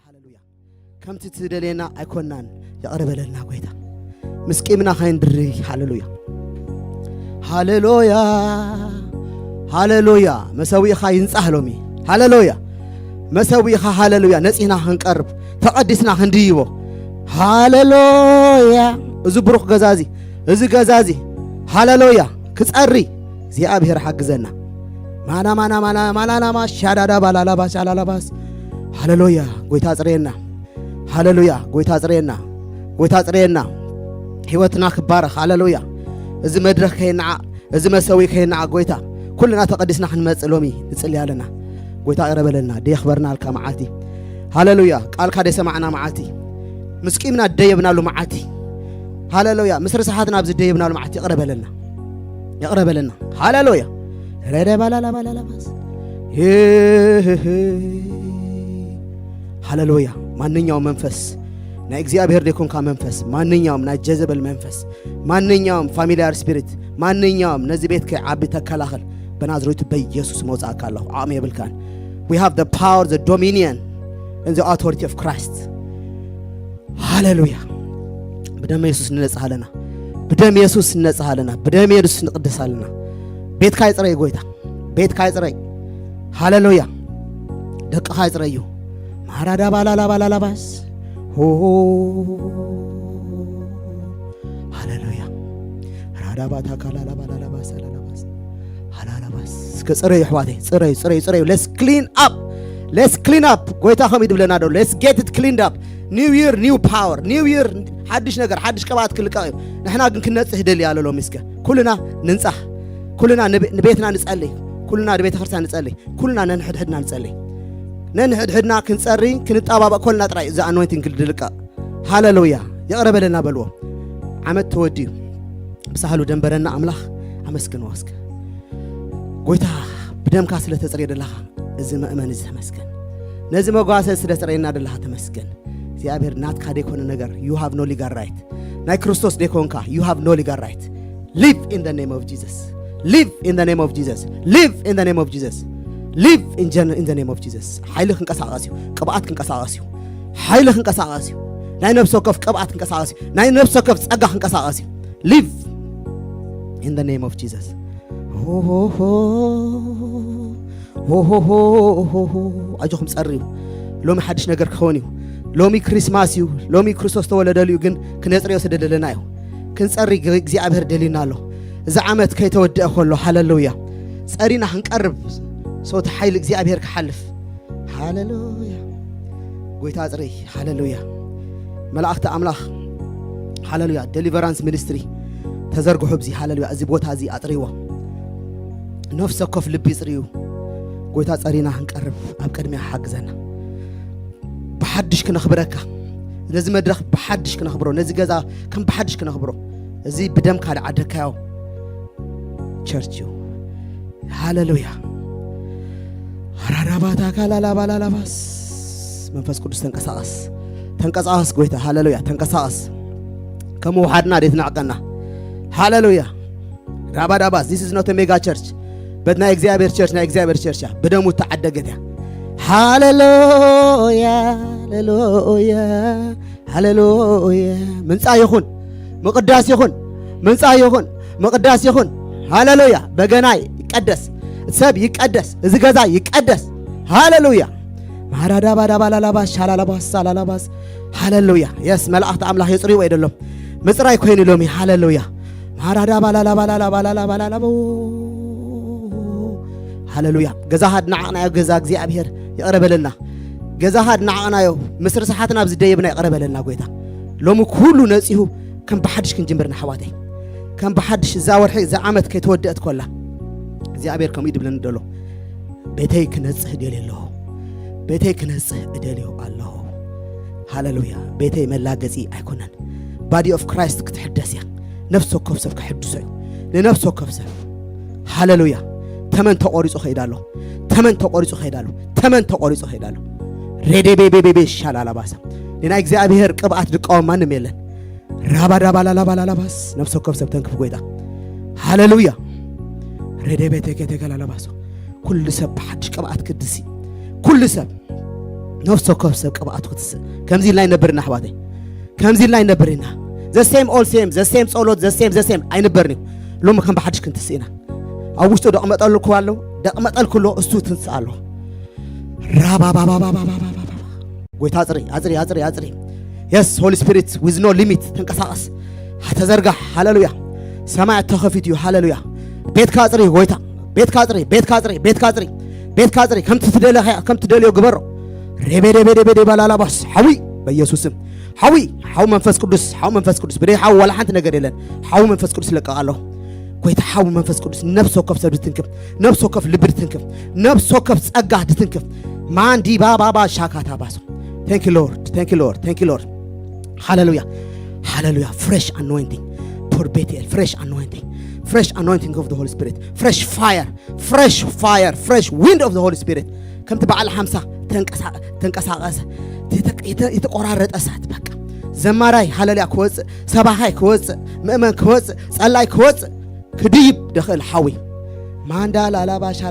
هاللويا كم تتدلينا أيكونان يقرب لنا قويتا مسكيمنا خاين دري هاللويا هاللويا هاللويا مسوي خاين سهلومي هاللويا مسوي خا هاللويا نسينا هنقرب تقدسنا هنديو هاللويا زبروخ غزازي غزازي هاللويا كصري زي ابهر حقزنا ማና ማሻዳዳ ባላላባስ አላላባስ ሃሌሉያ ጎይታ ጽሬና ሃሌሉያ ጎይታ ጽሬና ህይወትና ክባረኽ ሃሌሉያ እዚ መድረኽ ከይና እዚ መሰዊ ከይና ጎይታ ኩልና ተቀድስና ክንመጽሎሚ ንጽልያለና ጎይታ ቀረበለና ደይኽበርና አልካ ማዓቲ ሃሌሉያ ቃልካ ደሰማዕና ማዓቲ ምስኪምና ደየብናሉ ማዓቲ ሃሌሉያ ምስርሳሓትና ብዝደየብናሉ ማዓቲ ይቀረበለና ሃሌሉያ ረደ ባላላ ባስ ሃሌሉያ ማንኛውም መንፈስ ናይ እግዚአብሔር ደኮንካ መንፈስ ማንኛውም ናይ ጀዘበል መንፈስ ማንኛውም ፋሚሊያር ስፒሪት ማንኛውም ነዚህ ቤት ከዓቢ ተከላኸል በናዝሬቱ በኢየሱስ መውጻእ ካለሁ አሜን ይብልካን we have the power the dominion and the authority of Christ ሃሌሉያ በደም ኢየሱስ እንነጻለና በደም ኢየሱስ እንነጻለና በደም ኢየሱስ እንቀደሳለና ቤት ካይጽረይ ጎይታ ቤት ካይጽረይ ሃሌሉያ ደቅ ካይጽረዩ ማራዳ ባላላባስ ሆ ሃሌሉያ ራዳ ባታ ካላላ ባላላባስ ሃላላባስ እስከጽረይ ሕዋቴ ጽረይ let's clean up ጎይታ ኸሚድ ብለና ዶ let's get it cleaned up new year new power new year ሓድሽ ነገር ሓድሽ ቀባት ክልቀዩ ንሕና ግን ክንነጽህ ደል ያለሎ ምስከ ኩልና ንንጻህ ኩልና ንቤትና ንጸልይ ኩልና ንቤተ ክርስቲያን ንጸልይ ኩልና ነንሕድሕድና ንጸልይ ነንሕድሕድና ክንጸሪ ክንጣባበቅ ኮልና ጥራይ ዛ anointing ክልድልቀ ሃሌሉያ ይቀረበለና በልዎ ዓመት ተወዲዩ ብሳህሉ ደንበረና አምላኽ አመስግነው እስከ ጎይታ ብደምካ ስለተጽረየ ደላኻ እዚ መእመን እዚ ተመስገን ነዚ መጓሰ ስለተጽረየና ደላኻ ተመስገን እግዚአብሔር ናትካ ደኮነ ነገር you have no legal right ናይ ክርስቶስ ደኮንካ you have no legal right live in the name of Jesus live in the name of Jesus live in the name of Jesus live in the name of Jesus ኃይልህ እንቀሳቀስዩ ቅብአት እንቀሳቀስዩ ኃይልህ እንቀሳቀስዩ ናይ ነፍስ ወከፍ ቅብአት እንቀሳቀስዩ ናይ ነፍስ ወከፍ ጸጋህ እንቀሳቀስዩ live in the name of Jesus አጆኹም ጸርዩ ሎሚ ሓድሽ ነገር ክኾን እዩ ሎሚ ክሪስማስ እዩ ሎሚ ክርስቶስ ተወለደልዩ ግን ክነጽርዮ ስደደለናዮ ክንጸሪ እግዚአብሔር ደሊና ኣሎ እዚ ዓመት ከይተወደአ ከሎ ሃሌሉያ ጸሪና ክንቀርብ ሶት ኃይል እግዚአብሔር ክሓልፍ ሃሌሉያ ጎይታ ጽሪ ሃሌሉያ መላእክት አምላኽ ሃሌሉያ ዴሊቨራንስ ሚኒስትሪ ተዘርግሑ ብዚ ሃሌሉያ እዚ ቦታ እዚ አጥሪዎ ነፍስ ወከፍ ልቢ ጽሪዩ ጎይታ ጸሪና ክንቀርብ ኣብ ቅድሚያ ሓግዘና بحدش كنخبرك نزي مدرخ بحدش كنخبره نزي جزا كم بحدش كنخبره زي بدم كان عدكاو تشرچو هاللويا راباتا كلا بالا بس منفس قدس تنقصاس قويتا هاللويا تنقصاس كم وحدنا ديتنا عقنا هاللويا رابادا بس this is not a mega church but na እግዚአብሔር church na እግዚአብሔር church በደሙ ተዓደገታ ሃሌሉያ ሃሌሉያ ሃሌሉያ መንጻ ይሁን መቅዳስ ይሁን መንጻ ይሁን መቅዳስ ይሁን ሃሌሉያ በገና ይቀደስ ሰብ ይቀደስ እዚ ገዛ ይቀደስ ሃሌሉያ ማራዳ ባላላባስ ሻላላባስ ሃሌሉያ yes መላእክት አምላኽ ይጽሪው አይደለም መጽራይ ኮይን ሎሚ ሃሌሉያ ማራዳ ባላላ ሃሌሉያ ገዛሃድ ናዓናዮ ገዛ እግዚአብሔር ይቀረበለና ገዛሃድ ናዓናዮ ምስር ሰሓትና ብዝደየብና ይቀረበለና ጎይታ ሎሚ ኩሉ ነጺሁ ከም በሐድሽ ክንጅምርና ሓዋተይ ከም በሐድሽ ዛወርሒ ዘዓመት ከይተወደአት ኮላ እግዚአብሔር ከም ይድብለን ደሎ ቤተይ ክነጽህ ደልየለሁ ቤተይ ክነጽህ እደልዮ ኣለሁ ሃሌሉያ ቤተይ መላገጺ ኣይኮነን ባዲ ኦፍ ክራይስት ክትሕደስያ ነፍስ ወከፍ ሰብ ክሕድሶ እዩ ለነፍስ ወከፍ ሰብ ሃሌሉያ ተመን ተቆሪጾ ኸይዳለሁ ተመን ተቆሪጾ ኸይዳለሁ ሬዴ ቤቤ ሻላላባሳ ለና እግዚአብሔር ቅብአት ድቃው ማንም የለን ራባዳ ባላላባስ ነፍስ ወከፍ ሰብ ተንክፍ ጎይታ ሃሌሉያ ሬዴ ቤቴ ከተገላላባሳ ኩል ሰብ በሐድሽ ቅብአት ክድሲ ኩል ሰብ نفس وكف سب قبعت وتس كمزي لا ينبرنا حباتي كمزي لا ينبرنا the same all same the same صولوت the same أي نبرني لو ما كان بحدش كنت سينا أوشتو دق متقال كله دق متقال كله أستو تنسأله رابا با با با با با با قويت أزري yes Holy Spirit with no limit تنقصاص هتزرقح هاللويا سماع تخفيتيو هاللويا بيت كازري قويتا بيت كازري كم تدلي وقبره ربي بالا بس حوي بيسوسم حوي منفس قدس بدي حاو ولا حد نقدر لنا حاو منفس قدس لك الله قويت حاو منفس قدس نفسه كف سبت تنكف نفسه كف لبر تنكف نفسه كف أقع تنكف ما عندي بابا شاكاتها باسو thank you Lord hallelujah fresh anointing for Bethel fresh anointing of the Holy Spirit fresh wind of the Holy Spirit كم تبع الحمسة تنقص يتقرارت أسات بقى زمراي هللويا كوز صباحي كوز مؤمن كوز صلاي كوز كديب دخل حوي ما عندها لا باش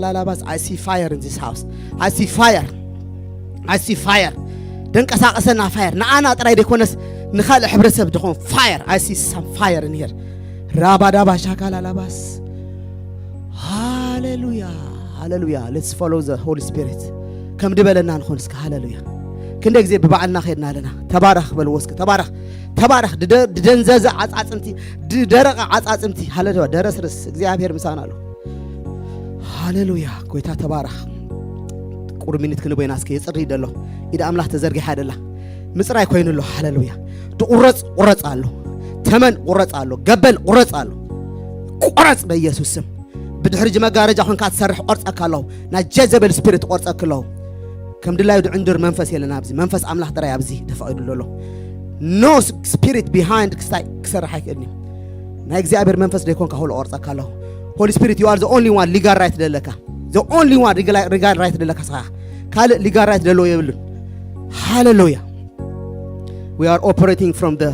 I see fire in this house I see fire تنقصنا fire أنا ترى يكونس نخال حبرسب تكون fire I see some fire in here رابا شاكالا لاباس hallelujah let's follow the Holy Spirit كم دبلنا نخونسك hallelujah كنده جزء ببعلنا خيرنا لنا تبارك بالوسك تبارك دنزز عصعصمتي درق عصعصمتي هللويا درسرس እግዚአብሔር ምሳና አለው ሃሌሉያ ጎይታ ተባረክ ቁርሚኒት ክንቦይናስከ ይጽሪ ይደሎ ኢዳ አምላክ ተዘርጊ አይደላ ምጽራይ ኮይንሎ ሃሌሉያ ቁረጽ አለ ተመን ቁረጽ አለ ገበል ቁረጽ አለ ቁረጽ በኢየሱስ ስም ብድሕርጅ መጋረጃ ሆንካ ተሰርሕ ቁርጽካለሁ ና ጀዘበል ስፒሪት ቁርጽክለው كم دلائي عندر منفس يلنا أبزي منفس عمله ترى أبزي تفاعل له no spirit behind كسر حاجة إني نايك أبير منفس ليكون كهول أرض كله Holy Spirit you are the only one legal right لك the only one legal right لك صح كال legal right لله يبلون hallelujah we are operating from the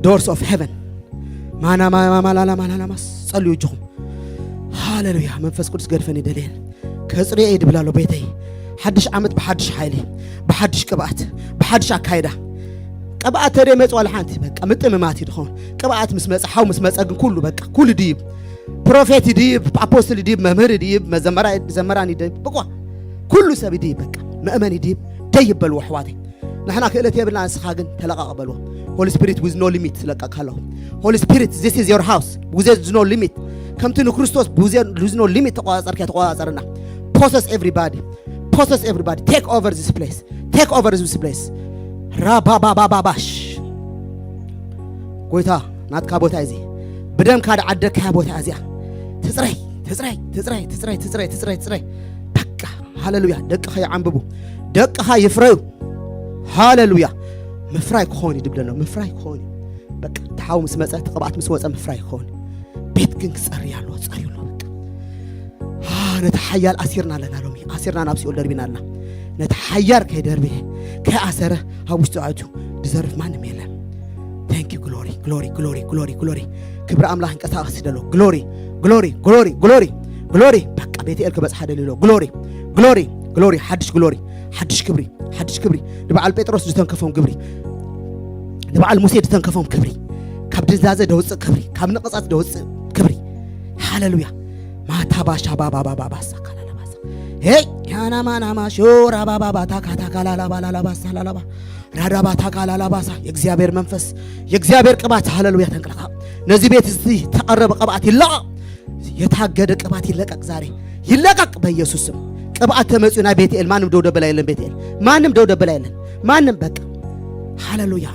doors of heaven ما صلوا جهم hallelujah منفس قدس قرفني دليل كسري أيد بلالو بيتي حدش عمد بحدش حيلي بحدش قبعت بحدش عكايدة قبعت تري مص ولا حنتي بقى متمماتي دخون قبعت مسمص حاو مسمص اغن كله بقى كل ديب بروفيت ديب ابوستل ديب ممهر ديب مزمراني ديب بقى كل سب ديب بقى مؤمن ديب ديبل وحواتي نحنا كلت يبلنا نسخاغن تلقاقبلوا Holy Spirit with no limit لقاكالو Holy Spirit this is your house with no limit come to Christos with no limit ተቋጻርና possess everybody take over this place rababababash ጎይታ ናትካ ቦታ እዚ በደም ካደ አደካ ቦታ እዚያ ትጽረይ በቃ ሃሌሉያ ደቅኻ ይዓንብቡ ደቅኻ ይፍረዩ ሃሌሉያ ምፍራይ ኮኒ ድብለና ምፍራይ ኮኒ በቃ ተሓው መስመጸ ተቀባት መስወጸ ምፍራይ ኮኒ ቤት ግን ጸርያለሁ በቃ نتحيال أسيرنا لنا لومي أسيرنا نابسي أول دربينا لنا نتحيار كي دربي كي أسره هاوشتو عجو deserve ما نميلا thank you glory كبر أملاح انك أساقسي دلو glory بقى بيتي إلك بس حدا للو glory حدش كبري دبع البيتروس دتان كفهم كبري دبع الموسى دتان كفهم كبري كابد زازة دوز كبري كاب نقصات دوز كبري هاللويا ما تباشا بابا سكالا باسا هي انا ما شورا بابا تاكالا لا باسا لا رادا تاكالا باسا የእግዚአብሔር መንፈስ የእግዚአብሔር ቅባት ሃሌሉያ ተንቀለቃ ነዚህ ቤት እዚህ ተቀረበ ቅባት ይለቃ የታገደ ቅባት ይለቀቅ ዛሬ ይለቀቅ በኢየሱስ ስም ቅባት ተመጽኡና ቤቴል ማንም ደውደበላ የለም ቤቴል ማንም ደውደበላ የለም ማንም በቃ ሃሌሉያ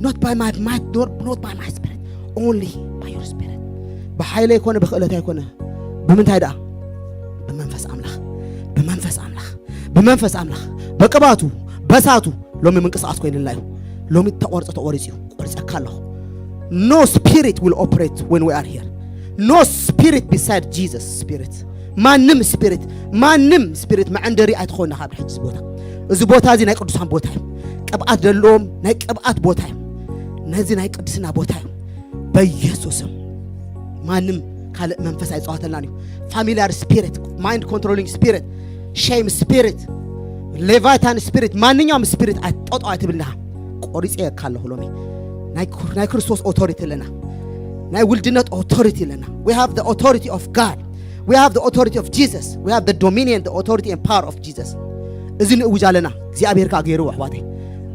not by my spirit only by your spirit በኃይለ ይኮነ በخلታ ይኮነ በምን ታይዳ በመንፈስ አምላክ በቅባቱ በሳቱ ሎሚ መንቀሳቀስ ኮይንላዩ ሎሚ ተቆርጽዩ ቆርጽካለሁ no spirit will operate when we are here no spirit beside Jesus spirit ማንም spirit ማዕንደሪ አይትኾና ካብ ሕጅ ቦታ እዚ ቦታ እዚ ናይ ቅዱሳን ቦታ ቅብአት ደሎም ናይ ቅብአት ቦታ ነዚ ናይ ቅድስና ቦታ በኢየሱስም ማንም ካለ መንፈስ አይጽዋተላኒ familiar spirit mind controlling spirit shame spirit ሌቫይታን ስፒሪት ማንኛውም ስፒሪት አጣጣው አይትብልናሃ ቆሪጽ ያካለሁ ሎሚ ናይ ክርስቶስ ኦቶሪቲ ለና ናይ ውልድነት ኦቶሪቲ ለና we have the authority of God we have the authority of Jesus we have the dominion the authority and power of Jesus እዚህ ንውጃለና እግዚአብሔር ካገይሩ አሕዋቴ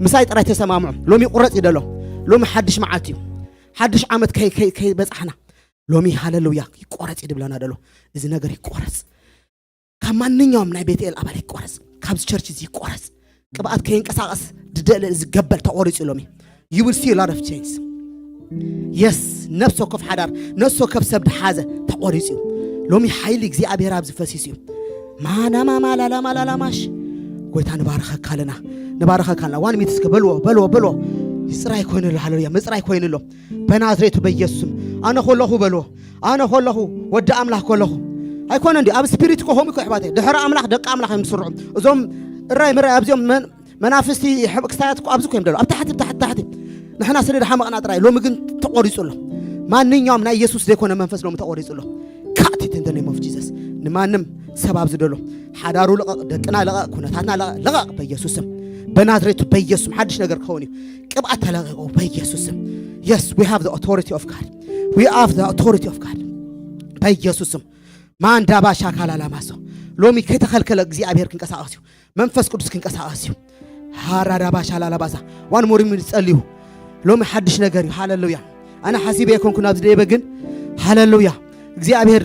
ምሳይ ጥራይ ተሰማምዑ ሎሚ ቁረጽ ይደሎ ሎሚ ሓድሽ መዓልቲ ሓድሽ ዓመት ከይ በጻሕና ሎሚ ሃሌሉያ ይቆረጽ ይድብለና ደሎ እዚ ነገር ይቆረጽ ከማንኛውም ናይ ቤቴል አባል ይቆረጽ ካብዝ ቸርች እዚ ይቆረጽ ቅብአት ከይንቀሳቀስ ድደለ ዝገበል ተቆርጽ ሎሚ you will see a lot of change yes ነፍሶ ከፍ ሓዳር ነፍሶ ከፍ ሰብድ ሓዘ ተቆርጽ ሎሚ ኃይል እግዚአብሔር አብዝ ፈሲስ ማናማ ማላላማሽ ጎይታ ንባረኸካለና ዋን ሚትስከ በልዎ ይጽራይ ኮይነሉ ሃሌሉያ መጽራይ ኮይነሉ በናዝሬቱ በኢየሱስም አነ ሆለሁ በልዎ አነ ሆለሁ ወደ አምላክ ኮለሁ አይኮነ እንዲ አብ ስፒሪት ኮሆም ይኮሕባቴ ድሕረ አምላክ ደቂ አምላክ ይምስርዑ እዞም እራይ ምራይ አብዚኦም መናፍስቲ ሕብቅስታት አብዚ ኮይም ደሎ አብ ታሕቲ ንሕና ስለ ደሓመቕና ጥራይ ሎሚ ግን ተቆሪጹሎ ማንኛውም ናይ ኢየሱስ ዘይኮነ መንፈስ ሎሚ ተቆሪጹሎ ካቲት in the name of Jesus ንማንም ሰባብ ዝደሎ ሓዳሩ ለቀቅ ደቅና ለቀቅ ኩነታትና ለቀቅ በኢየሱስም በናዝሬቱ በኢየሱስም ሓድሽ ነገር ከሆነ ቅብአት ተለቀቁ በኢየሱስም yes we have the authority of God በኢየሱስም ማንዳ ባሻ ካላላማሶ ሎሚ ከተኸልከለ እግዚአብሔር ክንቀሳቀስ መንፈስ ቅዱስ ክንቀሳቀስ ሃራዳ ባሻ ላላባሳ ዋን ሞሪ ምን ጸልዩ ሎሚ ሓድሽ ነገር ሃሌሉያ አና ሐሲበ የኮንኩ ናብዝ ደይበግን ሃሌሉያ እግዚአብሔር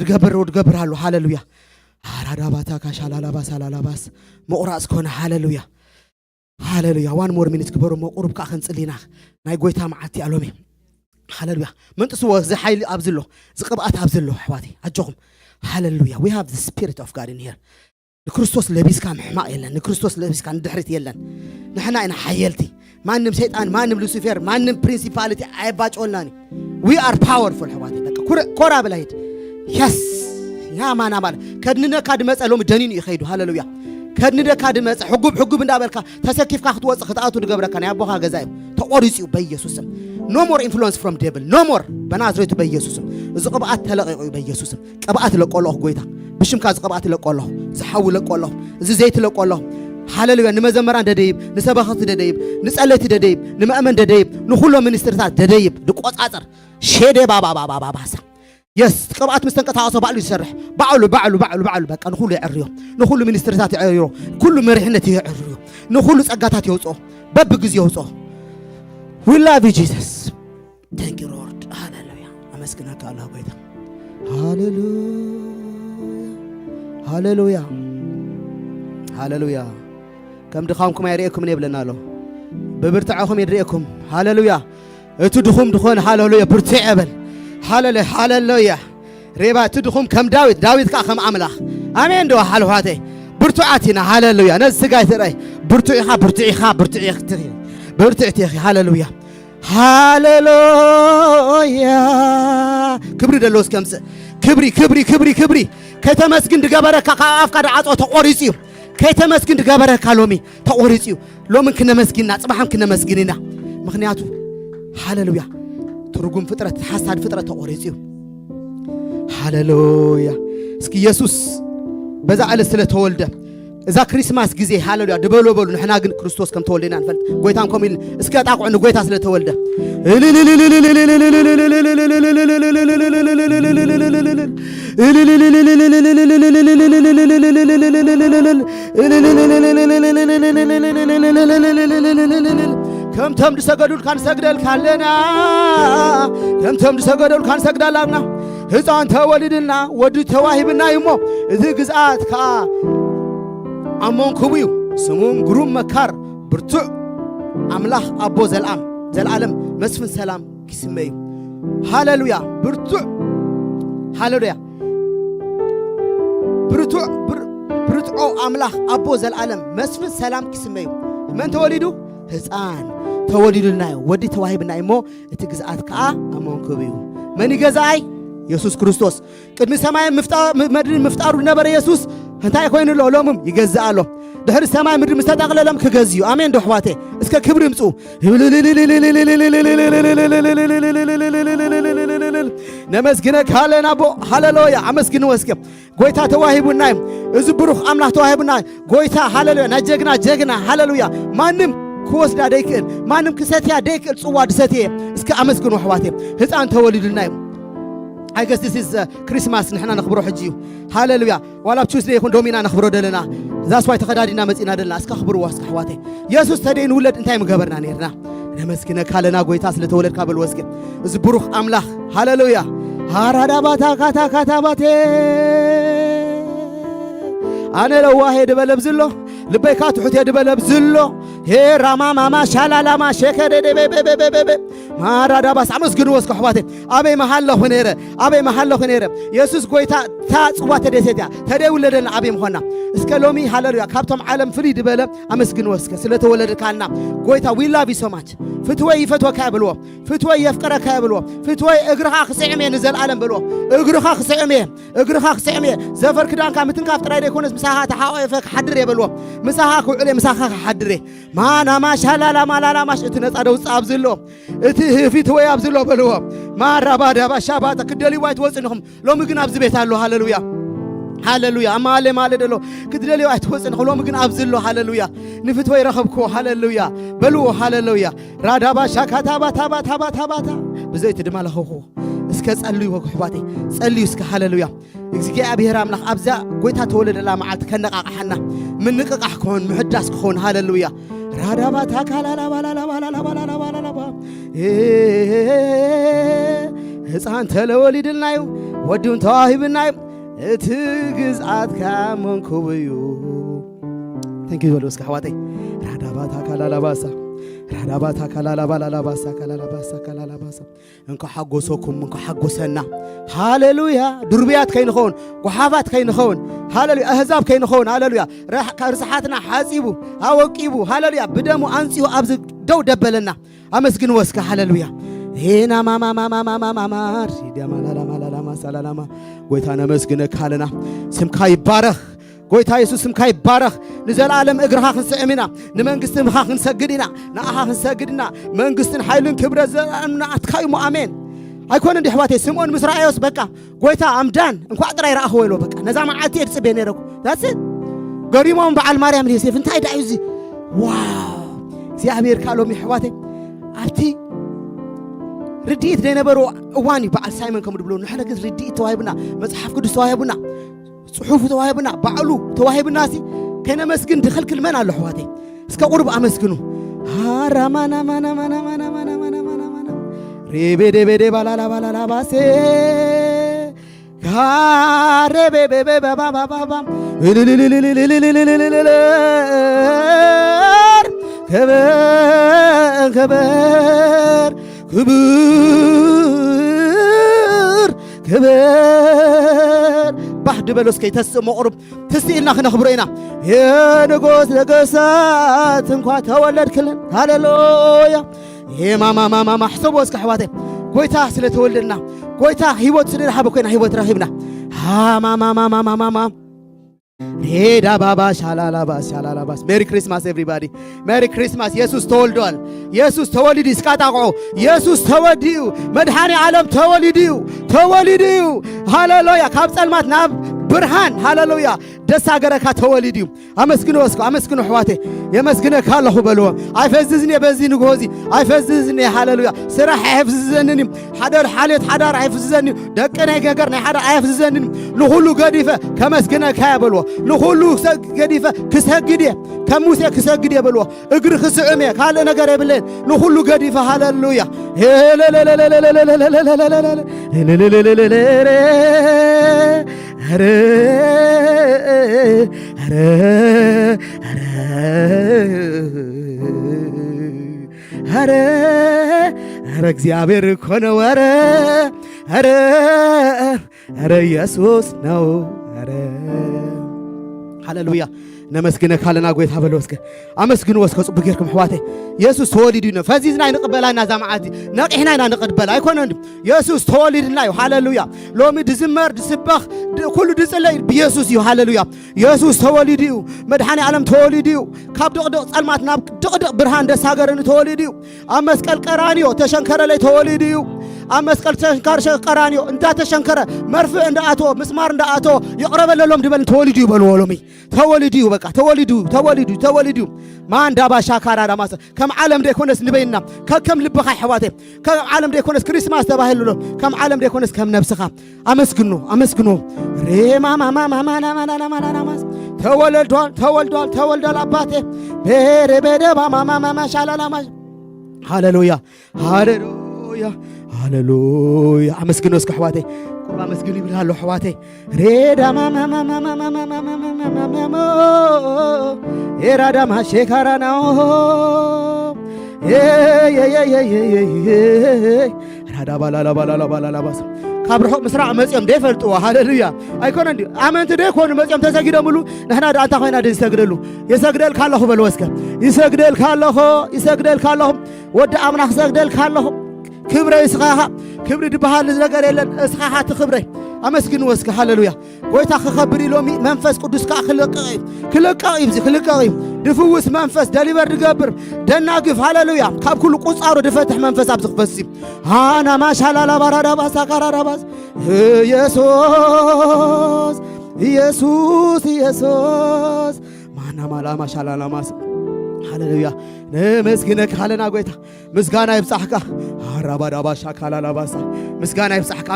ድገብራሉ ሃሌሉያ ሃራዳ ባታ ካሻላላባሳ ላላባስ መቁራጽ ኮነ ሃሌሉያ ዋን ሞር ሚኒት ክበሩ መቁሩብ ካ ኸንጽሊና ናይ ጎይታ ማዓቲ አሎሚ ሃሌሉያ መንጥስዎ ዝኃይል አብዝሎ ዝቅብአት አብዝሎ አሕዋቴ አጆኹም ሃሌሉያ we have the spirit of God in here ንክርስቶስ ለቢስካ ምሕማቅ የለን ንክርስቶስ ለቢስካ ንድሕሪት የለን ንሕና ኢና ሓየልቲ ማንም ሰይጣን ማንም ሉሲፌር ማንም ፕሪንሲፓሊቲ አይባጮልናኒ we are powerful አሕዋቴ በቃ ኮራ ብላይድ yes ያ ማና ማለት ከድነካ ድመጸ ሎም ደኒኑ ይኸይዱ ሃሌሉያ ከድነካ ድመጸ ሕጉብ እንዳበልካ ተሰኪፍካ ክትወጽ ክትአቱ ድገብረካ ናይ አቦኻ ገዛዩ ተቆሪጽዩ በኢየሱስም no more influence from devil no more በናዝሬቱ በኢየሱስም እዚ ቅብአት ተለቀቁ በኢየሱስም ቅብአት ለቆለሁ ጎይታ ብሽምካ እዚ ቅብአት ለቆለሁ ዝሐው ለቆለሁ እዚ ዘይት ለቆለሁ ሃሌሉያ ንመዘመራን ደደይብ ንሰበኸት ደደይብ ንጸለይቲ ደደይብ ንመእመን ደደይብ ንኹሎ ሚኒስትርታት ደደይብ ድቆጻጽር ሼደ ባባባባባሳ yes ቅብአት መስተንቀሳቀሶ ባዕሉ ይሰርሕ ባዕሉ በቃ ንኹሉ ይዕርዮ ንኹሉ ሚኒስትርታት ይዕርዮ ኩሉ መሪሕነት ይዕርዮ ንኹሉ ጸጋታት ይውጾ በብግዜ ይውጾ we love you Jesus thank you Lord hallelujah አመስግናካ አላህ ጎይታ ሃሌሉያ ከም ድኻምኩም አይርኤኩም ይብለናሎ በብርትዓኹም ይድርኤኩም ሃሌሉያ እቲ ድኹም ድኾን ሃሌሉያ ብርትዕ ይበል ሃሌሉያ ሬባ እቲ ድኹም ከም ዳዊት ካ ከም አምላኽ አሜን ዶ ሃልዋቴ ብርቱዓቲና ሃሌሉያ ነስጋይ ትራይ ብርቱዕቲ ሃሌሉያ ክብሪ ደሎስ ከምጽ ክብሪ ከተመስግን ድገበረካ ካፍካ ዳዓጾ ተቆሪጽዩ ከተመስግን ድገበረካ ሎሚ ተቆሪጽዩ ሎሚ ክነመስግንና ጽባሕም ክነመስግንና ምክንያቱ ሃሌሉያ ትርጉም ፍጥረት ሐሳድ ፍጥረት ተቆሪጽዩ ሃሌሉያ እስኪ ኢየሱስ በዛ ዓለት ስለተወልደ እዛ ክሪስማስ ጊዜ ሃሌሉያ ድበሎ በሉ ንሕና ግን ክርስቶስ ከም ተወልደና እንፈልጥ ጎይታን ኮሚል እስከ ጣቁዕ ንጎይታ ስለተወልደ ከም ተምድ ሰገዱል ካን ሰግደል ካለና ከም ተምድ ሰገዱል ካን ሰግዳላና ሕፃን ተወልድና ወዲ ተዋሂብና ይሞ እዚ ግዝአት ካ አሞን ኩብዩ ስሙም ግሩም መካር ብርቱዕ አምላኽ አቦ ዘላለም መስፍን ሰላም ይስመዩ ሃሌሉያ ብርቱዕ ሃሌሉያ ብርቱዕ አምላኽ አቦ ዘላለም መስፍን ሰላም ይስመዩ መን ተወሊዱ ሕፃን ተወሊዱልናዮ ወዲ ተዋሂብና ይሞ እቲ ግዝአት ከዓ አሞን ኩብዩ መን ይገዛይ ኢየሱስ ክርስቶስ ቅድሚ ሰማይ ምድሪ ምፍጣሩ ነበረ ኢየሱስ እንታይ ኮይኑ ሎሙም ይገዛአሎ ድሕሪ ሰማይ ምድሪ ምስ ተጠቕለሎም ክገዝዩ አሜን ዶ ኣሕዋቴ እስከ ክብሪ ይምፁ ነመስግነካ ኣለና ቦ ሃሌሉያ አመስግን ወስከ ጎይታ ተዋሂቡና እዚ ብሩኽ አምላክ ተዋሂቡና ጎይታ ሃሌሉያ ናጀግና ጀግና ሃሌሉያ ማንም ክወስዳ ደይክእል ማንም ክሰትያ ደይክእል ጽዋ ድሰትየ እስከ አመስግኑ ኣሕዋቴ ህፃን ተወሊዱልና I guess this is Christmas ንሕና ነኽብሮ ሕጂ እዩ ሃሌሉያ ዋላ ቱስዴይ ይኹን ዶሚና ነኽብሮ ደለና that's why ተኸዳዲና መፂና ደለና እስከኽብርዎ እስከ ኣሕዋቴ ኢየሱስ ተደይን ውለድ እንታይ ምገበርና ነርና ነመስግነካ ኣለና ጎይታ ስለተወለድካ በልወስከ እዚ ብሩኽ አምላኽ ሃሌሉያ ሃራዳባታ ካታባቴ ኣነ ለዋሄ ድበለብ ዝሎ ልበይካ ትሑት ድበለብ ዝሎ ሄ ራማ ማማ ሻላላማ ሸከደደበበበበበ ማራዳባስ አመስግኑ ወስከ ኣሕዋቴ ኣበይ መሃለኹ ነይረ ኣበይ መሃለኹ ነይረ ኢየሱስ ጎይታ ታ ጽዋ ተደሰትያ ተደይ ውለደልና ኣበይ ምኾና እስከ ሎሚ ሃሌሉያ ካብቶም ዓለም ፍልይ ድበለ አመስግኑ ወስከ ስለተወለድካልና ጎይታ we love you so much ፍትወይ ይፈትወካ ብልዎ ፍትወይ የፍቀረካ ብልዎ ፍትወይ እግርኻ ክስዕም ንዘልዓለም ብልዎ እግርኻ ክስዕም ዘፈር ክዳንካ ምትንካፍ ጥራይ ደይኮነስ ምሳኻ ተሓቆፈ ክሓድር የብልዎ ምሳኻ ክውዕል ምሳኻ ክሓድር ማናማ ሻላላማ ላላማሽ እቲ ነፃ ደውፅ ኣብዝሎ እቲ ፍትወይ ኣብዝሎ በልዎ ማራባዳባ ሻባታ ክደልይዋ ይትወፅንኹም ሎሚ ግን ኣብዚ ቤት ኣሎ ሃሌሉያ ሃሌሉያ አማለ ማለደሎ ክድደልዩ አይተወፅን ኸሎም ግን ኣብዝሎ ሃሌሉያ ንፍትወይ ረኸብኮ ሃሌሉያ በልዎ ሃሌሉያ ራዳባ ሻካታባ ታባ ብዘይት ድማ ለኸኹ እስከ ጸልዩ ወግሕባቴ ጸልዩ እስከ ሃሌሉያ እግዚአብሔር አምላኽ ኣብዛ ጎይታ ተወለደላ መዓልት ከነቃቃሕና ምን ንቅቃሕ ክሆን ምሕዳስ ክሆን ሃሌሉያ ራዳባ ታካላላባላላባላላባላላባ ህፃን ተለወሊድልናዩ ወዲውን ተዋሂብናዩ እቲ ግዝአትካ መንኩብዩ Thank you በልወስከ ኣሕዋቴ ራዳባታ ካላላባሳ ካላላባሳ እንኳ ሓጎሰኩም እንኳ ሓጎሰና ሃሌሉያ ዱርብያት ከይንኸውን ጓሓፋት ከይንኸውን ሃሌሉያ ኣህዛብ ከይንኸውን ሃሌሉያ ርስሓትና ሓፂቡ ኣወቂቡ ሃሌሉያ ብደሙ አንጽዩ ኣብዚ ደው ደበለና አመስግን ወስከ ሃሌሉያ ሄና ማማማማማማማር ዲያማላላማላላማ ሰላላማ ጎይታ ነመስግነካ ኣለና ስምካ ይባረኽ ጎይታ ኢየሱስ ስምካ ይባረኽ ንዘላለም እግርኻ ክንስዕሚና ንመንግስትኻ ክንሰግድና ንኣኻ ክንሰግድና መንግስትን ኃይልን ክብረት ዘላለም ኣትካዩ አሜን ኣይኮነ እንዲ ኣሕዋቴ ስምዖን ምስ ረአዮስ በቃ ጎይታ ኣምዳን እንኳ ጥራይ ረኣኽዎ ኢሎ በቃ ነዛ መዓልቲ የድፅቤ ነይረኩ that's it ገሪሞም በዓል ማርያም ዮሴፍ እንታይ ዳዩ እዚ ዋው እግዚአብሔር ካሎም ኣሕዋቴ ኣብቲ رديت دينا برو أواني بعد سايمن كم دبلون نحن كذ رديت تواهبنا مصحف كدس تواهبنا صحف تواهبنا بعلو تواهبنا سي كنا مسكين دخل كل من على حواتي اسكا قرب أمسكنه هارا مانا مانا مانا مانا مانا مانا مانا مانا ريبي دي بي دي بالا لا بالا لا باسي هاري بي بي بي بابا بابا بابا كبر كبر كبر بعد بلوس كي تسمع قرب تسيلنا خنا خبرينا يا نقوس نقسات انكوا تولد كلن هاللويا يا ماما حسب وسك حواتي قويتا سله تولدنا قويتا هيوت سله حبكنا هيوت راهبنا ها ماما ሄዳ ባባ ሻላላባስ ሜሪ ክሪስማስ ኤቭሪባዲ ሜሪ ክሪስማስ ኢየሱስ ተወልዷል ኢየሱስ ተወሊድ እስካታቆ ኢየሱስ ተወዲኡ መድኃኔ ዓለም ተወሊድዩ ሃሌሉያ ካብ ጸልማት ናብ ብርሃን ሃሌሉያ ደስ አገረካ ተወሊድዩ አመስግኑ ወስኩ አመስግኑ ሕዋቴ የመስግነካ አለሁ በልዎ አይፈዝዝኒ በዚህ ንጎዚ አይፈዝዝኒ ሃሌሉያ ስራሕ አይፈዝዘኒ ሓደር ሓሌት ሓዳር አይፈዝዘኒ ደቀናይ ገገር ናይ ሓዳር አይፈዝዘኒ ለሁሉ ገዲፈ ከመስግነካ በልዎ ለሁሉ ገዲፈ ክሰግድ ከሙሴ ክሰግድ በልዎ እግር ክስዕም ካለ ነገር ይብለን ለሁሉ ገዲፈ ሃሌሉያ ኧረ እግዚአብሔር እኮ ነው ኧረ ኢየሱስ ነው ሃሌሉያ ነመስግነ ካለና ጎይታ በለወስከ አመስግኑ ወስከ ጽቡቅ ጌርኩም ሕዋቴ ኢየሱስ ተወሊድና ፈዚዝና ንቅበላና ዛማዓቲ ነቂሕናና ንቅበላ አይኮነን ኢየሱስ ተወሊድና ዩ ሃሌሉያ ሎሚ ድዝመር ድስባኽ ኩሉ ድጽለይ ኢየሱስ ዩ ሃሌሉያ ኢየሱስ ተወሊድዩ መድኃኔ ዓለም ተወሊድዩ ካብ ድቕድቕ ጸልማት ናብ ድቕድቕ ብርሃን ደሳገርን ተወሊድዩ ኣብ መስቀል ቀራንዮ ተሸንከረለይ ተወሊድዩ ኣብ መስቀል ቀራንዮ እንታ ተሸንከረ መርፍእ እንዳኣቶ ምስማር እንዳኣቶ ይቕረበለሎም ድበል ተወሊድዩ በልዎሎሚ ተወሊድዩ በቃ ተወሊድዩ ማን ዳባ ሻካራ ዳማሰ ከም ዓለም ደይኮነስ ንበይና ከም ልብኻ ሕዋቴ ከም ዓለም ደይኮነስ ክሪስማስ ተባሂሉሎ ከም ዓለም ደይኮነስ ከም ነፍስኻ አመስግኖ ሬማማማማማናማናማናማስ ተወልዷል አባቴ በረበደባ ማማማሻላላማሽ ሃሌሉያ አመስግኖ እስከ ሕዋቴ ቁርባ መስግኑ ይብልሃለሁ ሕዋቴ ሬዳ ማማማማማማማማማማ ኤራዳ ማሼካራናው ራዳ ባላላባላላባላላባስ ካብርሖ ምስራቅ መጽኦም ደይፈልጥዎ ሃሌሉያ አይኮነ እንዲ አመንቲ ደይኮኑ መጽኦም ተሰጊደምሉ ንሕና ዳንታ ኮይና ድንሰግደሉ ይሰግደል ካለኹ በልወስከ ይሰግደል ካለኹ ወዲ አምላኽ ሰግደል ካለኹ ክብረ እስኻኻ ክብሪ ድበሃል ነገር የለን እስኻኻ ትኽብረይ አመስግን ወስከ ሃሌሉያ ጎይታ ክኸብር ኢሎሚ መንፈስ ቅዱስ ካ ክልቀቕ ድፍውስ መንፈስ ደሊበር ድገብር ደናግፍ ሃሌሉያ ካብ ኩሉ ቁጻሮ ድፈትሕ መንፈስ ኣብ ዝኽፈሲ ሃና ማሻላላ ባራዳባሳ ካራዳባስ ኢየሱስ ማና ማላ ማሻላላ ማስ ሃሌሉያ ነመስግነክ ሃለና ጎይታ ምስጋና ይብጻሕካ አራባዳባ ሻካላላባሳ ምስጋና ይብጻሕካ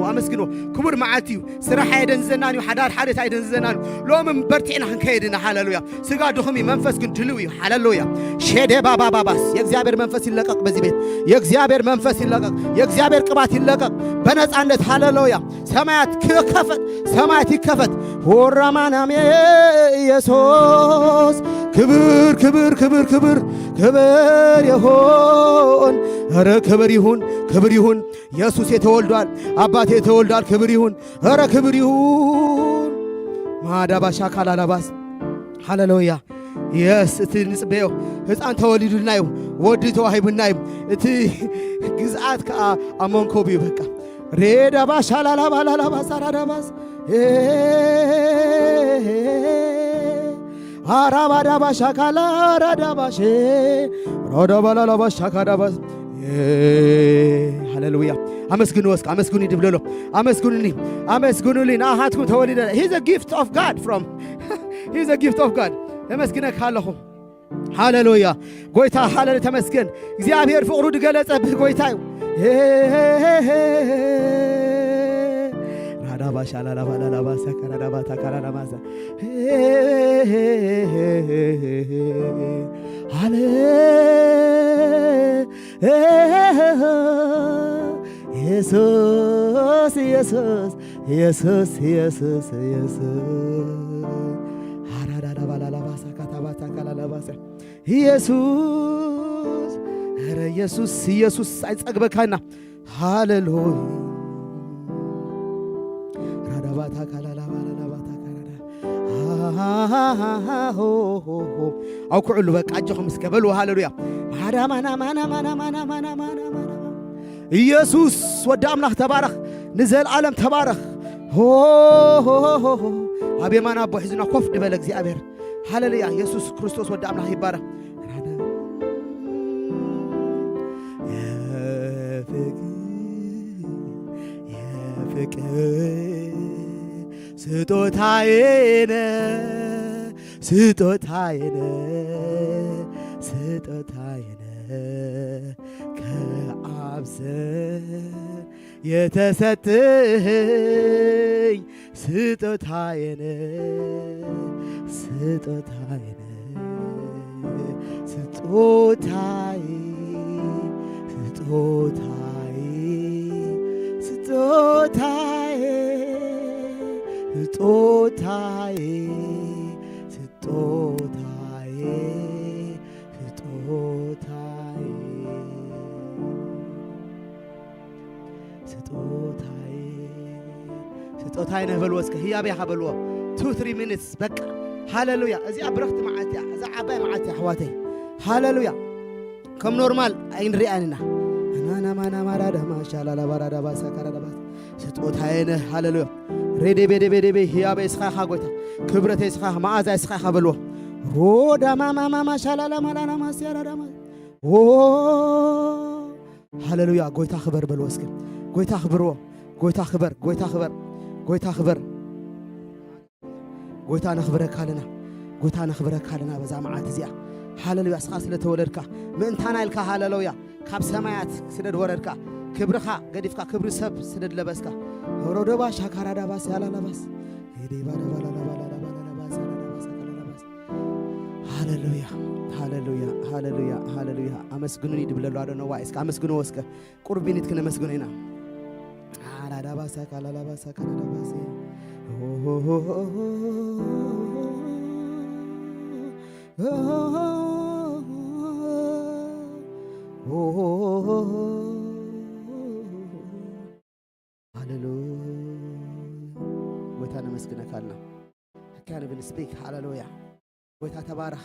አመስግኑ ክቡር መዓልቲዩ ስራሕ አይደንዘናን ሓዳር ሓደት አይደንዘናን ሎምን በርቲዕና ክንከይድና ሃሌሉያ ስጋ ድኹም መንፈስ ግን ድልው እዩ ሃሌሉያ ሼደ ባባባባስ የእግዚአብሔር መንፈስ ይለቀቅ በዚህ ቤት የእግዚአብሔር መንፈስ ይለቀቅ የእግዚአብሔር ቅባት ይለቀቅ በነጻነት ሃሌሉያ ሰማያት ይከፈት ወራማናሜ ኢየሱስ ክብር ይሁን ኧረ ክብር ይሁን ኢየሱስ የተወልዷል አባቴ የተወልዷል ክብር ይሁን ኧረ ክብር ይሁን ማዳባሻ ካላላባስ ሃሌሉያ የስ እቲ ንጽበዮ ህፃን ተወሊዱልናዩ ወዲ ተዋሂብናዩ እቲ ግዝአት ከ አሞንኮብዩ በቃ ሬዳባሻ ላላባላላባስ አራዳባስ አራባዳባሻ ካላራዳባሽ ሮዳባላላባሻ ካዳባስ ሃሌሉያ አመስግኑ ይድብለሎ አመስግኑልኝ ናሃትኩም ተወሊደ he's a gift of God ተመስግነክ ኣለኹ ሃሌሉያ ጎይታ ሃሌሉያ ተመስገን እግዚአብሔር ፍቅሩ ድገለጸብህ ጎይታዩ ራዳባሻላላባላላባሳ ካራዳባታ ካራዳባሳ ሃሌ ኢየሱስ አራዳባላላባሳ ካታባታ ካላላባሳ ኢየሱስ ኧረ ኢየሱስ አይጸግበካና ሃሌሉያ ራዳባታ ካላላባላላባታ ካራዳ አውኩዕሉ በቃ አጀኹም እስከበሉ ሃሌሉያ ማና ኢየሱስ ወደ አምላክ ተባረኽ ንዘለዓለም ተባረኽ አቤማና አቦ ሒዝና ኮፍ ድበለ እግዚአብሔር ሃሌሉያ ኢየሱስ ክርስቶስ ወደ አምላክ ይባረኽ የፍቅር ስጦታዬነ ከአብ ዘንድ የተሰጠኝ ስጦታዬነ ስጦታዬ ነህ በልዎ እስከ ህያቤ ሀበልዎ 2-3 minutes بقى هاللويا ازي ابرخت معاتي ازي عباي معاتي احواتي هاللويا كم نورمال اين رياننا انا ما رادا ما شاء الله برادا باسكر دباس ستوتاينه هاللويا ريدي بيدي هيا بيسخا خاغوتا كبرت يسخا معاز يسخا خبلو رودا ما شاء الله ما ما سيرادا ما هاللويا غويتا خبر بلوسك غويتا خبرو غويتا خبر غويتا خبر غويتا نخبرك علينا غويتا نخبرك علينا بزا معات زيا هاللويا اسخاس لتولدكا من تنايلكا هاللويا كاب سمايات سدد وردكا كبرخا غديفكا كبر سب سدد لبسكا ورودبا شاكارا دباس يالا لباس هيدي بالا لباس هاللويا هاللويا امسغنوني دبللو ادونو وايس امسغنو وسك قربينيت كنا مسغنينا على دباس كالا لباس كالا دباس هاللويا ويتانا مسكنا كالنا كان بنسبيك هاللويا ويتا تبارك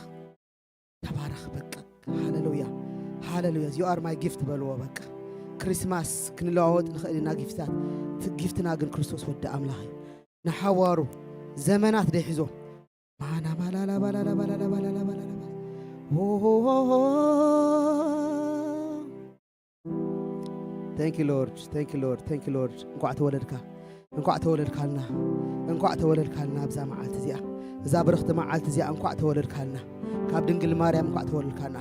بقى هاللويا you are my gift بلوا بقى كريسماس كنلاوت نخلينا جيفتات جيفتنا جن كريستوس ود أملاهي نحوارو زمانات دحزو معنا بلا Thank you Lord እንኳዕ ተወለድካልና ብዛ መዓልቲ እዚኣ እዛ ብርኽቲ መዓልቲ እዚኣ እንኳዕ ተወለድካልና ካብ ድንግል ማርያም እንኳዕ ተወለድካልና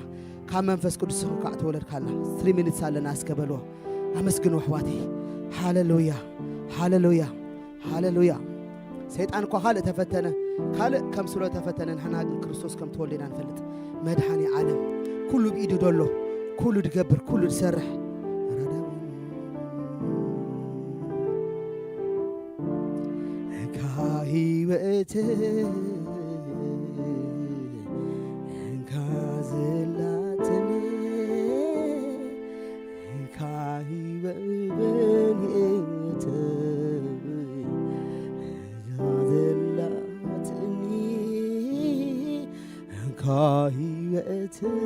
ካብ መንፈስ ቅዱስ እንኳዕ ተወለድካልና 3 minutes ኣለና እስከበልዎ ኣመስግኑ ኣሕዋተይ ሃሌሉያ ሰይጣን እኳ ካልእ ተፈተነ ካልእ ከም ስለ ተፈተነ ንሕና ግን ክርስቶስ ከም ተወለደና ንፈልጥ መድሓኒ ዓለም ኩሉ ብኢዱ ደሎ ኩሉ ድገብር ኩሉ ድሰርሕ ህይወት እንካዝላትን ካህይወትን እንካዝላትን ካህይወትን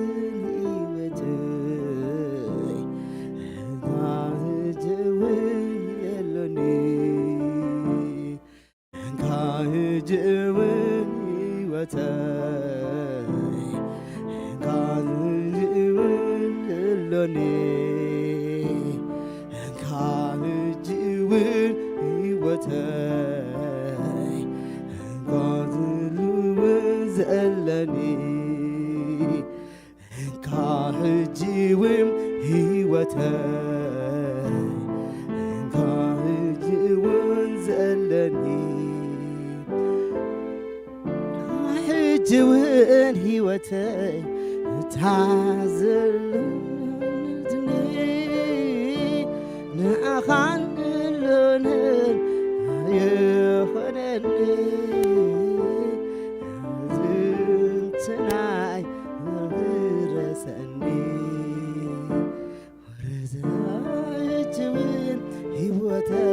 እንካህጅውን የሎኒ جوين وتاي كان جوين لوني كان جوين وتاي كان جوين زلني كان جوين وتاي كان جوين زلني جوين هيوتي تعزلني نأخان لونن يخنني زنتناي ورسني جوين هيوتي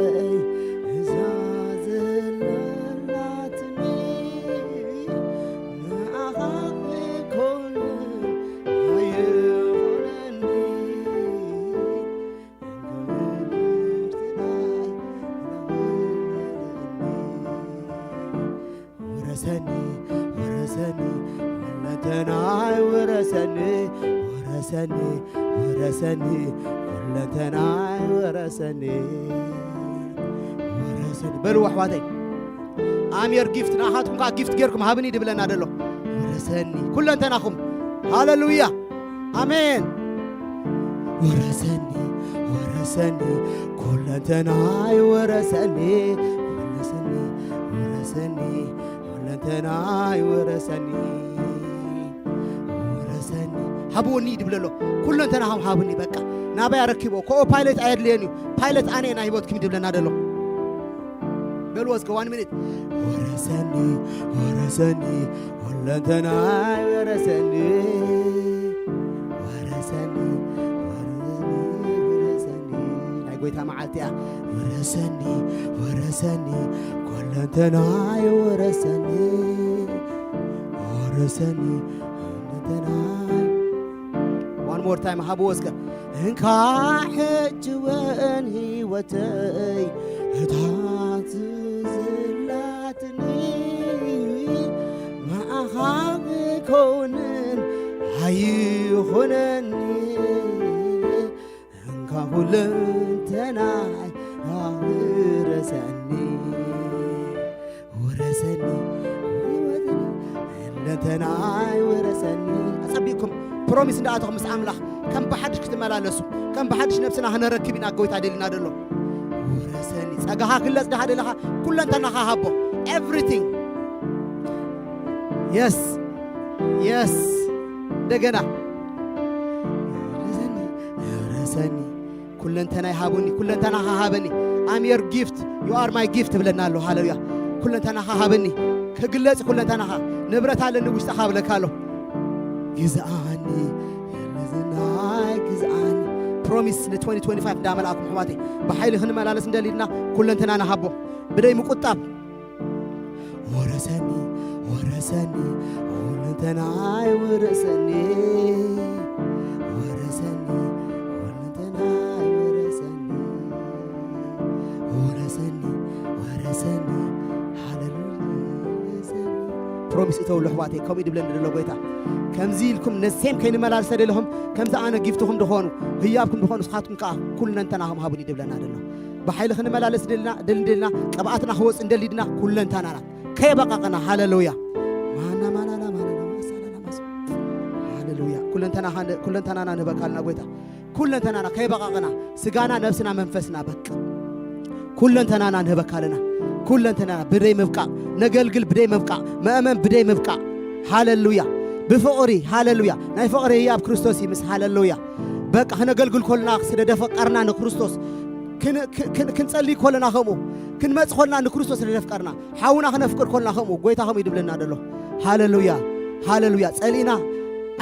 ورثني كلتناي ورثني بلو احواتي ام يور جيفت ناحاتكم كا جيفت غيركم هابني دبلنا دلو ورثني كلتناكم هاللويا امين ورثني كلتناي ورثني كلتناي ورثني هابوني دبللو كلن تناهم هابوني بقى نابا يركبو كو بايلوت ايد لينيو بايلوت اني نا هيبوت كيم دبلنا دلو بلوز كو 1 minute ورثني كلن تناي ورثني قويتا معالتيا ورسني ورسني كل انتناي ورسني ورسني انتناي one more time هابوسك انكا حجوان هيوتي هتعز زلاتني ما أخاك كونن هيخونني انكا كلنتناي ورسني ورسني لنتناي ورسني أصبيكم بروميس ندعاتهم مس أملاح كم بحدش كتمالالسو كم بحدش نفسنا هنركبنا قويت عدلنا دلو ورسني أجاها كل أصدق هذا لها كل أنت نخابه everything yes yes دقنا ورسني كل أنت نهابني كل أنت نهابني I'm your gift you are my gift بلنا له هالويا كل أنت نهابني كجلس كل أنت نها نبرت على النبوش تخاب لك هالو جزءاني يلزناي جزءاني promise ل 2025 دام لكم حواتي بحيل هن ملالس ندليلنا كل أنت نهابه بدأ مقطب ورسني ورسني كل أنت ناي ورسني ورسني كل أنت ناي ورسني ورسني ورسني promise إتولوا حواتي كم يدبلن للوجيتا كم زيلكم نسيم كين ملال سدلهم كم زعنا جفتهم دخانوا هيابكم دخانوا سخاتكم كا كلنا انتناهم هابني دبلنا دلنا بحيل خن ملال سدلنا دلنا قبعتنا هوس اندليدنا كلنا انتنانا كي بقاقنا هاللويا مانا هاللويا كلنا انتنانا نبكالنا جويتا كلنا انتنانا كي بقاقنا سجانا نفسنا منفسنا بك كلنا انتنانا نبكالنا كل أنتنا بدي مبقى نقلقل بدي مبقى مأمن بدي مبقى هاللويا بفقري هاللويا ناي فقري هي بكريستوس يمس هاللويا بقى هنا قلقل كلنا سيد دفقرنا نكريستوس كن صلي كلنا همو كن مصخلنا نكريستوس دفقرنا حاونا هنفكر كلنا همو قويتا هم يدبلنا دلو هاللويا هاللويا صلينا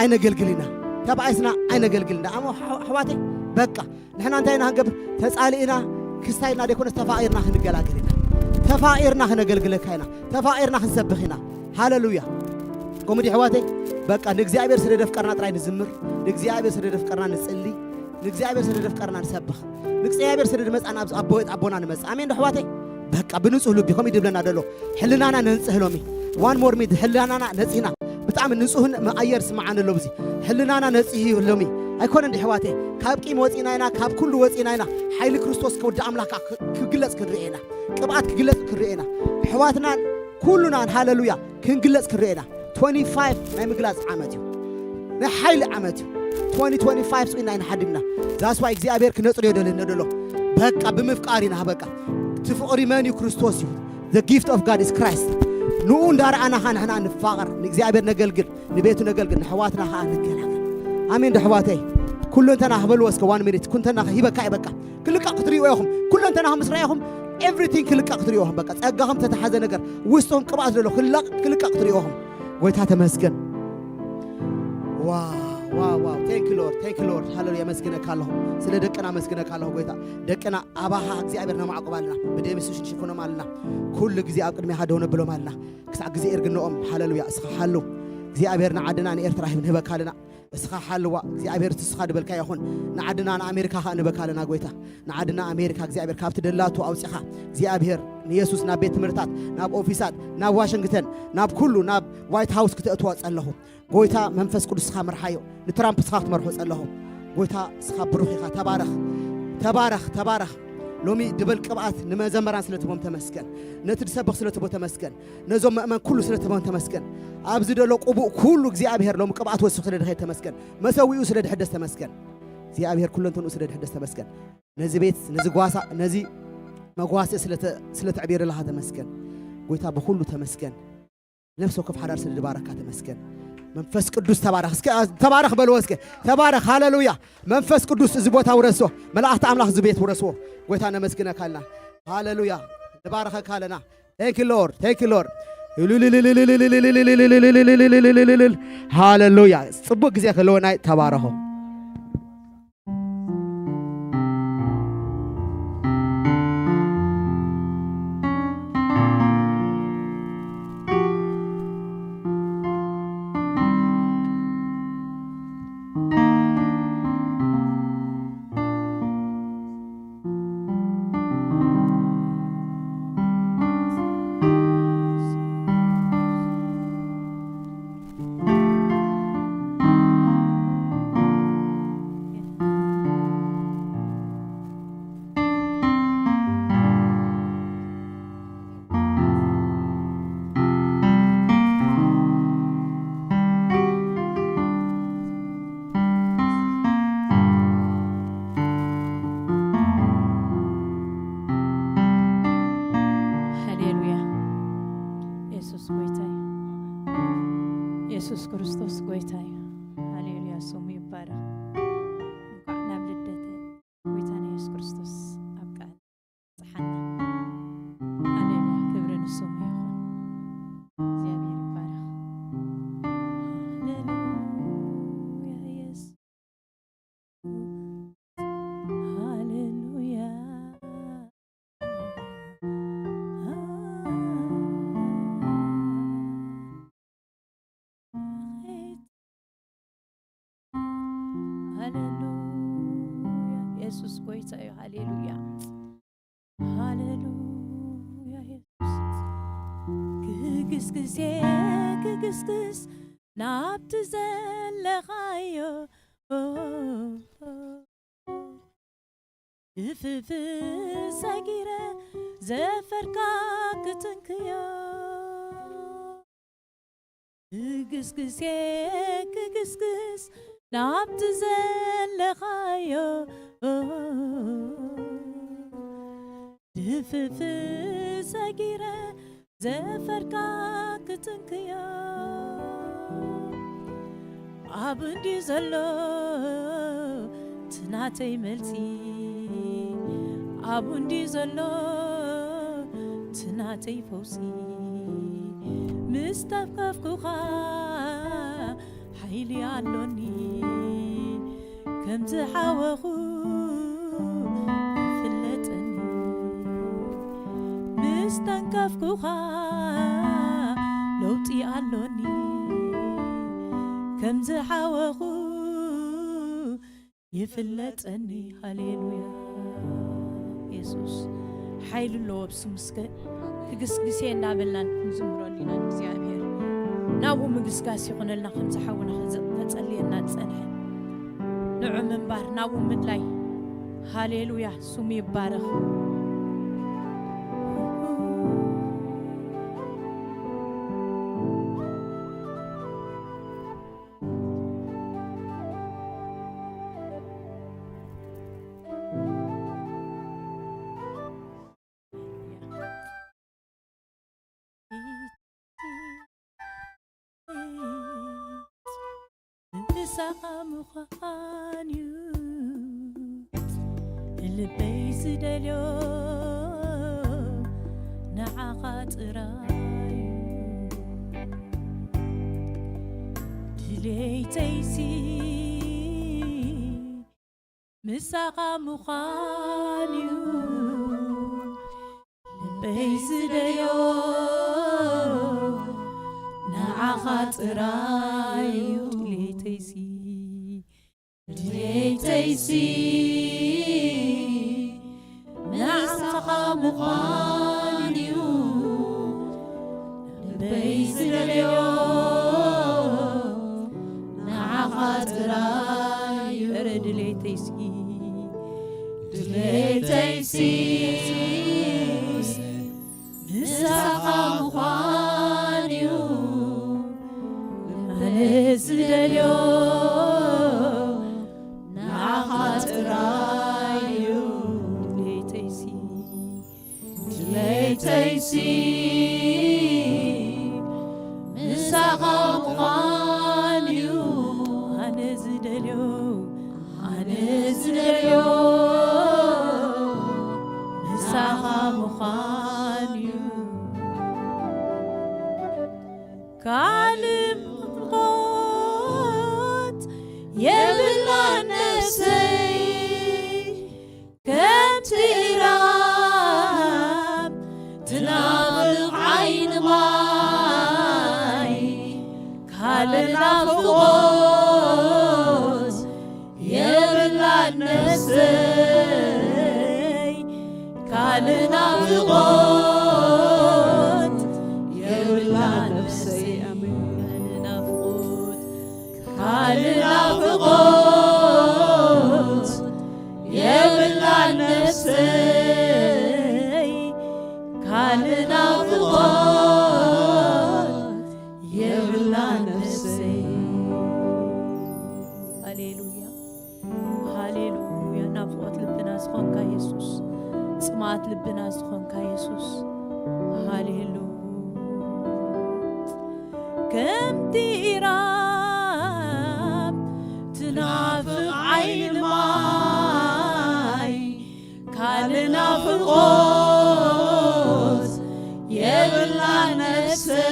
اين قلقلنا تبعيسنا اين قلقلنا اما حواتي بقى نحن انتينا هنقبر تسالينا كستاينا ديكون استفائرنا هنقلاقلنا تفائرنا هنقلقلك هنا تفائرنا هنسبخنا هاللويا قومدي حواتي بقى نغزيابير سد دفقرنا طراي نزمر نغزيابير سد دفقرنا نصلي نغزيابير سد دفقرنا نسبخ نغزيابير سد دمصانا ابويت ابونا نمص امين حواتي بقى بنصح لبي كوم يدبلنا دلو حلنانا ننصحلومي وان مور ميد حلنانا نصحنا بتعم نصحن ماير سمعنا لوبزي حلنانا نصحي لومي ايكون اندي حواتي كاب قيم وصيناينا كاب كل وصيناينا حيل كريستوس كود املاك كغلص كرينا قبعت كغلص كرينا حواتنا كلنا هاللويا كنغلص كرينا 25 ناي مغلاص عامتي نحيل عامتي 2025 سوينا نحدمنا ذاتس واي እግዚአብሔር كنصر يدلنا دلو بقى بمفقارينا بقى تفقري ماني كريستوس the gift of God is Christ نو اندار انا هنا نفقر እግዚአብሔር نغلغل نبيتو نغلغل حواتنا ها نغلغل امين دحواتي كل انتنا هبل واسك 1 minute كنتنا هيبكا يبكا كلك قطريو ياهم كل انتنا هم مسرايهم everything كلك قطريوهم بقى ጸጋهم ተተሐዘ ነገር ውስጡም ቅባት ደሎ كلك قطريوهم ወይታ ተመስገን ዋው thank you lord ሃሌሉያ መስገነካለሁ ስለ ደቀና መስገነካለሁ ወይታ ደቀና አባሃ እግዚአብሔር ነው ማዕቆባልና በደምስሽ ሽኮነ ማልና ኩሉ ጊዜ አቅድሚ ያደው ነው ብሎ ማልና ክሳ ጊዜ እርግነኦም ሃሌሉያ እስኻሐሉ እግዚአብሔርና ዓድና ንኤርትራ ህበካልና እስኻ ሓልዋ እግዚአብሔር ተስኻ ድበልካ ይኹን ንዓድና ንኣሜሪካ ኻ ንበካልና ጎይታ ንዓድና ኣሜሪካ እግዚአብሔር ካብቲ ደላቱ ኣውጽኻ እግዚአብሔር ንኢየሱስ ናብ ቤት ትምህርታት ናብ ኦፊሳት ናብ ዋሽንግተን ናብ ኩሉ ናብ ዋይት ሃውስ ክትእትዎ ጸለኹ ጎይታ መንፈስ ቅዱስ ኻ መርሓዮ ንትራምፕ ስኻ ክትመርሖ ጸለኹ ጎይታ ስኻ ብሩኽ ኢኻ ተባረኽ ሎሚ ድበል ቅብኣት ንመዘመራን ስለትቦም ተመስገን ነትድሰብኽ ስለትቦ ተመስገን ነዞም መእመን ኩሉ ስለትቦም ተመስገን ኣብዚ ደሎ ቁቡእ ኩሉ እግዚአብሔር ሎሚ ቅብኣት ወስኽ ስለድኸይ ተመስገን መሰዊኡ ስለድሕደስ ተመስገን እግዚአብሔር ኩለንተኑ ስለድሕደስ ተመስገን ነዚ ቤት ነዚ ጓሳ ነዚ መጓሰ ስለተዕቢርልሃ ተመስገን ጎይታ በኩሉ ተመስገን ነፍሶ ከፍ ሓዳር ስለድባረካ ተመስገን መንፈስ ቅዱስ ተባረኽ በልወስከ ተባረኽ ሃሌሉያ መንፈስ ቅዱስ እዚ ቦታ ውረሶ መላእክት አምላክ እዚ ቤት ውረሶ ጎይታ ነመስግነካልና ሃሌሉያ ተባረኸካለና thank you lord ሃሌሉያ ጽቡቅ ጊዜ ከለወናይ ተባረኹ ኢየሱስ ክርስቶስ ጎይታዬ ሃሌሉያ ስሙ ይባረክ እንኳን አብልደተ ጎይታና ኢየሱስ ክርስቶስ አብቃል ጽሐና ሃሌሉያ ክብርን ስሙ ይሁን እግዚአብሔር ይባረክ ሃሌሉያ ኢየሱስ ሃሌሉያ ኢየሱስ ጎይታዬ ሃሌሉያ ሃሌሉያ ኢየሱስ ግስግስ ናብት ዘለኻዮ እፍፍ ሰጊረ ዘፈርካ ክትንክዮ ግስግስ ናብት ዘለኻዮ እፍፍ ሰጊረ ዘፈርካ ክትንክዮ ኣብ እንዲ ዘሎ ትናተይ መልሲ ኣብ እንዲ ዘሎ ትናተይ ፈውሲ ምስ ተፍከፍኩኻ ሓይሊ ኣሎኒ ከምቲ ሓወኹ ፍለጠኒ ምስ ተንከፍኩኻ ለውጢ ኣሎኒ ከምቲ ሓወኹ ይፍለጠኒ ሃሌሉያ ኢየሱስ ሓይሉ ኣለዎ ብስምስከ ክግስግሴ እናበልናን ክንዝምረሉ ኢና እግዚኣብሔር ናብኡ ምግስጋስ ይኹነልና ከምዚ ሓውና ተጸልየና ዝጸንሐ ንዑ ምንባር ናብኡ ምድላይ ሃሌሉያ ስሙ ይባረኽ سامخانيو البيس دليو نعاقات رايو دليتيسي مساقا مخانيو البيس دليو نعاقات رايو دليتيسي مساقا مخانيو البيس دليو نعاقات رايو دليتيسي مساقا مخانيو البيس نعاقات رايو دليتيسي مساقا مخانيو أنزدليو مساقا مخانيو كالم قوت يبلى نفسي كم تراب تنام عين ماي كالنا فوز يبلى نفسي كالنا فوز يبلى نفسي كالنا فوز كالنا فوز يبلى نفسي كالنا فوز يبلى نفسي هاليلويا هاليلويا نفوت لبنا سخونك يسوس سمعت لبنا سخونك يسوس هاليلويا كم تيراب تنافق عين الماي كالنا في الغوص يبلع نفسي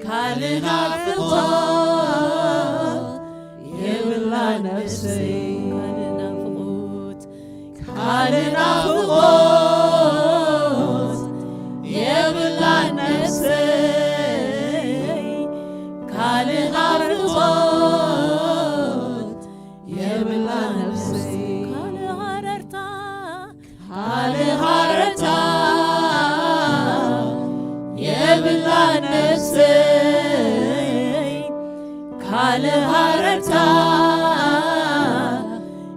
كالنا في الغوص يبلع نفسي كالنا في الغوص يبلع نفسي كالنا في الغوص يبلع نفسي هارتا يبلع نفسي هارتا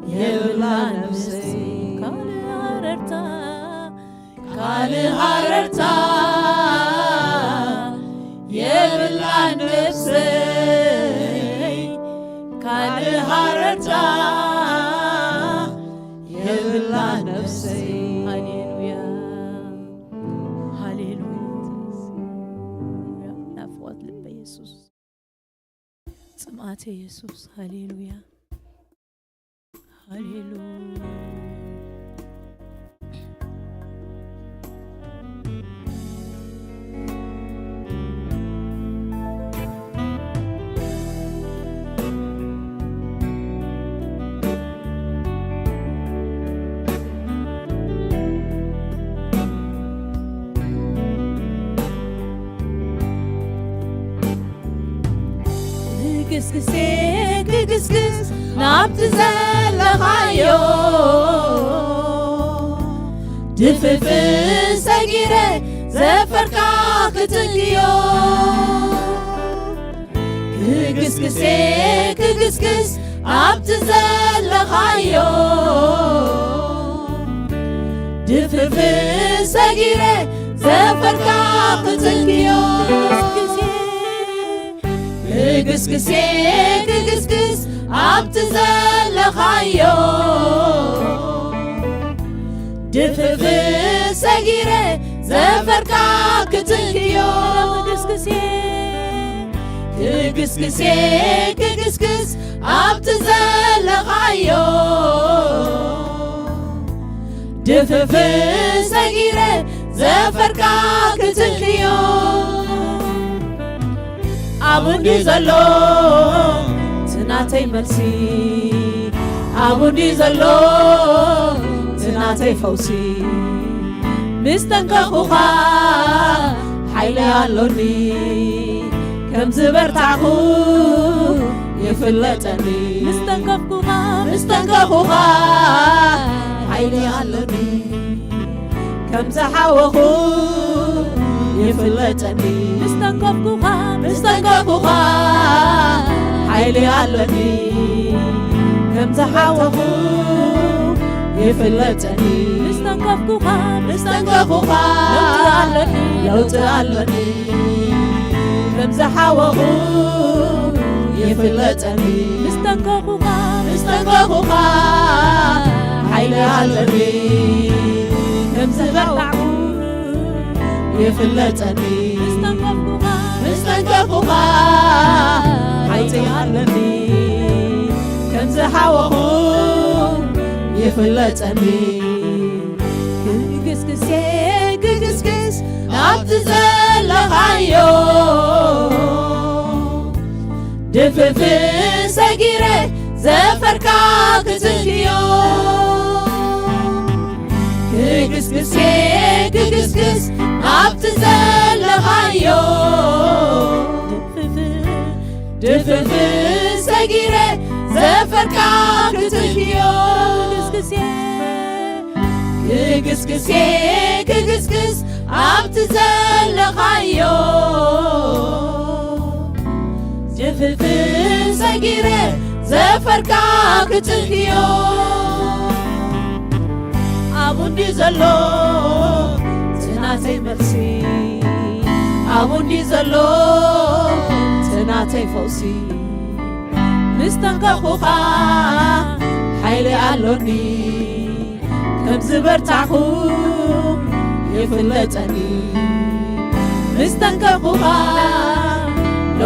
يبلع نفسي هارتا يبلع نفسي هارتا يبلع نفسي هاليلويا هاليلويا نفوت لب يسوع سمعت يسوع هاليلويا هاليلويا كسكس نابت زلغايو دفف سجيرة زفركا كتنجيو كسكس نابت زلغايو دفف سجيرة زفركا كتنجيو كسكس عبت زلخايو دفف سجيرة زفركا كتنكيو كسكس عبت زلخايو دفف سجيرة زفركا كتنكيو أبوندي زلو تناتي مرسي أبوندي زلو تناتي فوسي مستنكخوخا حيلي علوني كم زبرتعخو يفلتني مستنكخوخا حيلي علوني كم زحاوخو يفلتني مستنكخوخا حيلي علوني كم زحاوخو يفلتني مستنكخوخا لو تعلني كم زحاوخو يفلتني مستنكخوخا حيلي علوني كم زحاوخو يفلتني مستنكخوخا حيلي علوني كم زحاوخو يفلتني كسكس عبت زلخايو دفف سجيرة زفركا كتنكيو كسكس عبت زلخايو دفف سجيرة زفركا كتنكيو كسكس عبت زلخايو دفف سجيرة زفركا كتنكيو أبوندي زلو تناتي مرسي أبوندي زلو تناتي فوسي مستنكخوخا حيلي علوني كم زبرتعخو يفلتني مستنكخوخا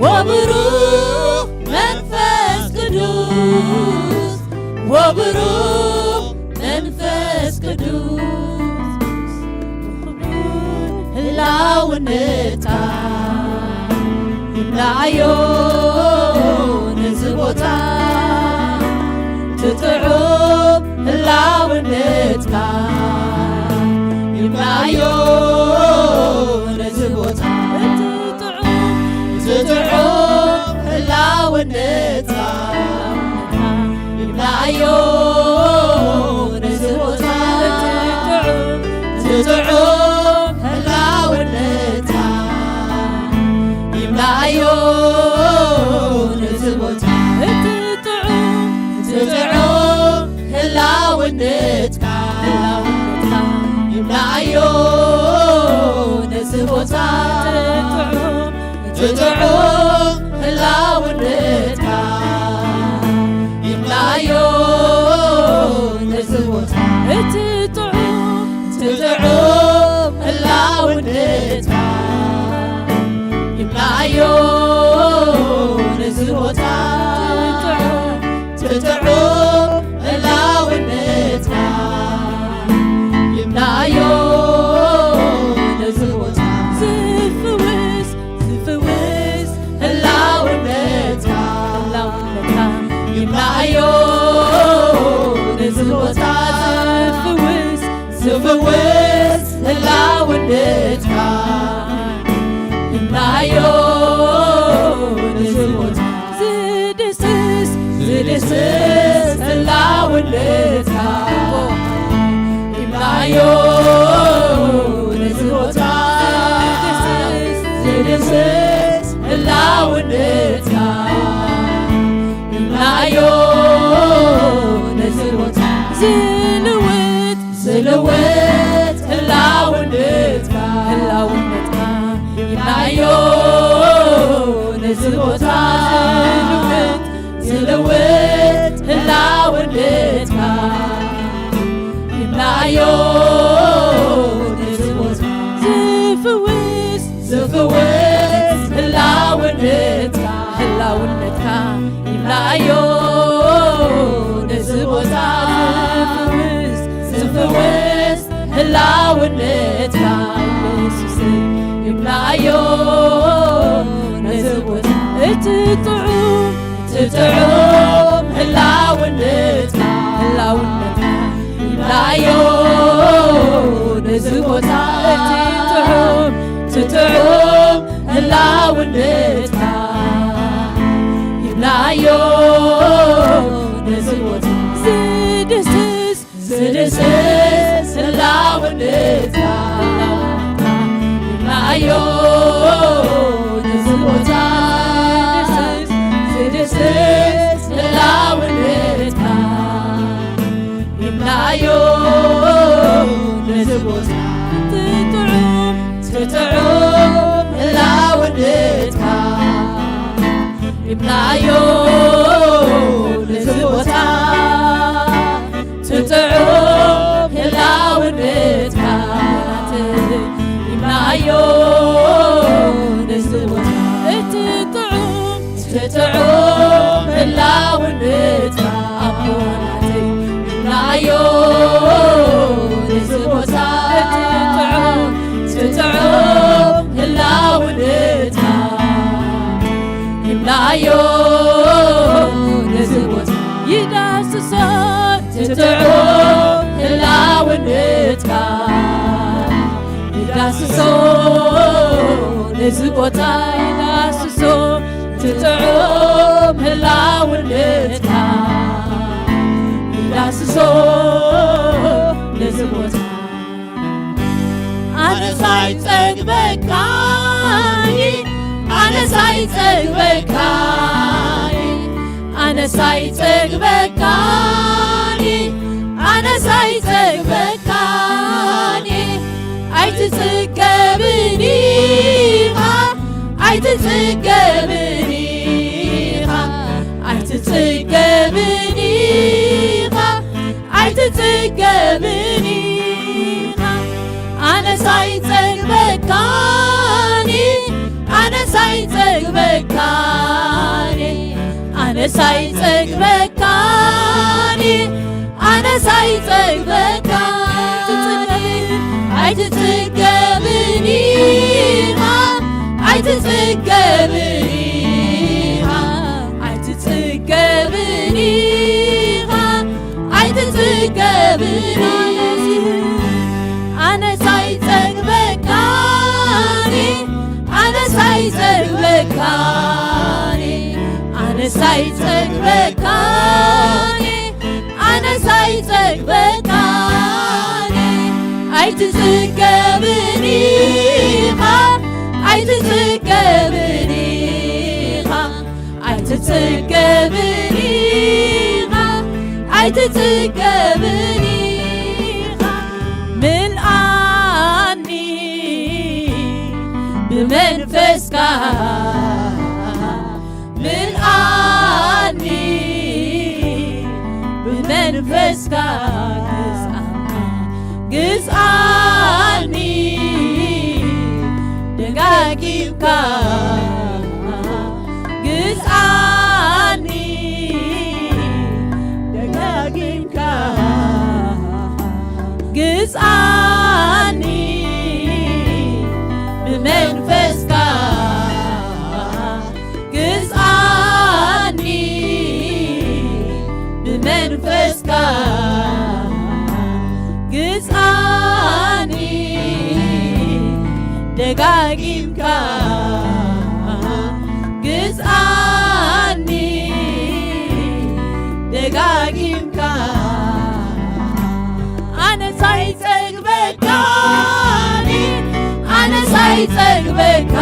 وبروح منفس قدوس وبروح منفس قدوس هلاونتا يملأ عيون زبوتا تتعب هلاونتا يملأ عيون زبوتا تتعب هلاونتا يملأ عيون زبوتا تتعب هلاونتا يملأ عيون زبوتا تتعب هلاونتا يملأ عيون زبوتا تتعب هلاونتا يملأ عيون زبوتا تتعب هلاونتا يملأ عيون زبوتا تتعب هلاونتا يملأ عيون زبوتا زفوس هلاونتا يملأ عيون زبوتا زفوس هلاونتا يملأ عيون زبوتا زدسس هلاونتا يملأ عيون زبوتا زدسس هلاونتا يملأ عيون زبوتا زلوت هلاونتا يملأ عيون زبوتا زلوت هلاونتا يملأ عيون زبوتا زفوس هلاونتا يملأ عيون زبوتا زفوس هلاونتا يملأ عيون زبوتا تتعب هلاونتا يملأ عيون زبوتا تتعب هلاونتا يملأ عيون زبوتا زدسس هلاونتا يملأ عيون زبوتا زدسس هلاونتا يملأ عيون زبوتا تتعب هلاونتا يملأ عيون زبوتا تتعب هلاونتا يملأ عيون زبوتا تتعب هلاونتا يملأ عيون زبوتا تتعب هلاونتا يملأ عيون زبوتا يداسسات تتعب هلاونتا يداسسون زبوتا يداسسون تتعب هلاونتا يداسسون زبوتا أنا سايتقبكاي أنا سايتقبكاي أنا سايتقبكاي أنا سايتقبكاي أيتتقبنيها أيتتقبنيها أيتتقبنيها أيتتقبنيها أنا سايتقبكاي أنا سايتقبكاي ፀግበካኒ ኣነ ሳይፀግበካኒ ኣነ ሳይፀግበካ ኣይትፅገብኒ ኢኻ ኣይትፅገብኒ ኢኻ ኣይትፅገብኒ ኢኻ ኣይትፅገብኒ ኣነ ሳይፀግበካኒ ኣነ ሳይፀግበካኒ ኣነ ሳይፀግበካኒ ኣነ ሳይፀግበካኒ ኣይትፅገብኒ ኢኻ ኣይትፅገብኒ ኢኻ ኣይትፅገብኒ ኢኻ ኣይትፅገብኒ ኢኻ ምልኣኒ ብመንፈስካ ምልኣኒ ብመንፈስካ ግዝኣኒ ደጋጊምካ ግዝኣኒ ደጋጊምካ ግዝኣኒ ብመንፈስካ ግዝኣኒ ብመንፈስካ ግዝኣኒ ደጋጊምካ ግዝኣኒ ደጋጊምካ ኣነ ሳይፀግበካኒ ኣነ ሳይፀግበካኒ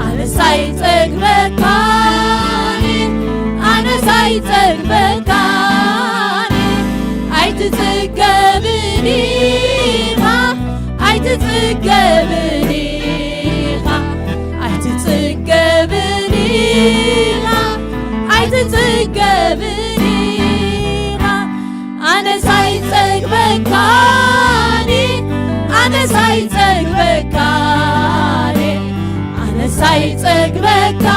ኣነ ሳይፀግበካኒ ኣነ ሳይፀግበካኒ ኣይትፅገብኒ ኢኻ ኣይትፅገብኒ ኢኻ ኣይትፅገብኒ ኢኻ ኣይትፅገብኒ ኢኻ ኣነ ሳይፀግበካኒ ኣነ ሳይፀግበካኒ ኣነ ሳይፀግበካኒ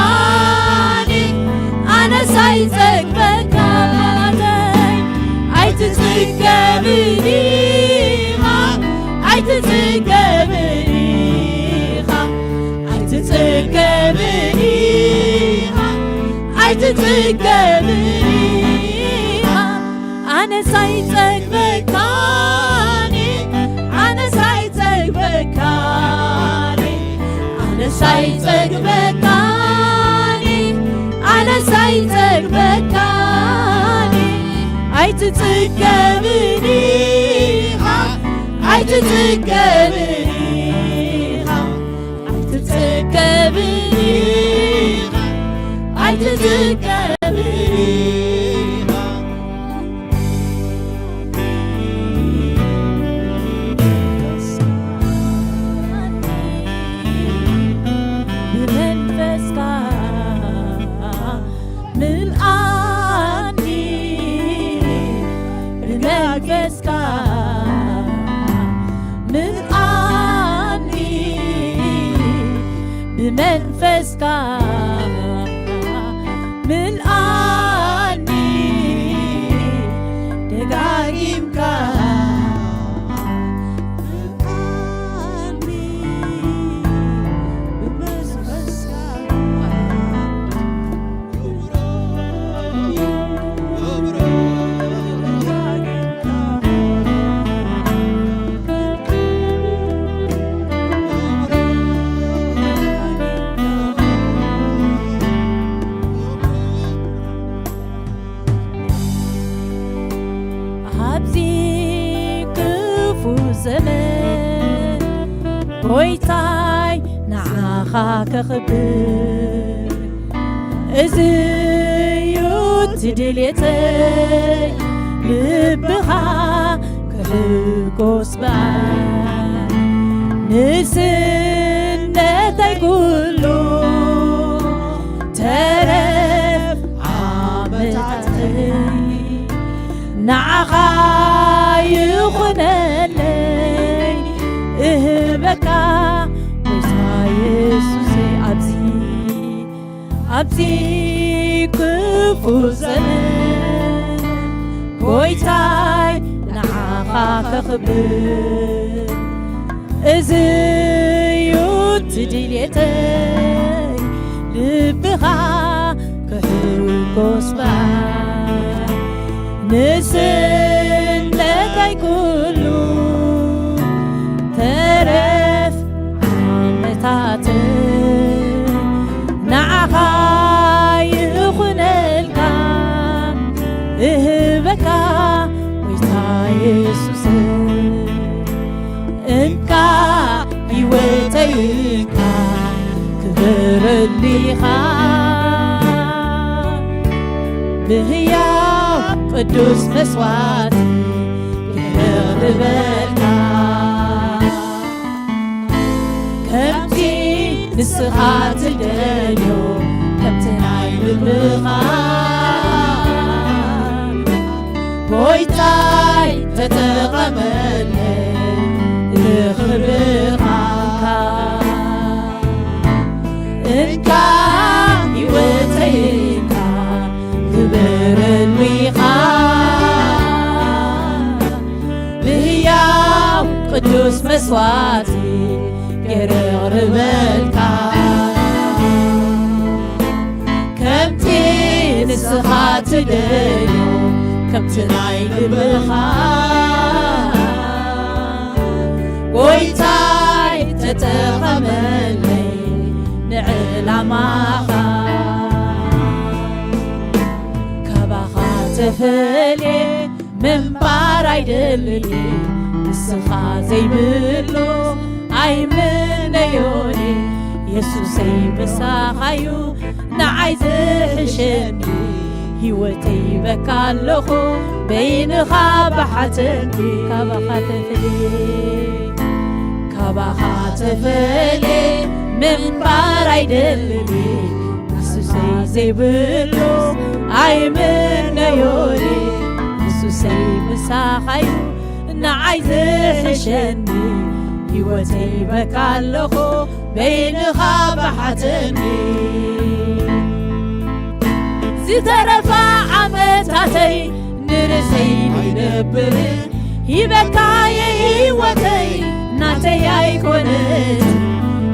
ኣነ ሳይፀግበካኒ ኣይትፅገብኒ ኢኻ ኣይትፅገብኒ ኢኻ ኣይትፅገብኒ ኢኻ ኣይትፅገብኒ ኢኻ ኣነ ሳይፀግበካኒ ኣነ ሳይፀግበካኒ ኣነ ሳይፀግበካኒ ኣነ ሳይፀግበካኒ ኣይትፅገብኒ ኢኻ ኣይትፅገብኒ ኢኻ ኣይትፅገብኒ ኢኻ ኣይትፅገብኒ ኢኻ ብመንፈስካ ምልኣኒ ብመንፈስካ ምልኣኒ ብመንፈስካ ምልኣኒ ደጋጊምካ ምልኣኒ ብመንፈስካ ዘመን ጎይታይ ንዓኻ ከኽብር እዝዩ ትድልየተይ ልብኻ ክሕጎስ በዓል ንስነተይ ኩሉ ተረፍ ዓመታተይ ንዓኻ ይኹነለይ እህበካ ጎይታ ኢየሱሰይ ኣብዚ أبزي كفو زمن كويتاي نعاقا خبر إزيوت دليتي لبغا كهوكوس باي نسن لكي كلو ترف عمتاتي نعاقا يخنلكا إهبكا ويتا يسوس إنكا يوتيكا كبر الليخا بهيا قدوس مسواتي يغلبلكا كمتي نسخات الدنيو كمتناي لبغا بويتاي تتغملي لخبغا إنكا يوتيكا كبر الويخا بهيا قدوس مسواتي يغربلكا كمتي نسخات دنيو كمتناي لبخا ويتاي تتغملي نعلى معها كبخا تفلي من باراي دللي نسخا زي بلو أي من يوني يسوسي بساخيو نعايز حشني هيوتي بكالخو بين خابحتني كبخات فلي من باراي دللي يسوسي زي بلو أي من يوني يسوسي بساخيو نعايز حشني هيوتي بكالخو بين خابحتني زترفع عمتاتي نرسي نبر يبكاي هيوتي ناتي يكونت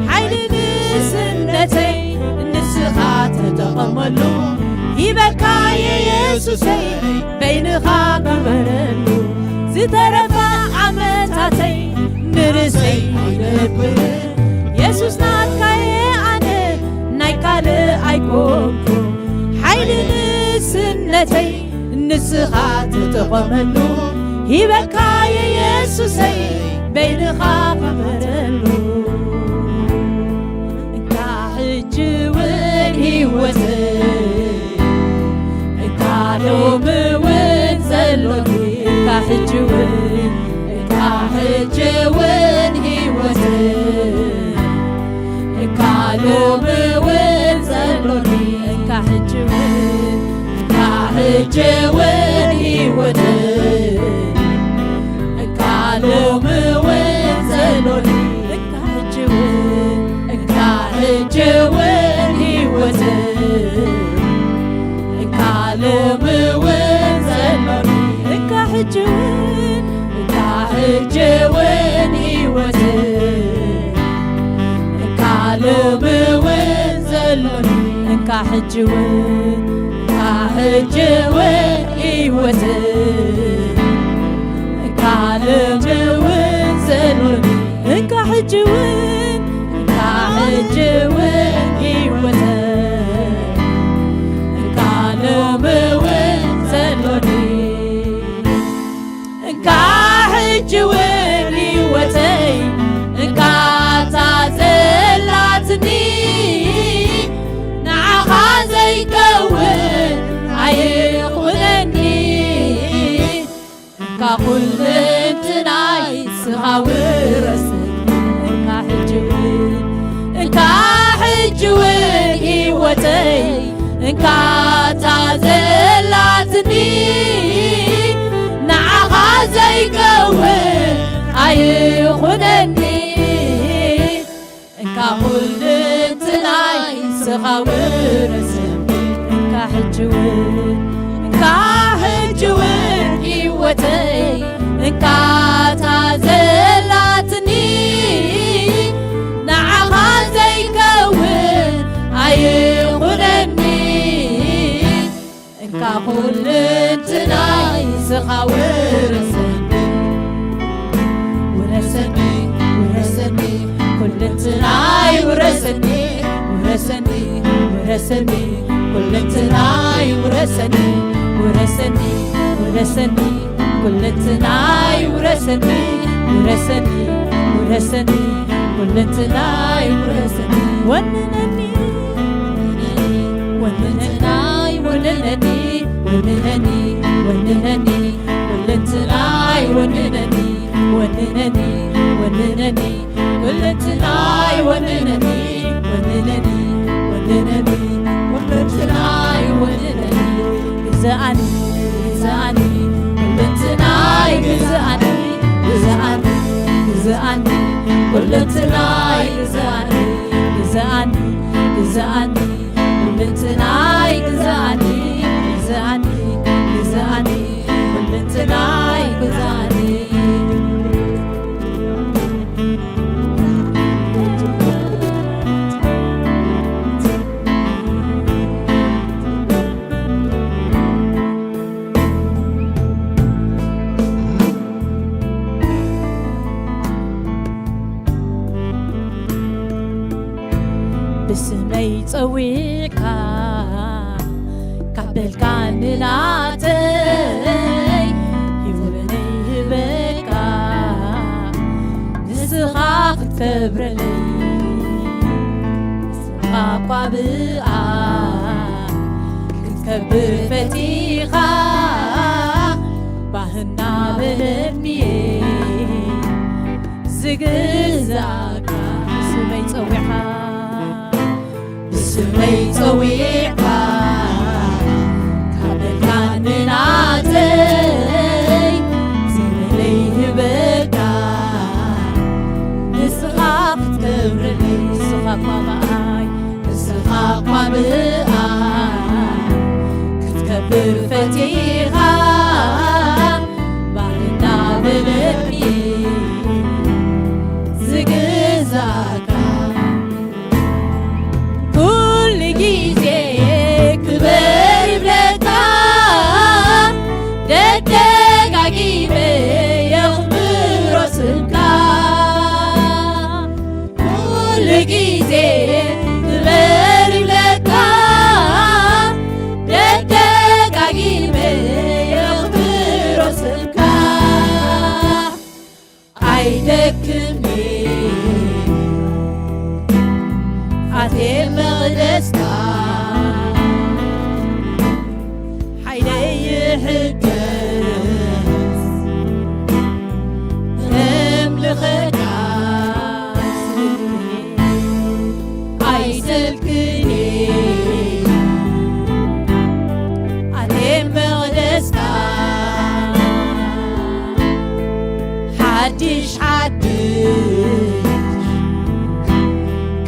حيل نسنتي نسخات تقملو يبكاي يسوسي بين خابحتني زترفع عمتاتي نرسي نبر يسوس ناتكاي أنا نايكال أيكوكو حيل نسنتي نسخات تقملو هيبكاي يسوسي بين خابرلو كحجوين هيوتي كالوم ونزلوني كحجوين كحجوين هيوتي كالوم ونزلوني كحجوين هيوتي كالوم ونزلوني كحجوين هيوتي كالوم ونزلوني كحجوين هيوتي كالوم ونزلوني كحجوين هيوتي كالوم ونزلوني كحجوين هيوتي كالوم ونزلوني كحجوين هيوتي كاتازلاتني نعخا زي كون عيقونني كقول انتناي سخاورسن كحجوين هيوتي كاتازلاتني نعخا زي كون عيقونني كقول انتناي سخاورسن كحجون هيوتي كاتازلاتني نعها زي كون أيقونني كقول تناي سخاورسن ورسني كل تناي ورسني كل تناي ورسني كل تناي ورسني كل تناي ورسني وننني كل تناي وننني كل تناي وننني كل تناي وننني كل تناي وننني جزاني كل تناي جزاني كل تناي جزاني كل تناي جزاني كل تناي جزاني بسمي تصويكا كابلكا نلاتي يورني بكا نسخاق تبرلي نسخاق وابقا كتكبر فتيخا باهنا بلمي زقزاكا بسمي تصويكا سمي صويعا كابلكا نناتي زمليه بكا نسخاق تبرلي نسخاق وابقاي كتكبر فتيخا بعدنا بلبي زقزاكا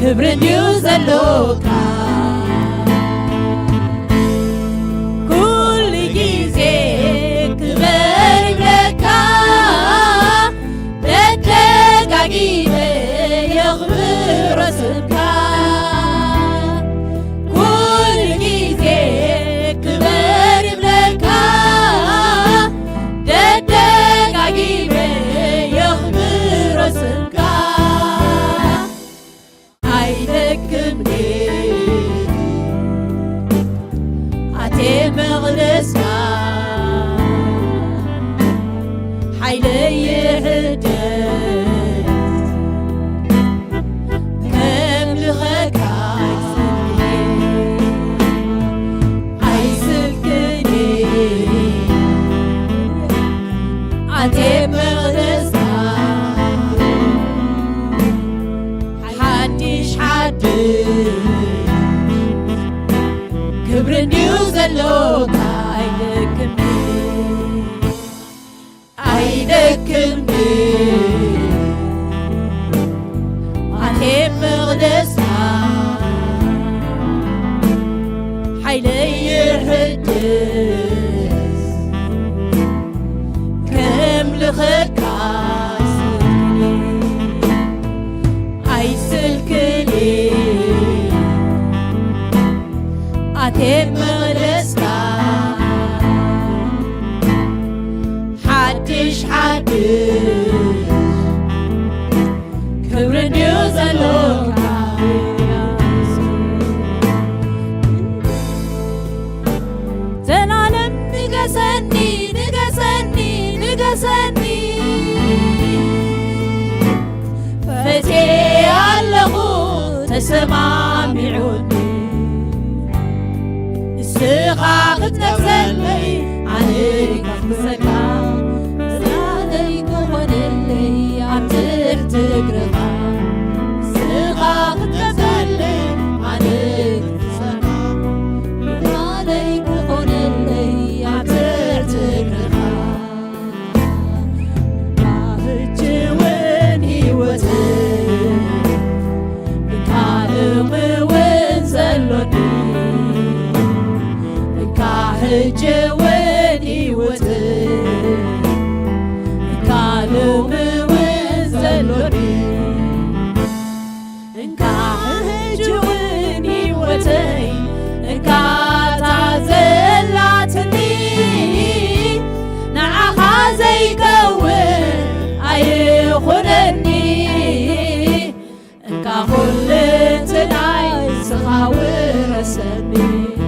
كبر نيوزلوكا كل جيزي كبر بلكا بتلقى جيبي يغبر رسلكا كل جيزي كبر بلكا بتلقى جيبي يغبر رسلكا مغلسنا حيلي يهدد كم لغاك عايزلكني عتيب مغلسنا حدش حدد كبر نيوزلوكا عيدكني عتيب مغدسنا حيلي يحدث كم لخكاس عيسلكلي عتيب مغلسكا حدش كبر نيوزلوك زلالم نقسني نقسني نقسني فتي علغو تسمامعوني السقاق تنزلي عليك أخذكا زاديك ونلي عبتر تقرقا السقاق تنزلي عليك أخذكا زاديك ونلي عبتر تقرقا باهج وين هيوتي بكالم وين زلوني حج وين هيوتي كالم وين زلوني انكا حج وين هيوتي انكا تعزلاتني نعخا زي كون ايخونني انكا خلت لاي سخاور سمي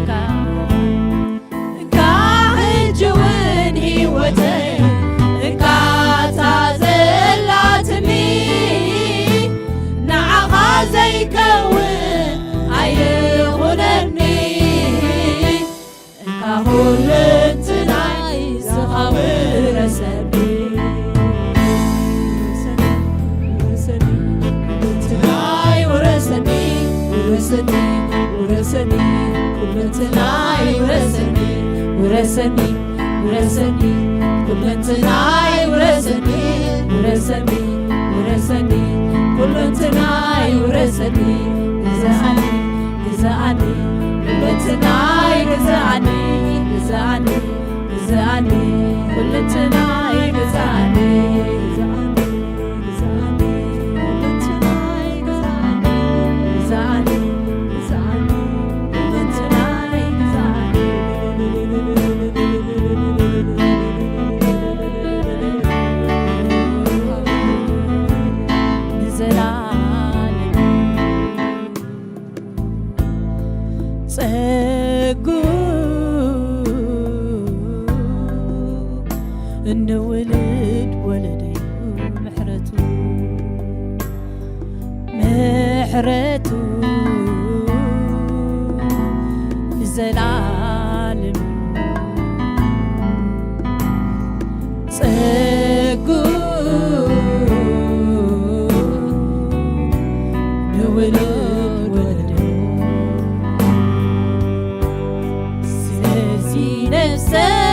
ورسني ورسني كلنتناي ورسني ورسني ورسني كلنتناي ورسني جزعني جزعني كلنتناي جزعني جزعني جزعني كلنتناي جزعني جزعني جزعني كلنتناي جزعني جزعني جزعني كلنتناي جزعني እንውልድ ወለደዩ ምሕረቱ ምሕረቱ ንዘላለም ጸጉ ንውልድ ወለደዩ ስለዚ ነፍሰይ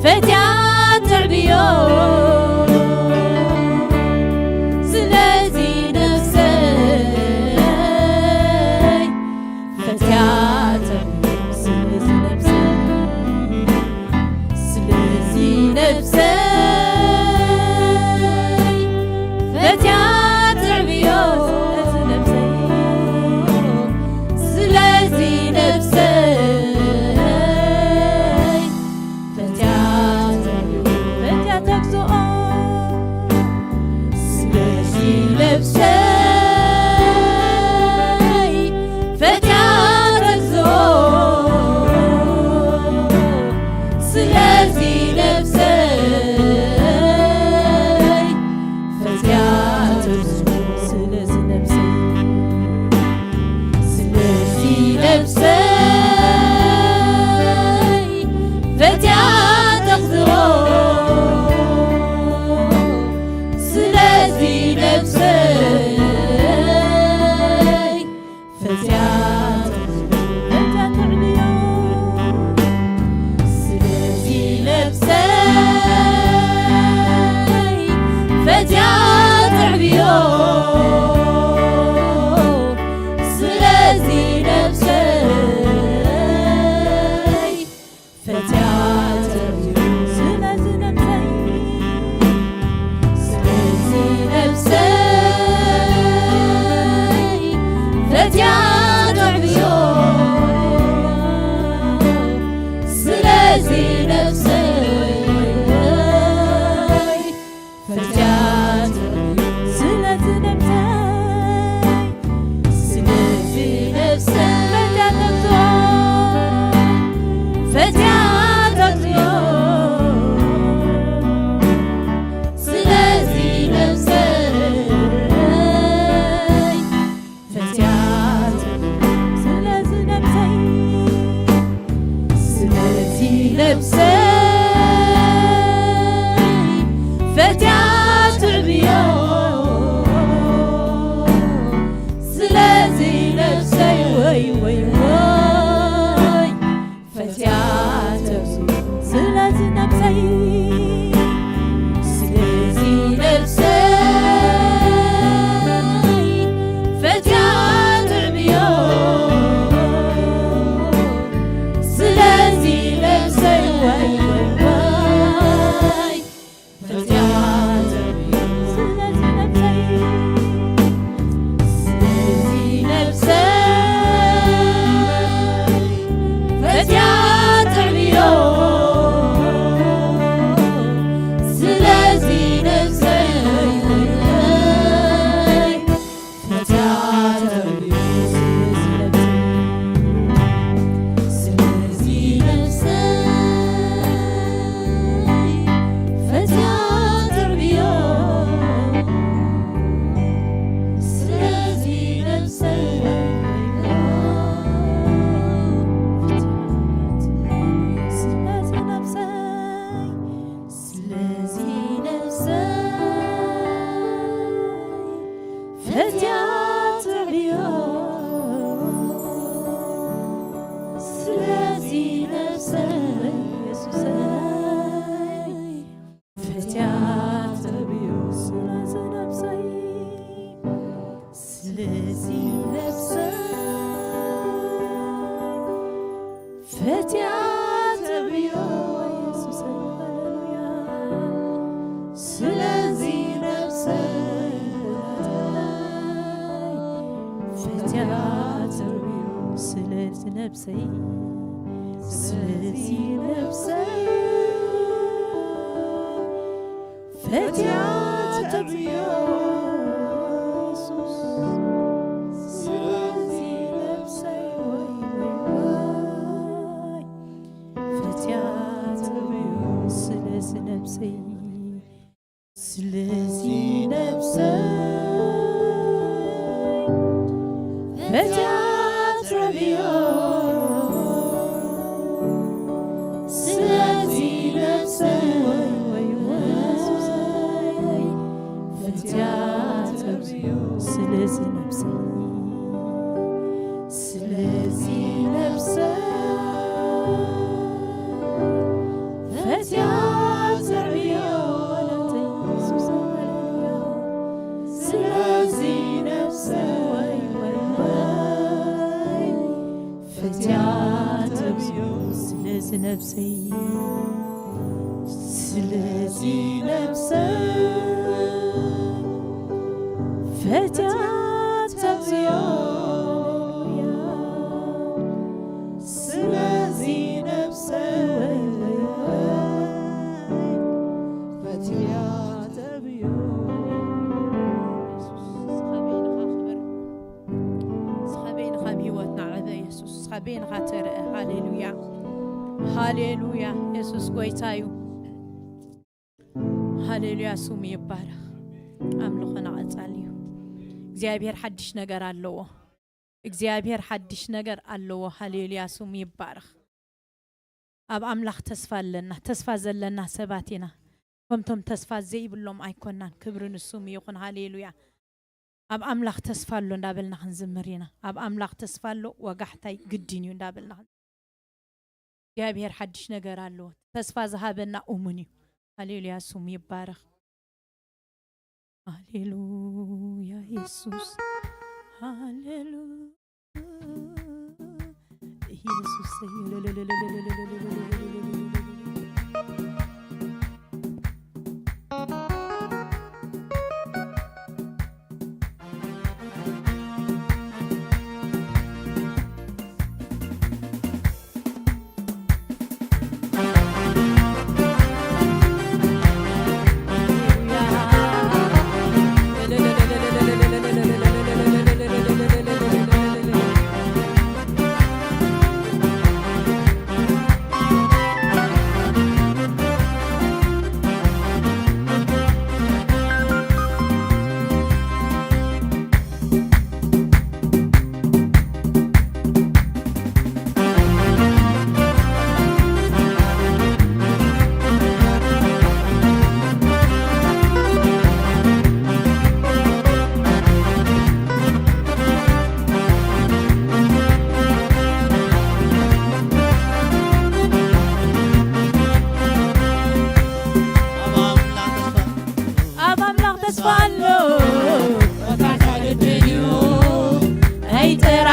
فتيات تعبيو سلازي نفسي فتيات سلازي نفسي سلازي نفسي فتيات تعبيو سلازي نفسي تعبيو سلازي نفسي فتيات عبيو سلازي نفسي وي وي وي فتيات عبيو سلازي نفسي سلازي نفسي فتيات عبيو سلازي نفسي وي وي وي فتيات عبيو سلازي نفسي سلازي نفسي فتيات عبيو سلازي نفسي فتيات عبيو سلازي نفسي فتيات عبيو سلازي نفسي سلازي نفسي سلازي نفسي فتيات عبيو سلازي نفسي فتيات عبيو سلازي نفسي سلازي نفسي فتيات عبيو هللويا سلازي نفسي فتيات عبيو سلازي نفسي سلازي نفسي فتيات عبيو سلازي نفسي وي وي وي فتيات عبيو سلازي نفسي سلازي نفسي فتيات عبيو سلازي نفسي وي وي وي فتيات عبيو سلازي نفسي سلازي نفسي فتيات عبيو سلازي نفسي وي وي وي فتيات عبيو سلازي نفسي سلازي نفسي فتيات عبيو سلازي نفسي وي وي وي فتيات عبيو سخبين خبيوتنا على يسوع سخبين خاطر هاليلويا هاليلويا يسوع قويتايو هاليلويا سومي يبارك أملخنا أتصاليو እግዚአብሔር ሐዲሽ ነገር አለው እግዚአብሔር ሐዲሽ ነገር አለው ሃሌሉያ ስሙ ይባረክ አብ አምላክ ተስፋ አለና ተስፋ ዘለና ሰባቲና ከምቶም ተስፋ ዘይብሎም አይኮናን ክብርን ስሙ ይኹን ሃሌሉያ አብ አምላክ ተስፋ አለው እንዳበልና ክንዝምሪና አብ አምላክ ተስፋ አለው ወጋሕታይ ግድን እዩ እንዳበልና እግዚአብሔር ሐዲሽ ነገር አለው ተስፋ ዘሃበና ኡሙኒ ሃሌሉያ ስሙ ይባረክ Hallelujah, Jesus. Hallelujah. Jesus.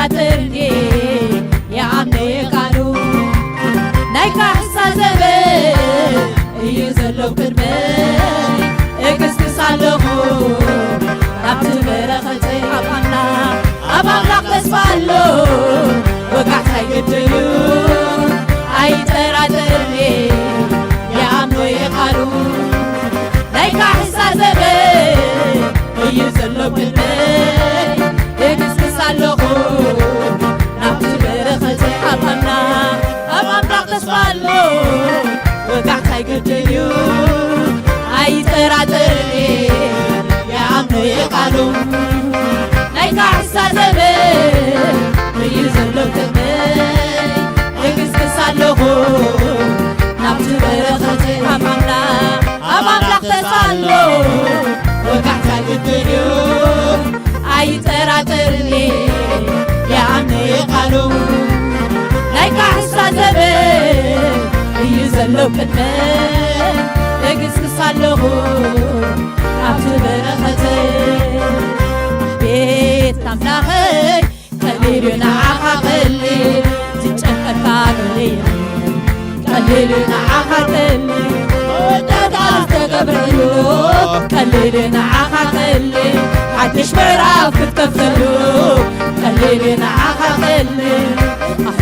ኣይጠራጥርኒ يعمني قالو نايكا حسا زبل يزلو قدمي اكسكس علوهو نابت برختي أبامنا قسفالو وقعت هيقدلو أي تراترني يعمني قالو نايكا حسا زبل يزلو قدمي اكسكس علوهو أبامنا وقعت هيقدلو أي تراترني يا عمي قالو نايكا حسا زبل يزلو قدمي يكسكس علوهو نابت برختي أبامنا قسفالو وقعت هيقدلو أي تراترني يا عمي قالو نايكا حسا زبل يزلو قدمي يكسكس علوهو نابت برختي بيت أملاخي قليلنا عقلي تتشكر قليلي قليلنا عقلي ودادا تقبرلو قليلنا عقلي حدش معرف تكفلو قليلنا عقلي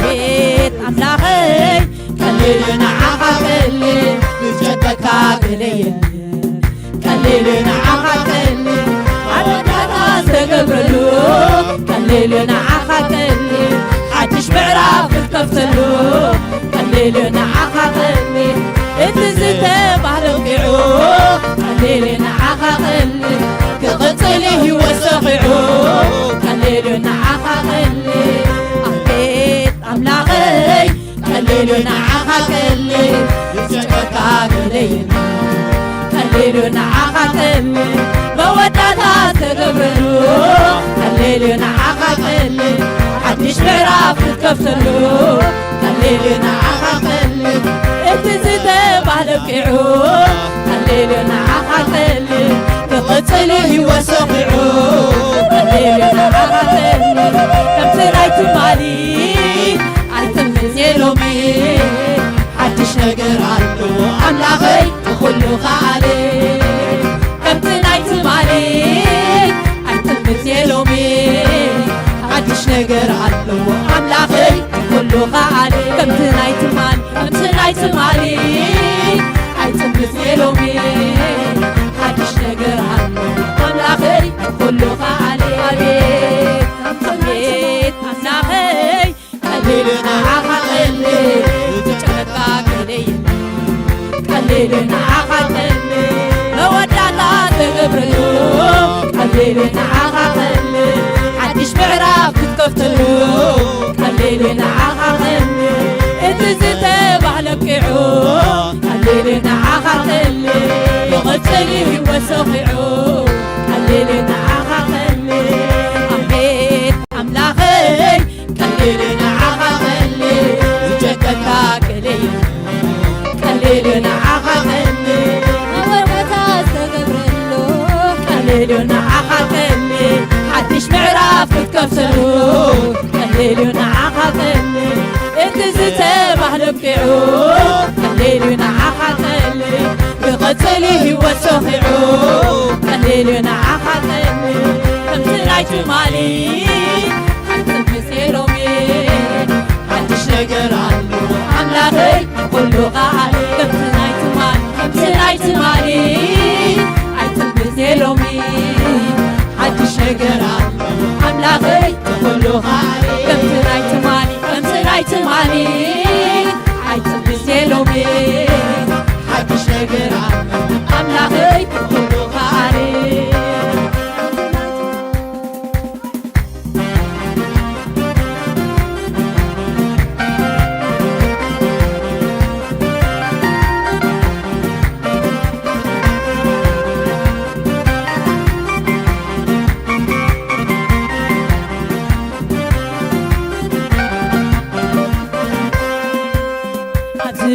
بيت أملاخي قليلنا عقلي تتشكر قليلي قليلنا عقلي تقبرلو قليلنا عقلي حدش معرف تكفتلو قليلنا عقلي انت زيت بهلوقعو قليلنا عقلي كقتلي وسقعو قليلنا عقلي أحبيت أملاغي قليلنا عقلي يسجدك قليلنا عقلي بوداتها تقبرلو قليلنا عقلي حدش معرف تكفتلو قليلنا عقلي انت زيت بهلوقعو قليلنا عقلي كقتلي وسقعو قليلنا عقلي كم سرايت مالي عيتمزي لومي حدش نقر عنو أملاغي كله خالي كم سرايت مالي عيتمزي لومي حدش نقر عنو أملاغي كله خالي كم سرايت مالي عيتمزي لومي حدش نقر عنو أملاغي كله خالي أملاغي قليلنا عقلي تشكرك قليلنا عقلي مودعنا تقبرلو قليلنا عقلي حدش معرف تكفتلو قليلنا عقلي انت زيت بهلوقعو قليلنا عقلي يغتلي وسقعو قليلنا عقلي أحبيت أملاخي قليلنا عقلي وجدك قليلنا عقلي مورمتا تقبرلو قليلنا عقلي حدش معرف تكفتلو قليلنا عقلي انت زيت بهلوقعو قليلنا عقلي بقتلي وسقعو قليلنا عقلي كم سرايت مالي حدش نقر عنو أملاغي كله خالي كم سرايت مالي عيتمزي لومي حدش نقر عنو أملاغي كله خالي كم سرايت مالي عيتمزي لومي حدش نقر عنو أملاغي كله خالي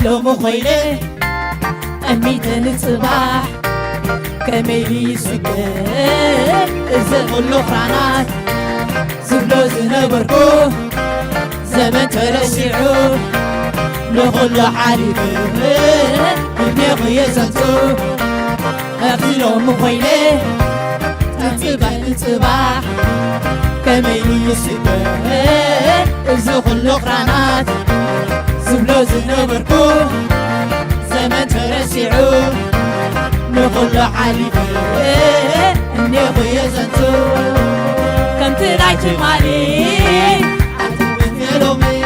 لومو خيلي أميتن الصباح كميلي سكر إذا كله خرانات زبلو زنبركو زمن ترسعو نخل حالك ابني خويا زنتو أخيرو مخيلي تنصبح تنصبح كميني يسبح الزخل قرانات زبلو زنبركو زمن ترسعو نخل حالك ابني خويا زنتو كم ترايت مالي عتبتلومي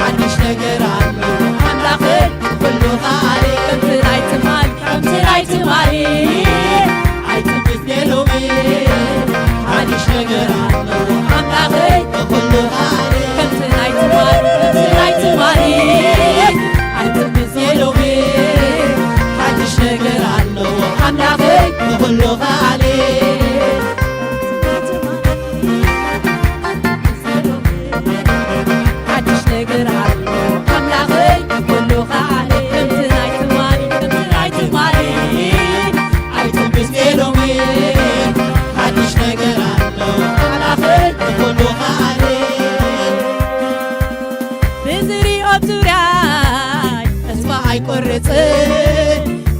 حدش نقر عنه أملاخي كله خالي كم ترايت مالي كم ترايت مالي عتبتلومي حدش نقر عنه أملاخي كله خالي كم ترايت مالي كم ترايت مالي عتبتلومي حدش نقر عنه أملاخي كله خالي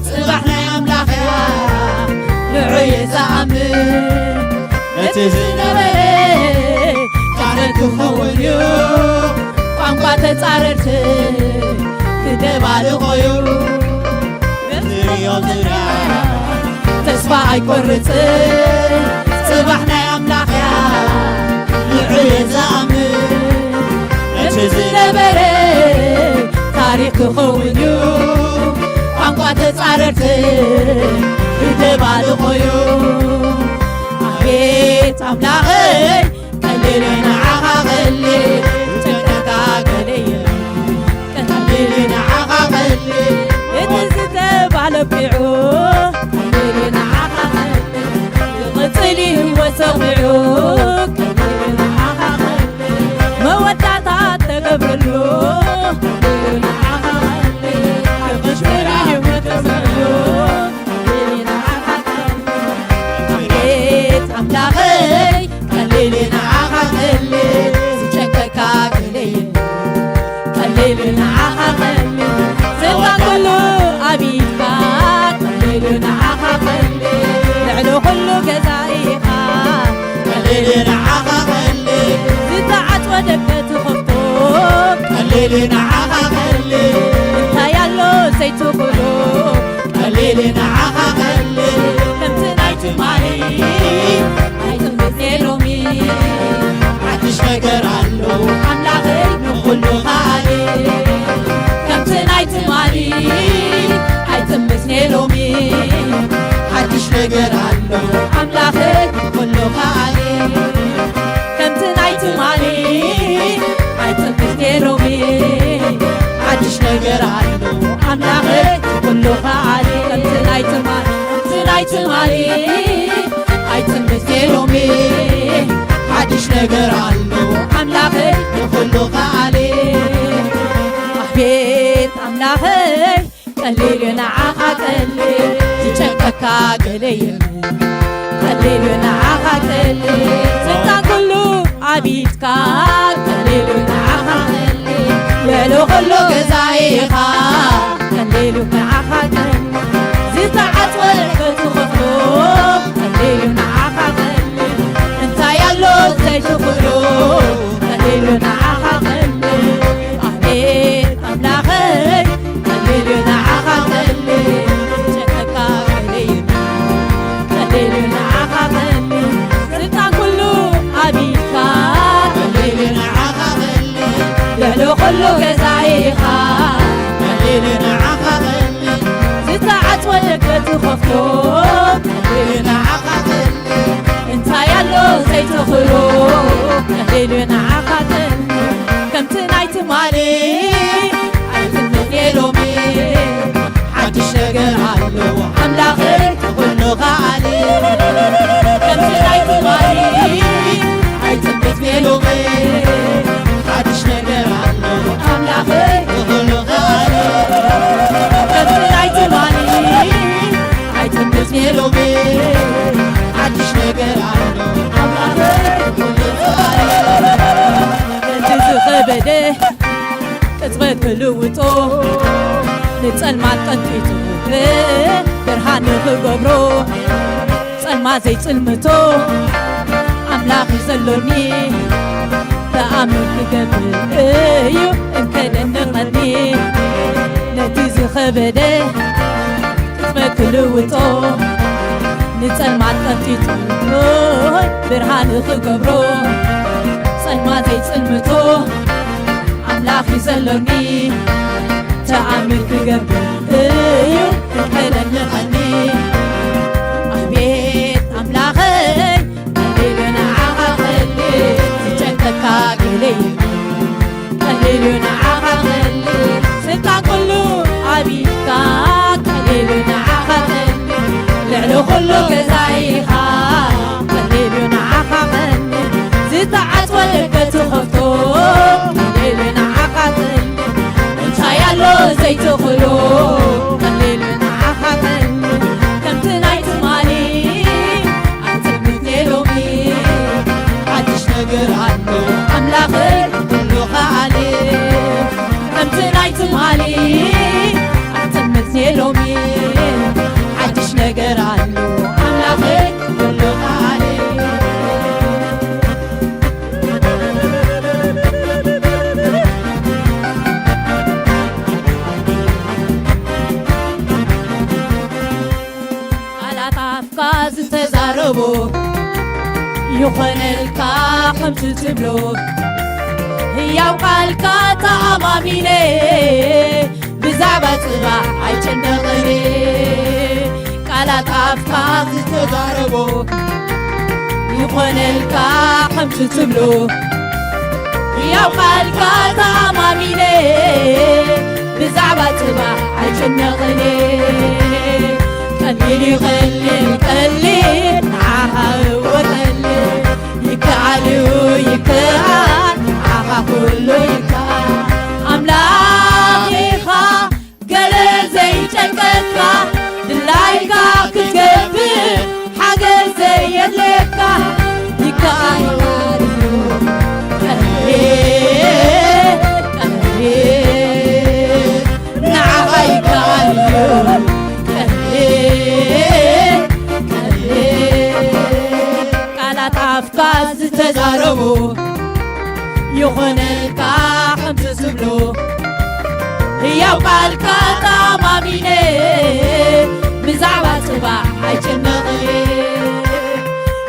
صباحنا يا ملاخيا نعي زعمل نتزنا بلي تعرف تخونيو قنقا تتصاررت تدبال غيو بزري وزرا تسفى يقرت صباحنا يا ملاخيا نعي زعمل نتزنا بلي تاريخ تخونيو قنقا تتصاررت تدبال غيو عبيت أملاخي كليلين عقاقلي تنكا قليل كليلين عقاقلي اتزتب على بيعو كليلين عقاقلي قتلي وسوعو كليلين عقاقلي مودعتا تقبلو كليلين عقاقلي قشتري وتسعو كليلين عقاقلي عبيت أملاخي كليلين عقاقلي سجككا قليل كليلين عقاقلي سبا كله أبيكا كليلين عقاقلي لعلو كله جزائيها كليلين عقاقلي زدعت ودكت خفتوك كليلين عقاقلي انت يالو زيت قلوب كليلين عقاقلي كنت نايت مالي عايزم بزيلومي عدش نقر عنه أملاخي نخلو خالي كنت نايت مالي عايزم بزيلومي عدش نقر عنه أملاخي نخلو خالي كنت نايت مالي عايزم بزيلومي عدش نقر عنه أملاخي نخلو خالي كنت نايت مالي كنت نايت مالي عايزم بزيلومي عدش نقر عنه أملاخي نخلو خالي أحبيت أملاخي قليلين عقاقلي تشككا قليل قليلين عقاقلي ستا كله عبيدكا قليلين عقاقلي لالو خلو قزايخا قليلين عقاقلي زيتعت ولكت خفلوك قليلين عقاقلي انت يالو زيت خلوك قليلين عقاقلي أحبيت أملاخي قليلين عقاقلي شككا قليل قليلين عقاقلي ستا كله أبيكا قليلين عقاقلي لعلو خلو قزايخا قليلين عقاقلي زيتعت ولكت خفتوك قليلين عقاقلي انت يالو زيت خلوك قليلين عقاقلي كم تنايت مالي عايزم بزيلومي حدش نقر عنه أملاخي كله خالي كم تنايت مالي عايزم بزيلومي حدش نقر عنه أملاخي كله خالي كم تنايت مالي عايزم بزيلومي حدش نقر عنه أملاخي كله ቅጽበት ክልውጦ ንጸልማት ቀንጢቱ ብርሃን ክገብሮ ጸልማ ዘይጽልምቶ ኣምላኽ ዘለኒ ተኣምር ክገብር እዩ እንከደንቐኒ ነቲ ዝኸበደ ቅጽበት ክልውጦ ንጸልማት ቀንጢቱ ብርሃን ክገብሮ ጸልማ ዘይጽልምቶ ኣምላኽ ዘለኒ ተኣምር ክገብር እዩ እንከደንቐኒ ኣቤት ኣምላኸይ ቀሊሉ ንዓኻ ኸሊ ዝጨንቀካ ገለይ ቀሊሉ ንዓኻ ኸሊ ስልጣን ኩሉ ዓቢድካ ቀሊሉ ንዓኻ ኸሊ ልዕሊ ኩሉ ገዛኢኻ ቀሊሉ ንዓኻ ኸሊ ዝተዓጽወ ልበ ትኸፍቶ ቀሊሉ ንዓኻ ኸሊ እንታይ ኣሎ ዘይትኽእሎ ቀሊሉ ንዓኻ ኸሊ ከምቲ ናይ ትማሊ ኣትምት ሎሚ ሓድሽ ነገር ኣሎ ኣምላኸይ ኩሉ ኸኣለ ከምቲ ናይ ትማሊ ኣትምት ሎሚ ሓድሽ ነገር ኣሎ ኣምላኸይ ኩሉ ኸኣለ ዝተዛረቦ ይኾነልካ ከምቲ ትብሎ ሕያው ቃልካ ተኣማሚነ ብዛዕባ ጽባሕ ኣይጨነቐኒ ቃላት ኣፍካ ዝተዛረቦ ይኾነልካ ከምቲ ትብሎ ሕያው ቃልካ ተኣማሚነ ብዛዕባ ጽባሕ ኣይጨነቐኒ ቀሊል ይኸልል ቀሊል ንዓኻ ወቀሊል ይከኣል ይከኣል ንዓኻ ኩሉ ይከኣል ኣምላኽ ኢኻ ገለ ዘይጨንቀካ ድላይካ ክትገብር ሓገዝ ዘየድለካ ይከኣል እዩ ቀሊል ቀሊል ንዓኻ ይከኣል እዩ ቃላት ኣፍካ ዝተዛረቡ ይኾነልካ ከምቲ ትብሎ ሕያው ቃልካ ተኣማሚነ ብዛዕባ ጽባሕ ኣይጨነቐኒ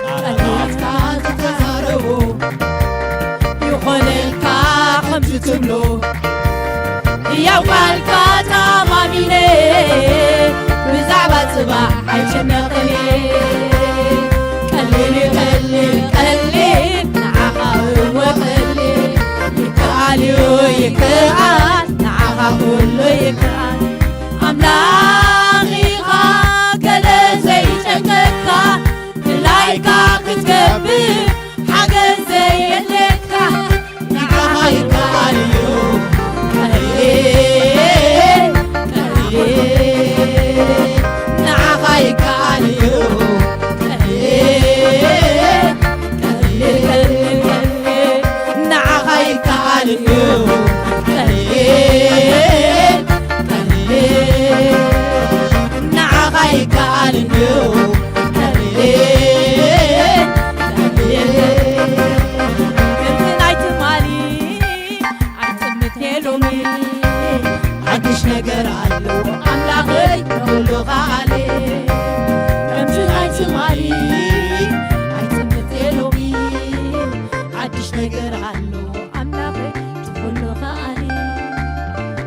ቃላትካ ዝተዛረቡ ይኾነልካ ከምቲ ትብሎ ሕያው ቃልካ ተኣማሚነ ብዛዕባ ጽባሕ ኣይጨነቐኒ ቀሊል ይኸልል ቀሊል ንዓኻ ወቐሊል ይከኣል ይከኣል ንዓኻ ኩሉ ይከኣል ኣምላኽ ኢኻ ገለ ዘይጨንቀካ ድላይካ ክትገብር ሓገዝ ዘየድለካ ንዓኻ ይከኣል እዩ ቀሊል ቀሊል ንዓኻ ይከኣል እዩ ንዓኻ ይከኣል እዩ ቀሊል ቀሊል ንዓኻ ይከኣል እዩ ቀሊል ቀሊል ከምቲ ናይ ትማሊ ኣይጥምት ሎሚ ሓድሽ ነገር ኣሎ ኣምላኸይ ኩሉ ኸኣለ ከምቲ ናይ ትማሊ ኣይጥምት ሎሚ ሓድሽ ነገር ኣሎ ኣምላኸይ ኩሉ ኸኣለ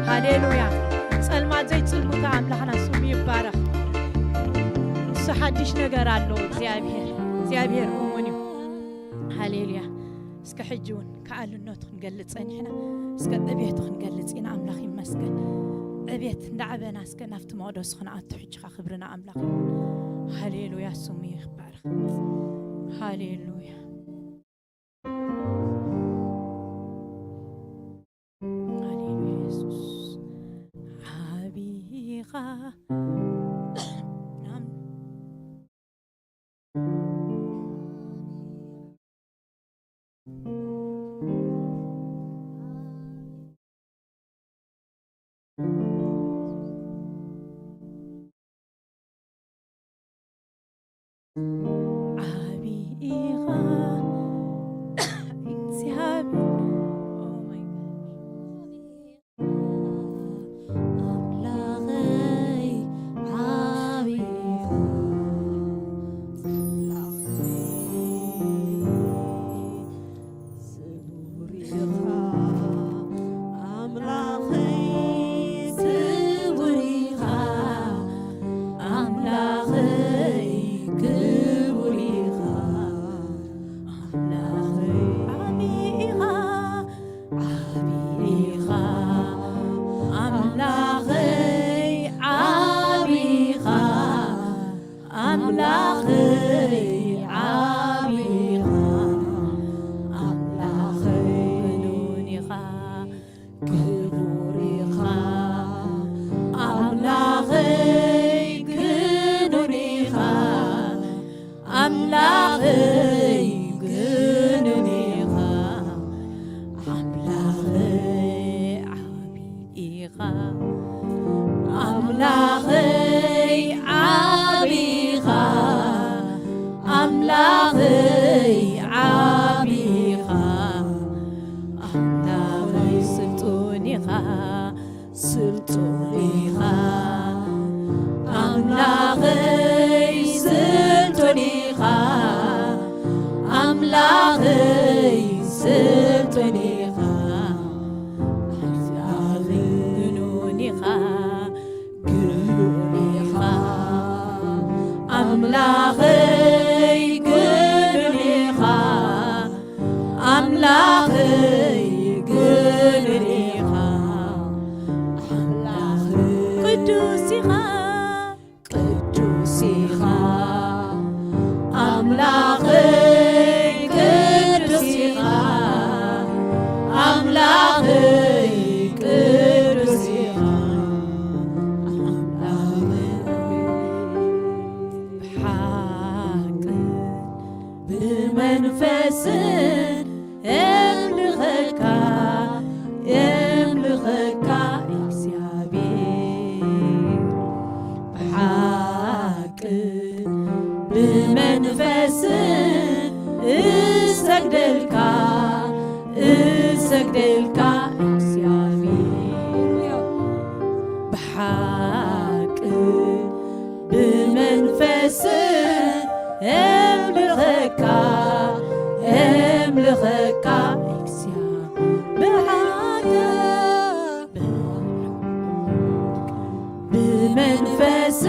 ሃሌሉያ ጸልማት ዘይጽልሙካ ኣምላኽና ስሙ ይባረኽ እሱ ሓድሽ ነገር ኣሎ እግዚአብሔር እሙን እዩ ሃሌሉያ እስከ ሕጂ እውን ከኣልነቱ ክንገልጽ ጸኒሕና እስከ ዕቤቱ ክንገልጽ ኢና ኣምላኽ ይመስገን ዕቤት እንዳዕበና እስከ ናፍቲ መቕደሱ ክንኣቱ ሕጂኻ ክብርና ኣምላኽ ሃሌሉያ ስሙ ይባረኽ ሃሌሉያ ሃሌሉያ ኢየሱስ ዓቢኻ أملاخي عبيغا أملاخي عبيغا أملاخي عبيغا أملاخي سلطونيغا سلطونيغا أملاخي سلطونيغا أملاخي سلطونيغا أملاخي جنونيغا جنونيغا أملاخي جنونيغا أملاخي جنونيغا أملاخي قدوسيغا قدوسيغا أملاخي قدوسيغا أملاخي قدوسيغا أملاخي بحق بمنفس يملخك يملخك እግዚአብሔር بحق بمنفس اسجدلك اسجدلك እግዚአብሔር بحق بمنفس املخك املخك እግዚአብሔር بمنفس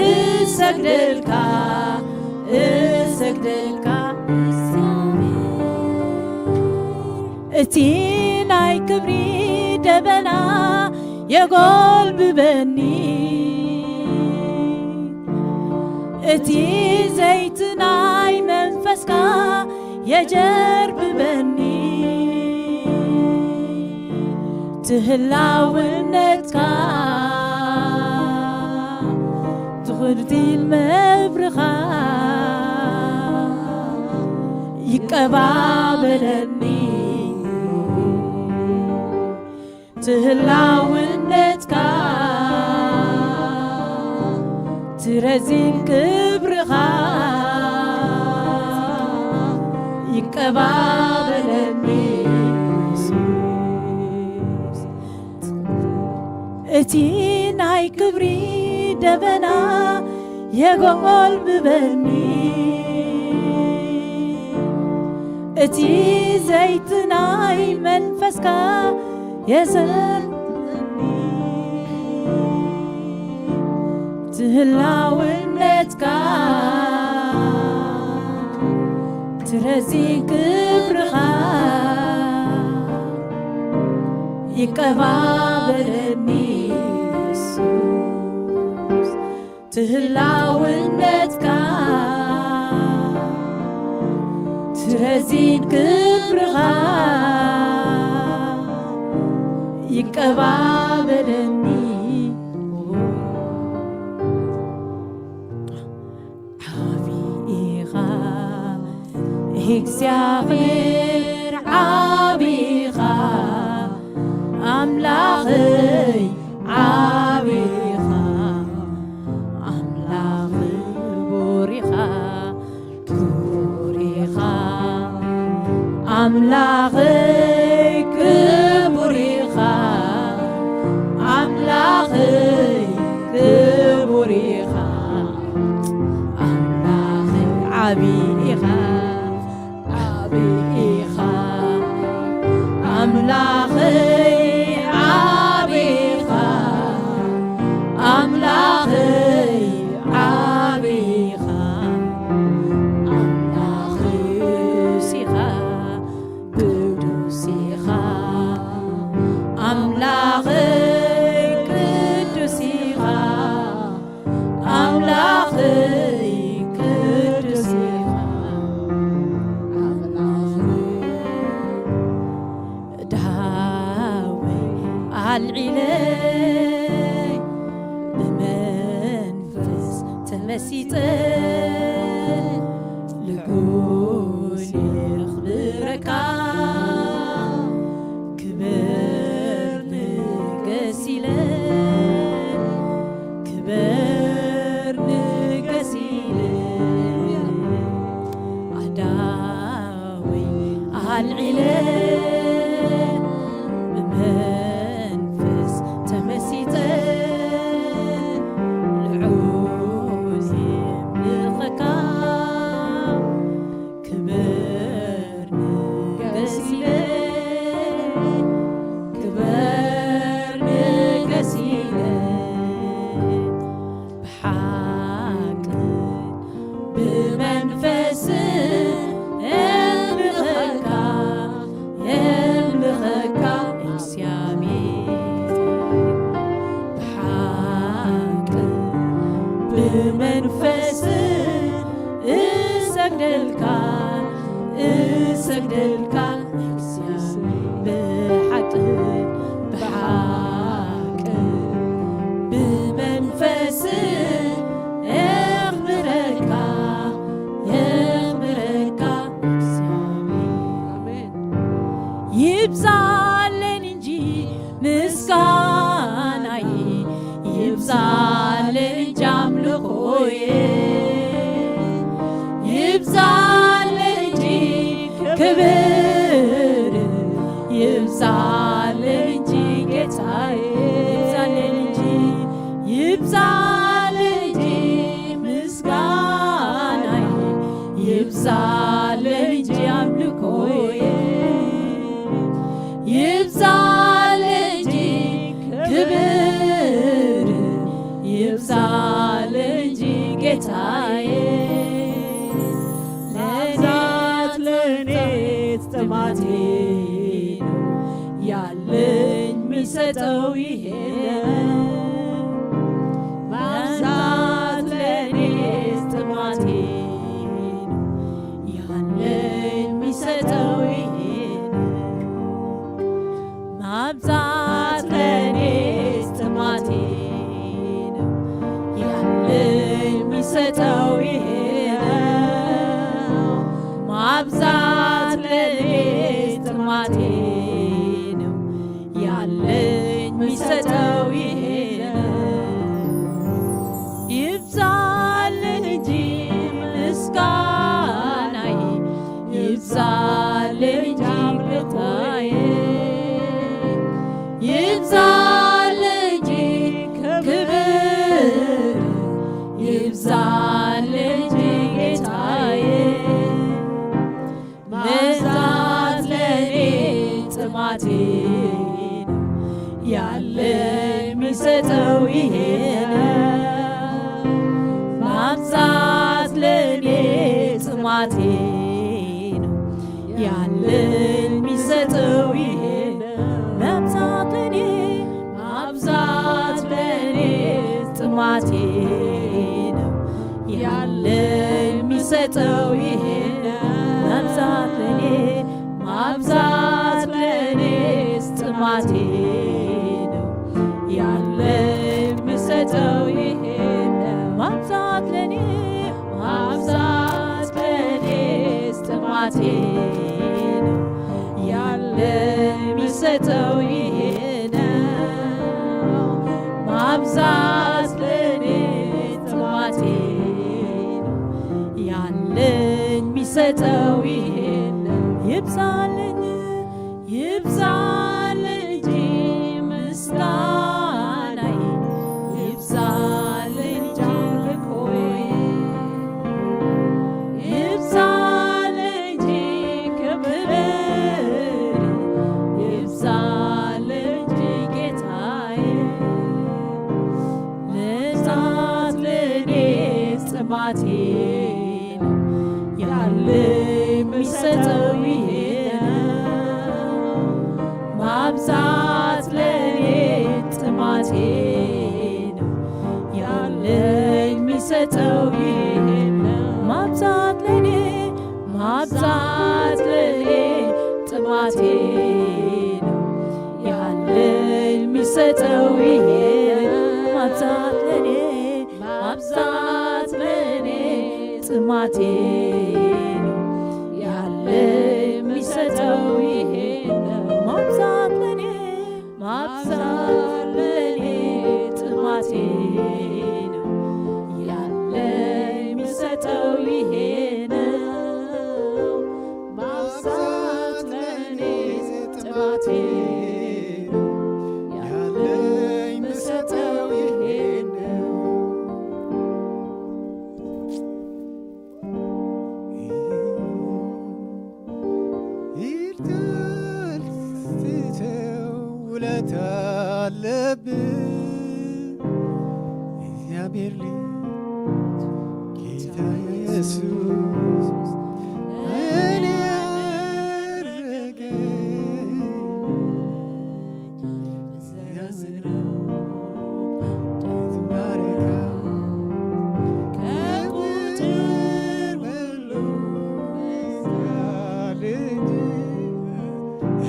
اسجدلك اسجدلك እቲ ናይ ክብሪ ደበና የጎልብበኒ እቲ ዘይት ናይ መንፈስካ የጀርብበኒ ትህላውነትካ ትኽርቲል መብርኻ ይቀባበለኒ ትህላውነትካ ትረዚን ክብርኻ ይቀባበለኒ እቲ ናይ ክብሪ ደበና የጎልብበኒ እቲ ዘይት ናይ መንፈስካ የዘርብበኒ ትህላውነትካ ትረዚን ክብርኻ ይቀባበለኒ ኢየሱስ ትህላውነትካ ትረዚን ክብርኻ ይቀባበለኒ ዓቢኻ እግዚአብሔር ዓቢኻ አምላኽይ ዓቢኻ አምላኽይ ክቡር ኢኻ አምላኽይ ክቡር ኢኻ አምላኽይ ክቡር ኢኻ አምላኽይ ዓቢይ ኢኻ ዓቢይ ኢኻ አምላኽይ ዓቢኻ አምላኽይ ዓቢኻ አምላኽይ ቅዱስ ኢኻ አምላኽይ ቅዱስ ኢኻ አምላኽይ ቅዱስ ኢኻ አልዒለይ ብመንፈስ ተመሲጠ ልዑል የኽብረካ ብለን በመንፈስ ተመሲጠን ልዑል የምልኸካ ክብር ንገስ ኢለን ክብር ንገስ ኢለን ብሓቅ ብመንፈስ የምልኸካ እግዚአብሔር ብሓቅ ብመንፈስ እሰግደልካ ብሓቅ ብመንፈስ የኽብረካ ይብዛልን እንጂ ምስጋናዬ ይብዛልን እንጂ አምልኮዬ ይብዛልን እንጂ ክብር ይብዛልን እንጂ ጌታዬ ይብዛልን እንጂ ምስጋናዬ ይብዛልን እንጂ አምልኮዬ ይብዛል እንጂ ክብር ይብዛል እንጂ ጌታዬ ለዛት ለኔ ጥማቴ ነው ያለኝ ሚሰጠው ይሄ ማብዛት ለኔ ጥማቴ ነው ያለኝ ሚሰጠው ይሄ ማብዛት ለኔ ጥማቴ ነው ያለኝ ሚሰጠው ይሄ ነው ማብዛት ለኔ ጥማቴ ነው ያለኝ ሚሰጠው ይሄ ነው ይብዛልን እንጂ ምስጋናዬ ይብዛልን እንጂ አምልኮዬ ይብዛል እንጂ ክብር ይብዛል እንጂ ጌታዬ ማብዛት ለኔ ጥማቴ ነው ያለኝ ሚሰጠው ይሄ ነው ማብዛት ለኔ ጥማቴ ነው ያለኝ ሚሰጠው ይሄ ማብዛት ለኔ ጥማቴ ነው ያለኝ ሚሰጠው ይሄ ማብዛት ለኔ ጥማቴ ነው ያለኝ ሚሰጠው ይሄ ማብዛት ለኔ ጥማቴ ነው ያለኝ ሚሰጠው ይሄ ማብዛት ለኔ ጥማቴ ነው ያለኝ ሚሰጠው ይሄ ይብዛልኝ እንጂ ምስጋናዬ ይብዛልኝ እንጂ አምልኮዬ ይብዛልኝ እንጂ ክብር ይብዛልኝ እንጂ ጌታዬ ለዛት ለኔ ጥማቴ ነው ያለኝ ሚሰጠው ይሄ ነው ማብዛት ለኔ ጥማቴ ነው ያለኝ ሚሰጠው ይሄ ነው ማብዛት ለኔ ጥማቴ ነው ያለኝ ሚሰጠው ይሄ ማብዛት ለኔ ጥማቴ ነው ያለኝ ሚሰጠው ይሄ ማብዛት ለኔ ጥማቴ ነው ያለኝ ሚሰጠው ይሄ ነው ማብዛት ለኔ ብርታቴ ነው ያለኝ ምሰጠው ይሄን ነው ይልተልስተው ውለታ አለብን እግዚአብሔር ልጅ ጌታ ኢየሱስ እኔ ያደረገኝ ያዝነው ትባረከው ከቁጥር በሎ ልጅ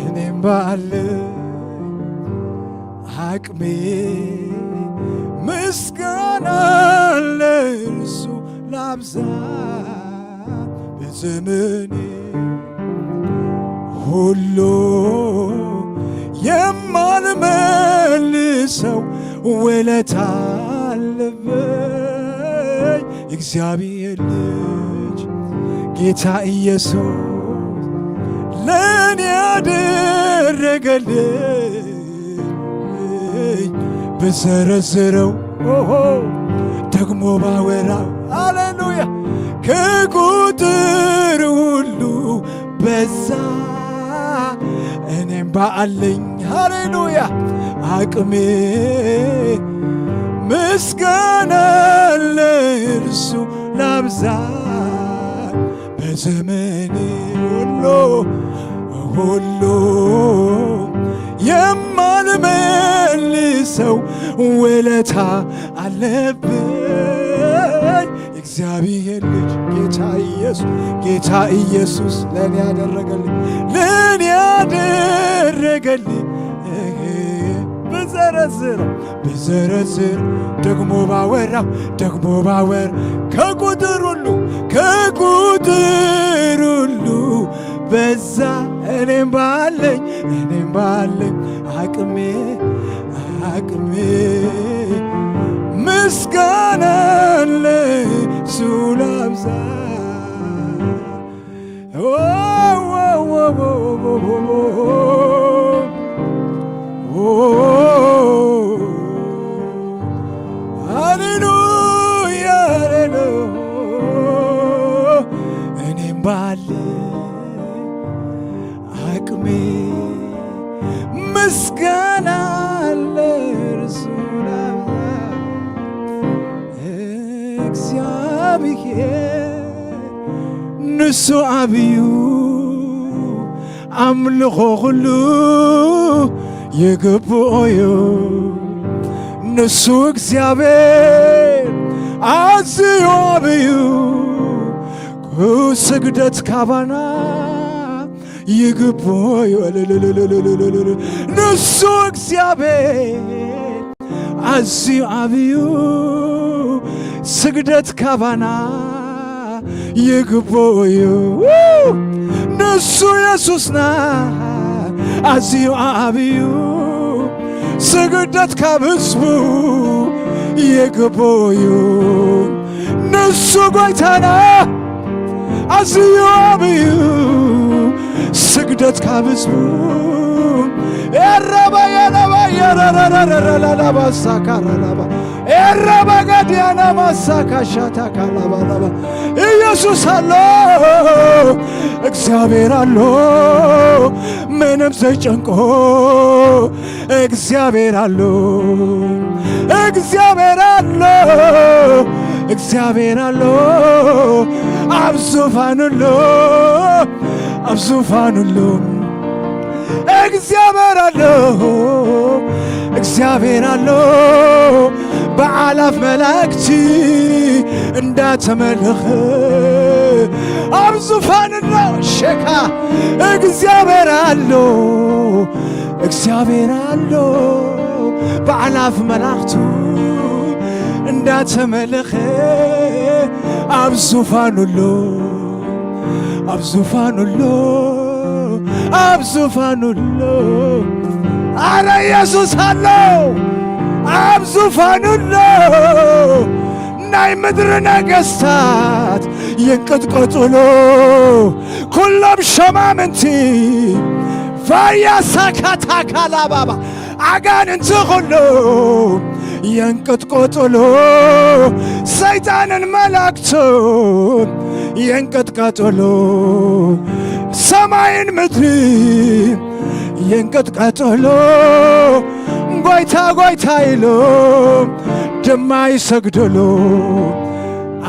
እኔም ባለኝ አቅሜ ምስጋና ለእርሱ ላብዛ በዘመኔ ሁሉ የማልመልሰው ውለታ አለብኝ እግዚአብሔር ልጅ ጌታ ኢየሱስ ለእኔ ያደረገልኝ ብዘረዝረው ደግሞ ባወራው ሃሌሉያ ከቁጥር ሁሉ በዛ እኔም ባለኝ ሃሌሉያ አቅሜ ምስጋና ለእርሱ ላብዛ በዘመኔ ሁሉ የማልመልሰው ውለታ አለብኝ እግዚአብሔር ልጅ ጌታ ኢየሱስ ለኔ ያደረገልኝ ብዘረዝር ደግሞ ባወር ከቁጥር ሁሉ በዛ እኔም ባለኝ አቅሜ ምስጋና ለእርሱ ላብዛ ሃሌሉያ እኔም ባለኝ አቅሜ ምስጋና ለእርሱ ላብዛ እግዚአብሔር ንሱ ዓብዩ አምልኾ ኩሉ ይግብኦዩ ንሱ እግዚአብሔር አዝዩ ዓብዩ ስግደት ካባና ይግብኦዩ ንሱ እግዚአብሔር አዝዩ ዓብዩ ስግደት ካባና ይግብኦዩ ንሱ ኢየሱስና አዝዩ ዓብዩ ስግደት ካብ ህዝቡ ይግብኦዩ ንሱ ጎይታና አዝዩ ዓብዩ ስግደት ካብ ህዝቡ ኤረባጋዲያና ማሳካሻታ ካላባላባ ኢየሱስ አሎ እግዚአብሔር አሎ ምንም ዘይጨንቆ እግዚአብሔር አሎ አብዙፋኑሎ እግዚአብሔር አሎ በአላፍ መላእክቲ እንዳተመለኸ አብዙፋኑሎ ሸካ እግዚአብሔር አሎ በአላፍ መላእክቱ እንዳተመለኸ አብዙፋኑሎ አረ ኢየሱስ አለው አብዙፋኑሎ ናይ ምድሪ ነገሥታት ይንቅጥቅጡሎ ኩሎም ሸማምንቲ ፈያሳካታካላባባ አጋንንት ሁሉ የንቀጥቀጡሉ ሰይጣንን መላእክቱን የንቀጥቀጡሉ ሰማይን ምድር የንቀጥቀጡሉ ጎይታ ጎይታ ይሉ ድማ ይሰግዱሉ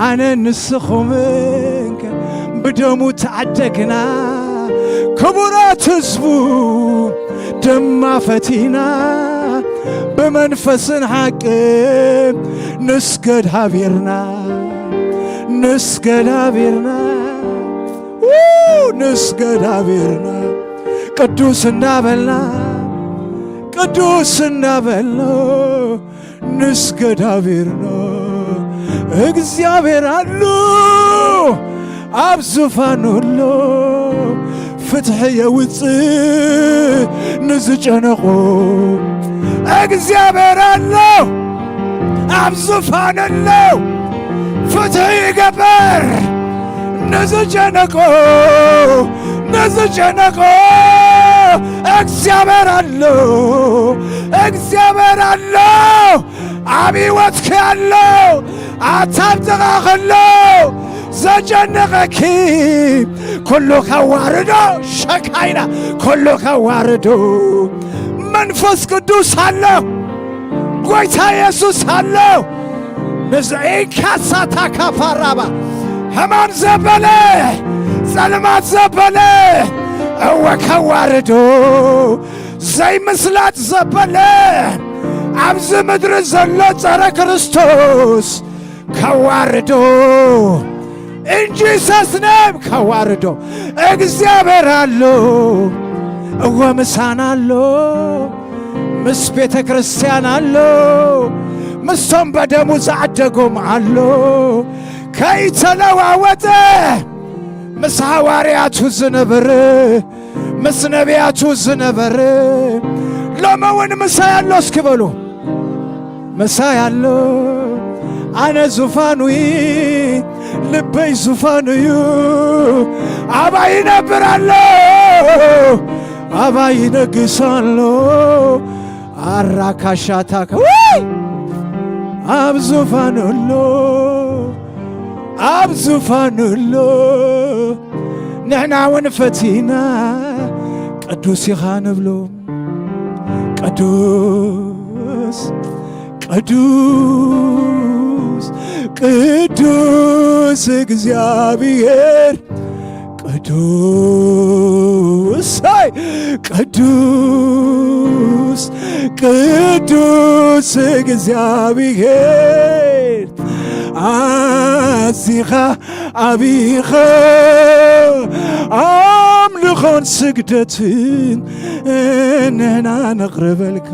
አነ ንስኹም በደሙ ተዓደግና ክቡራት ሕዝቡ ድማ ፈቲና በመንፈስን ሐቅ ንስገድ ሃቤርና ንስገድ ሃቤርና ንስገድ ሃቤርና ቅዱስ እናበልና ቅዱስ እናበልና ንስገድ ሃቤርና እግዚአብሔር አሉ አብ ዙፋን ሁሉ ፍትሕ የውፅእ ንዝጨነቑ እግዚአብሔር አለው አብ ዙፋን አለው ፍትሕ ይገበር ንዝጨነቁ ንዝጨነቁ እግዚአብሔር አለው እግዚአብሔር አለው አብ ሕይወትክ ያለው አታብ ጥቓኸለው ዘጨነቐኪ ኩሉ ከዋርዶ ሸካይና ኩሉ ከዋርዶ መንፈስ ቅዱስ አለው ጐይታ ኢየሱስ አለው ንዝኢካሳታ ካፋራባ ሕማም ዘበለ ጸልማት ዘበለ እወ ከዋርዶ ዘይምስላት ዘበለ ኣብዚ ምድሪ ዘሎ ጸረ ክርስቶስ ከዋርዶ እንጂ ሰስነም ከዋርዶ እግዚአብሔር አሎ እወ ምሳን አሎ ምስ ቤተ ክርስቲያን አሎ ምስቶም በደሙ ዘዓደጎም አሎ ከይተለዋወጠ ምስ ሐዋርያቱ ዝነበረ ምስ ነቢያቱ ዝነበረ ሎመውን ምሳ ያሎ እስክበሉ ምሳ ያሎ አነ ዙፋኑይ ልበይ ዙፋኑዩ አባይ ነብራሎ አባይ ነግሳሎ አራካሻታከ አብ ዙፋኑሎ አብ ዙፋኑሎ ንሕናውን ፈቲና ቅዱስ ኢኻ ንብሎ ቅዱስ ቅዱስ ቅዱስ እግዚአብሔር ቅዱስ ቅዱስ ቅዱስ እግዚአብሔር አዚኻ አቢኻ አምልኾን ስግደትን ንሕና ነቕርበልካ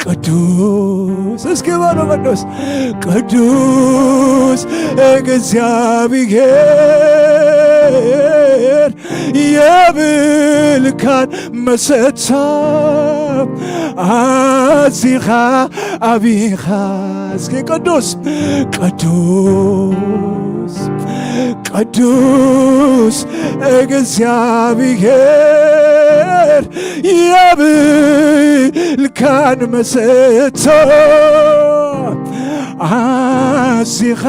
ቅዱስ እስኪ በሉ ቅዱስ ቅዱስ እግዚአብሔር የብልካን መሰታ አዚኻ አቢኻ እስኪ ቅዱስ ቅዱስ ቅዱስ እግዚአብሔር የብልካን መሰታ አዚኻ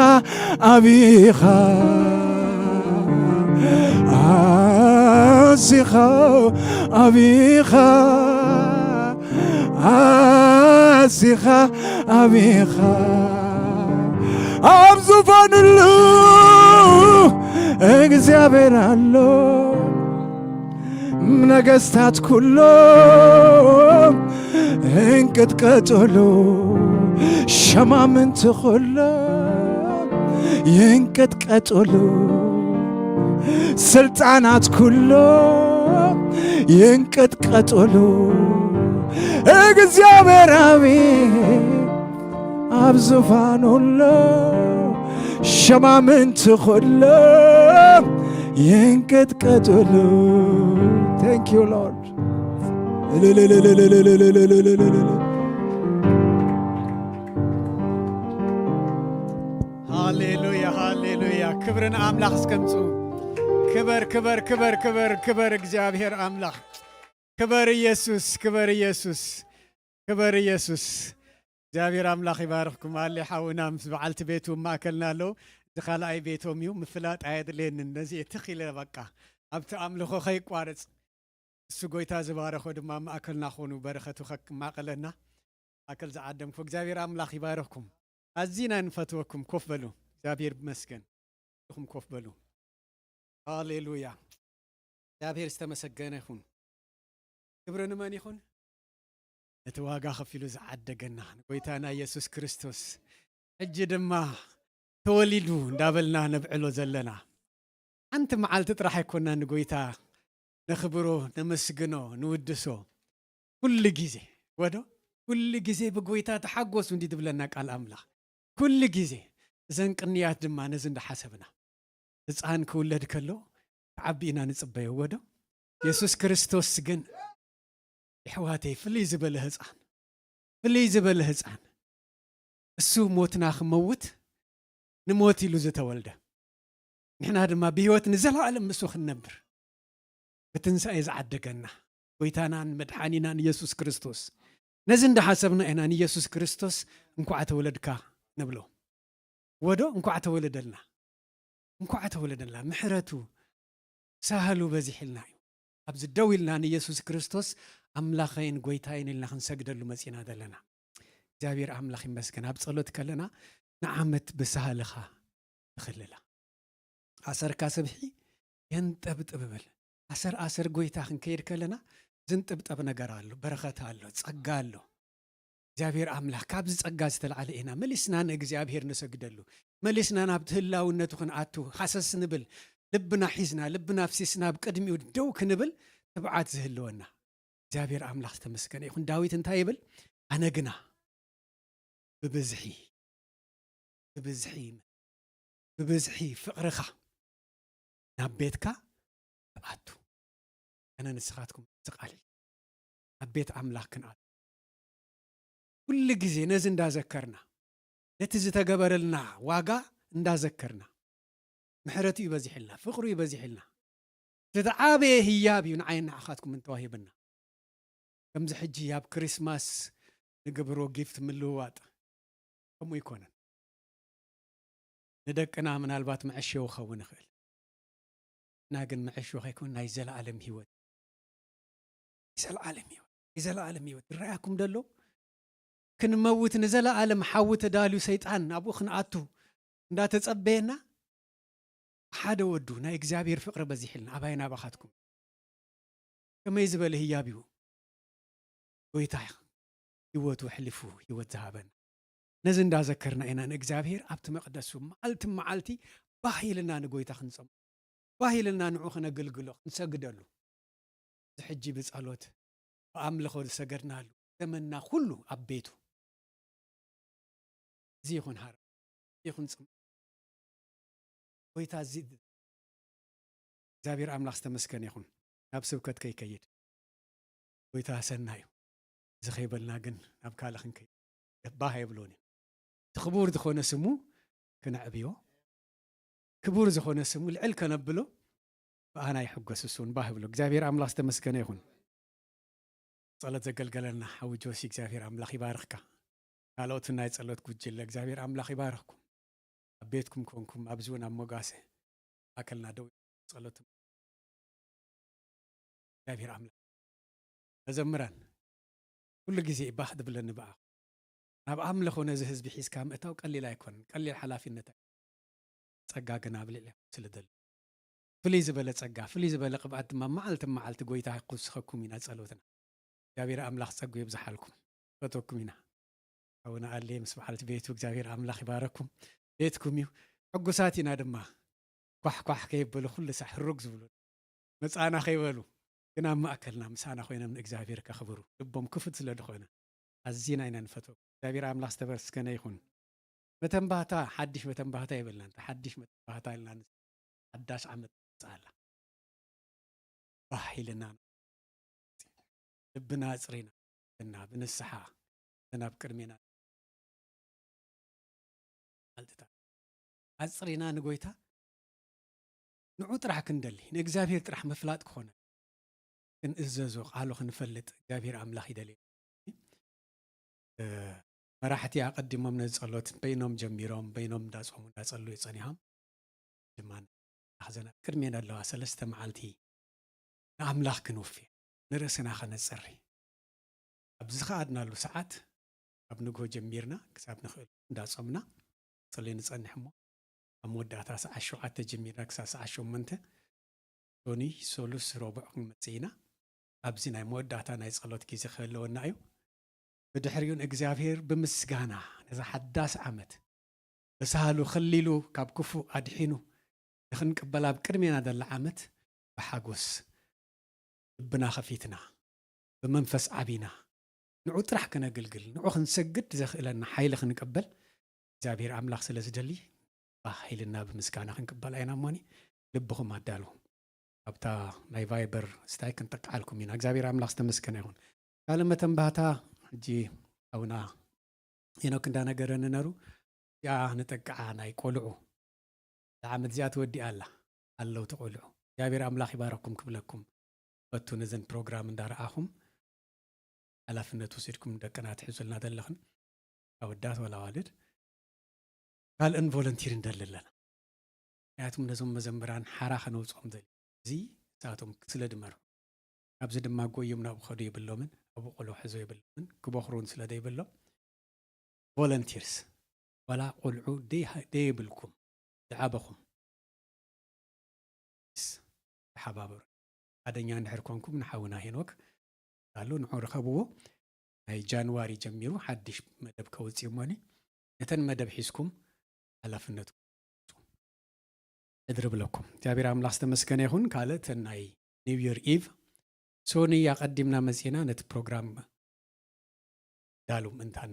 አቢኻ አዚኻ አቢኻ አዚኻ አቢኻ አብ ዙፋንሉ እግዚአብሔር አሎ ነገሥታት ኩሎም እንቅጥቀጡሉ ሸማምንት ኩሎም ይንቅጥቀጡሉ ስልጣናት ኩሎም ይንቅጥቀጡሉ እግዚአብሔር አብ ዙፋኑሎ ሸማምንት ኩሎም ይንቅጥቀጡሉ Thank you Lord ሃሌሉያ ሃሌሉያ ክብርን አምላኽ እስከምፁ ክበር ክበር ክበር ክበር ክበር እግዚአብሔር አምላኽ ክበር ኢየሱስ ክበር ኢየሱስ ክበር ኢየሱስ እግዚአብሔር አምላኽ ይባርኽኩም አለ ሓውና ምስ በዓልቲ ቤቱ ማእከልና ኣለዉ ዝኻልኣይ ቤቶም እዩ ምፍላጥ ኣየድልየንን ነዚ ትኺለ በቃ ኣብቲ ኣምልኾ ኸይቋረፅ እሱ ጎይታ ዝባረኾ ድማ ማእከልና ኾኑ በረኸቱ ከማቐለና ማእከል ዝዓደምኩ እግዚአብሔር አምላኽ ይባርኽኩም ኣዝና ንፈትወኩም ኮፍ በሉ እግዚአብሔር ይመስገን ኢኹም ኮፍ በሉ ሃሌሉያ እግዚአብሔር ዝተመሰገነ ይኹን ክብሪ ንመን ይኹን እቲ ዋጋ ከፊሉ ዝዓደገና ጎይታና ኢየሱስ ክርስቶስ ሕጂ ድማ ተወሊዱ እንዳበልና ነብዕሎ ዘለና ሓንቲ መዓልቲ ጥራሕ ኣይኮና ንጎይታ ነኽብሮ ነመስግኖ ንውድሶ ኩሉ ግዜ ወዶ ኩሉ ግዜ ብጎይታ ተሓጎሱ እንዲ ትብለና ቃል ኣምላኽ ኩሉ ግዜ እዘን ቅንያት ድማ ነዚ እንዳሓሰብና ህፃን ክውለድ ከሎ ተዓቢና ንፅበዮ ወዶ ኢየሱስ ክርስቶስ ግን ይሕዋተይ ፍልይ ዝበለ ህፃን እሱ ሞትና ክመውት ንሞት ኢሉ ዝተወልደ ንሕና ድማ ብህይወት ንዘለዓለም ምስኡ ክንነብር ብትንሳኤ ዝዓደገና ጎይታናን መድሓኒናን ኢየሱስ ክርስቶስ ነዚ እንዳሓሰብና ኢና ንኢየሱስ ክርስቶስ እንኳዕ ተወለድካ ንብሎ ወዶ እንኳዕ ተወለደልና ምሕረቱ ሳህሉ በዚሕልና እዩ ኣብዚ ደው ኢልና ንኢየሱስ ክርስቶስ ኣምላኸይን ጎይታይን ኢልና ክንሰግደሉ መፂና ዘለና እግዚአብሔር ኣምላኽ ይመስገን ኣብ ጸሎት ከለና ንዓመት ብሳህልኻ ትኽልላ ኣሰርካ ሰብሒ የንጠብጥብ ብል ኣሰር ጎይታ ክንከይድ ከለና ዝንጥብጠብ ነገር ኣሎ በረኸት ኣሎ ጸጋ ኣሎ እግዚአብሔር ኣምላኽ ካብዚ ጸጋ ዝተልዓለ ኢና መሊስና ንእግዚአብሔር ንሰግደሉ መሊስና ናብ ትህላውነቱ ክንኣቱ ሓሰስ ንብል ልብና ሒዝና ልብና ፍሲስና ብቅድሚኡ ደው ክንብል ትብዓት ዝህልወና እግዚአብሔር ኣምላኽ ዝተመስገነ ይኹን ዳዊት እንታይ ይብል ኣነ ግና ብብዝሒ ፍቕርኻ ናብ ቤትካ ተኣቱ ኣነ ንስኻትኩም ዝቃልል ኣብ ቤት ኣምላኽ ክንኣቱ ኩሉ ግዜ ነዚ እንዳዘከርና ነቲ ዝተገበረልና ዋጋ እንዳዘከርና ምሕረቱ ይበዚሕልና ፍቕሩ ይበዚሕልና ዝተዓበየ ህያብ እዩ ንዓይን ንዓኻትኩም እንተዋሂብና ከምዚ ሕጂ ኣብ ክሪስማስ ንግብሮ ጊፍት ምልውዋጥ ከምኡ ይኮነን ንደቅና ምናልባት መዕሸው ክኸውን ይኽእል እና ግን መዕሸው ከይኮን ናይ ዘለዓለም ህይወት ዘለዓለም ህይወት ይረአያኩም ደሎ ክንመውት ንዘለዓለም ሓዊ ተዳልዩ ሰይጣን ናብኡ ክንኣቱ እንዳተጸበየና ሓደ ወዱ ናይ እግዚአብሔር ፍቕሪ በዚሕልና ኣባይና ባኻትኩም ከመይ ዝበለ ህያብ እዩ ጎይታ ህይወቱ ሕሊፉ ህይወት ዝሃበና ነዚ እንዳዘከርና ኢና ንእግዚአብሔር ኣብቲ መቕደሱ መዓልቲ ባሂልና ንጎይታ ክንፀሙ ባሂልና ንዑ ክነግልግሎ ክንሰግደሉ ዝሕጂ ብጸሎት ብኣምልኾ ዝሰገድናሉ ዘመንና ኩሉ ኣብ ቤቱ እዚ ይኹን ሃር ይኹን ፅም ጎይታ እዚ እግዚአብሔር ኣምላኽ ዝተመስገነ ይኹን ናብ ስብከት ከይከይድ ጎይታ ሰናይ እዩ ዝኸይበልና ግን ናብ ካልእ ክንከይድ ባህ የብሎን እዩ ክቡር ዝኾነ ስሙ ክነዕብዮ ክቡር ዝኾነ ስሙ ልዕል ከነብሎ ብኣና ይሕጐስ እሱን ባህ ይብሎ እግዚአብሔር ኣምላኽ ዝተመስገነ ይኹን ጸሎት ዘገልገለና ሓዊ ጆሲ እግዚአብሔር ኣምላኽ ይባርኽካ ካልኦት ናይ ጸሎት ጉጅለ እግዚአብሔር ኣምላኽ ይባርኽኩም ኣብ ቤትኩም ኮንኩም ኣብዚ እውን ኣብ ሞጋሴ ኣከልና ደው ጸሎት እግዚአብሔር ኣምላኽ መዘምራን ኩሉ ግዜ ባህ ድብለኒ በኣ ናብ ኣምልኾ ነዚ ህዝቢ ሒዝካ ምእታው ቀሊል ኣይኮነን ቀሊል ሓላፊነት ጸጋ ግን ኣብ ልዕሊ ስለደሎ ፍልይ ዝበለ ጸጋ ፍልይ ዝበለ ቅብኣት ድማ መዓልቲ ጎይታ ክውስኸኩም ኢና ጸሎትና እግዚአብሔር ኣምላኽ ጸጉ ይብዛሓልኩም ፈተኩም ኢና ኣውና ኣለ ምስ በዓልቲ ቤቱ እግዚአብሔር ኣምላኽ ይባረኩም ቤትኩም እዩ ሕጉሳት ኢና ድማ ኳሕ ከይበሉ ኩሉ ሳዕ ሕሩግ ዝብሉ መፃና ከይበሉ ግን ኣብ ማእከልና ምሳና ኮይኖም ንእግዚአብሔር ከኽብሩ ልቦም ክፉት ስለ ድኾነ ኣዝና ኢና ንፈትወኩም እግዚአብሔር ኣምላኽ ዝተመስገነ ይኹን መተንባህታ ሓድሽ መተንባህታ ይብልና እንተ ሓድሽ መተንባህታ ኢልና ሓዳሽ ዓመት ጻላ ባሂልና ልብና ጽሪና እና ብንስሓ ናብ ቅድሜና ኣልጥታ ኣጽሪና ንጎይታ ንዑ ጥራሕ ክንደሊ ንእግዚአብሔር ጥራሕ መፍላጥ ክኾነ ክንእዘዞ ቃሉ ክንፈልጥ እግዚአብሔር ኣምላኽ ይደልዩ መራሕቲ ኣቀዲሞም ነዚ ጸሎት በይኖም ጀሚሮም በይኖም እንዳጾሙ እንዳጸልዩ ጸኒሖም ድማ ኣኽዘና ቅድሜና ኣለዋ 3 መዓልቲ ንኣምላኽ ክንውፍ ንርእስና ኸነጸሪ ኣብዚ ኸኣድናሉ ሰዓት ኣብ ንግሆ ጀሚርና ክሳብ ንኽእል እንዳጾምና ጸልዩ ንጸንሕ እሞ ኣብ መወዳእታ ሰዓት 7 ጀሚርና ክሳብ ሰዓት 8 ቶኒ ሶሉስ ረቡዕ ክንመጽእ ኢና ኣብዚ ናይ መወዳእታ ናይ ጸሎት ግዜ ክህልወና እዩ ብድሕሪኡን እግዚአብሔር ብምስጋና ነዛ ሓዳስ ዓመት ብሳህሉ ኸሊሉ ካብ ክፉእ ኣድሒኑ ንኽንቅበላ ብቅድሜና ዘላ ዓመት ብሓጎስ ልብና ኸፊትና ብመንፈስ ዓቢና ንዑ ጥራሕ ክነግልግል ንዑ ክንሰግድ ዘኽእለና ሓይሊ ክንቅበል እግዚአብሔር ኣምላኽ ስለ ዝደሊ ብሓይልና ብምስጋና ክንቅበል ኣይና እሞኒ ልብኹም ኣዳሉ ኣብታ ናይ ቫይበር ስታይ ክንጠቅዓልኩም ኢና እግዚአብሔር ኣምላኽ ዝተመስገነ ይኹን ካለ መተንባህታ ሕጂ ኣውና ሄኖክ እንዳነገረኒ ነሩ ያ ንጠቅዓ ናይ ቆልዑ ዓመት እዚኣ ትወዲኣ ኣላ ኣለው ተቆልዑ እግዚአብሔር ኣምላኽ ይባረኩም ክብለኩም በቱ ነዘን ፕሮግራም እንዳረኣኹም ሓላፍነት ወሲድኩም ደቅና ትሕዙልና ዘለኽን ኣወዳት ወላ ዋልድ ካልእን ቮለንቲር እንደለለና ምክንያቱም ነዞም መዘምራን ሓራ ኸነውፅኦም ዘል እዚ ሳቶም ስለ ድመሩ ኣብዚ ድማ ጎዮም ናብኡ ኸዱ የብሎምን ኣብኡ ቆልዑ ሕዞ የብሎምን ክበኽሩን ስለ ደይብሎም ቮለንቲርስ ወላ ቆልዑ ደየብልኩም ዝዓበኹም ተሓባበሩ ሓደኛ እንድሕር ኮንኩም ንሓውና ሄኖክ ቃሉ ንዑ ረኸብዎ ናይ ጃንዋሪ ጀሚሩ ሓድሽ መደብ ከውፅእ እሞኒ ነተን መደብ ሒዝኩም ሓላፍነቱ እድርብለኩም እግዚአብሔር ኣምላኽ ዝተመስገነ ይኹን ካልእ ተን ናይ ኒው ይር ኢቭ ሶኒ ኣቀዲምና መጺና ነቲ ፕሮግራም ዳሉ ምንታን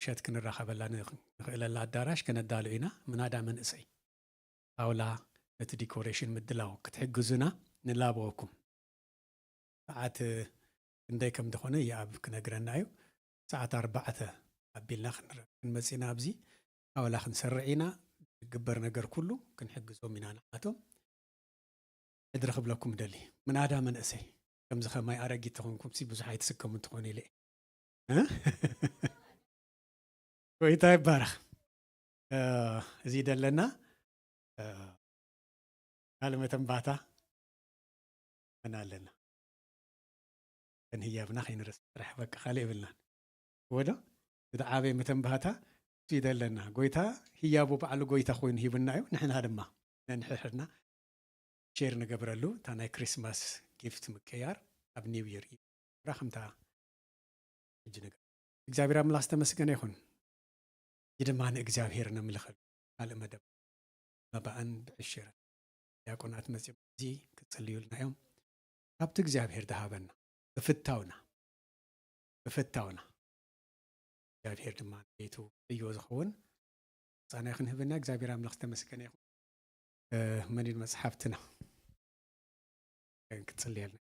ሸት ክንራኸበላ ንኽእለላ ኣዳራሽ ከነዳሉ ኢና ምናዳ መንእሰይ ኣውላ ነቲ ዲኮሬሽን ምድላው ክትሕግዙና ንላበወኩም ሰዓት ክንደይ ከም ዝኾነ የኣብ ክነግረና እዩ ሰዓት 4 ኣቢልና ክንመጺና ኣብዚ ኣውላ ክንሰርዕ ኢና ዝግበር ነገር ኩሉ ክንሕግዞም ኢና ንዓቶም እድሪ ክብለኩም ደሊ ምናዳ መንእሰይ ከምዚ ኸማይ ኣረጊት ተኾንኩም ብዙሕ ኣይትስከሙ እንትኾኑ ኢለ ጎይታ ይባረኽ እዚ ደለና ካልእ መተንባታ መና ኣለና እንህያብና ኸይንርስ ጥራሕ በቃ ካልእ የብልናን ወዶ እቲ ዓበይ መተንባታ እዚ ደለና ጎይታ ህያቡ በዕሉ ጎይታ ኮይኑ ሂብና እዩ ንሕና ድማ ነንሕሕርና ሼር ንገብረሉ እታ ናይ ክሪስማስ ጊፍት ምቅያር ኣብ ኒው ይር ራኸምታ እጅ ነገር እግዚአብሔር ኣምላኽ ዝተመስገነ ይኹን ይድማ ንእግዚአብሔር ነምልኸሉ ካልእ መደብ መባእን ብዕሽርን ዲያቆናት መጺኦም እዚ ክጽልዩልና እዮም ካብቲ እግዚአብሔር ዝሃበና ብፍታውና እግዚአብሔር ድማ ቤቱ እዩ ዝኸውን ጻና ክንህብና እግዚአብሔር ኣምላኽ ዝተመስገነ ይኹን መኒድ መጽሓፍትና ክጽልየልና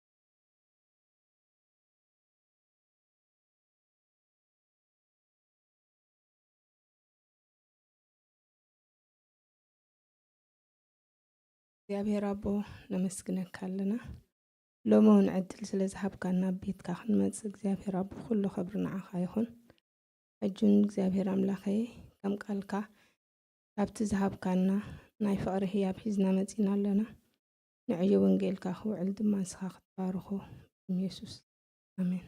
እግዚአብሔር ኣቦ ነመስግነካ ኣለና ሎሚ እውን ዕድል ስለ ዝሃብካና ቤትካ ክንመጽእ እግዚአብሔር ኣቦ ኩሉ ክብሪ ንዓኻ ይኹን ሕጁን እግዚአብሔር ኣምላኸይ ከም ቃልካ ካብቲ ዝሃብካና ናይ ፍቕሪ ህያብ ሒዝና መጺና ኣለና ንዕዮ ወንጌልካ ክውዕል ድማ ንስኻ ክትባርኹ ኢየሱስ ኣሜን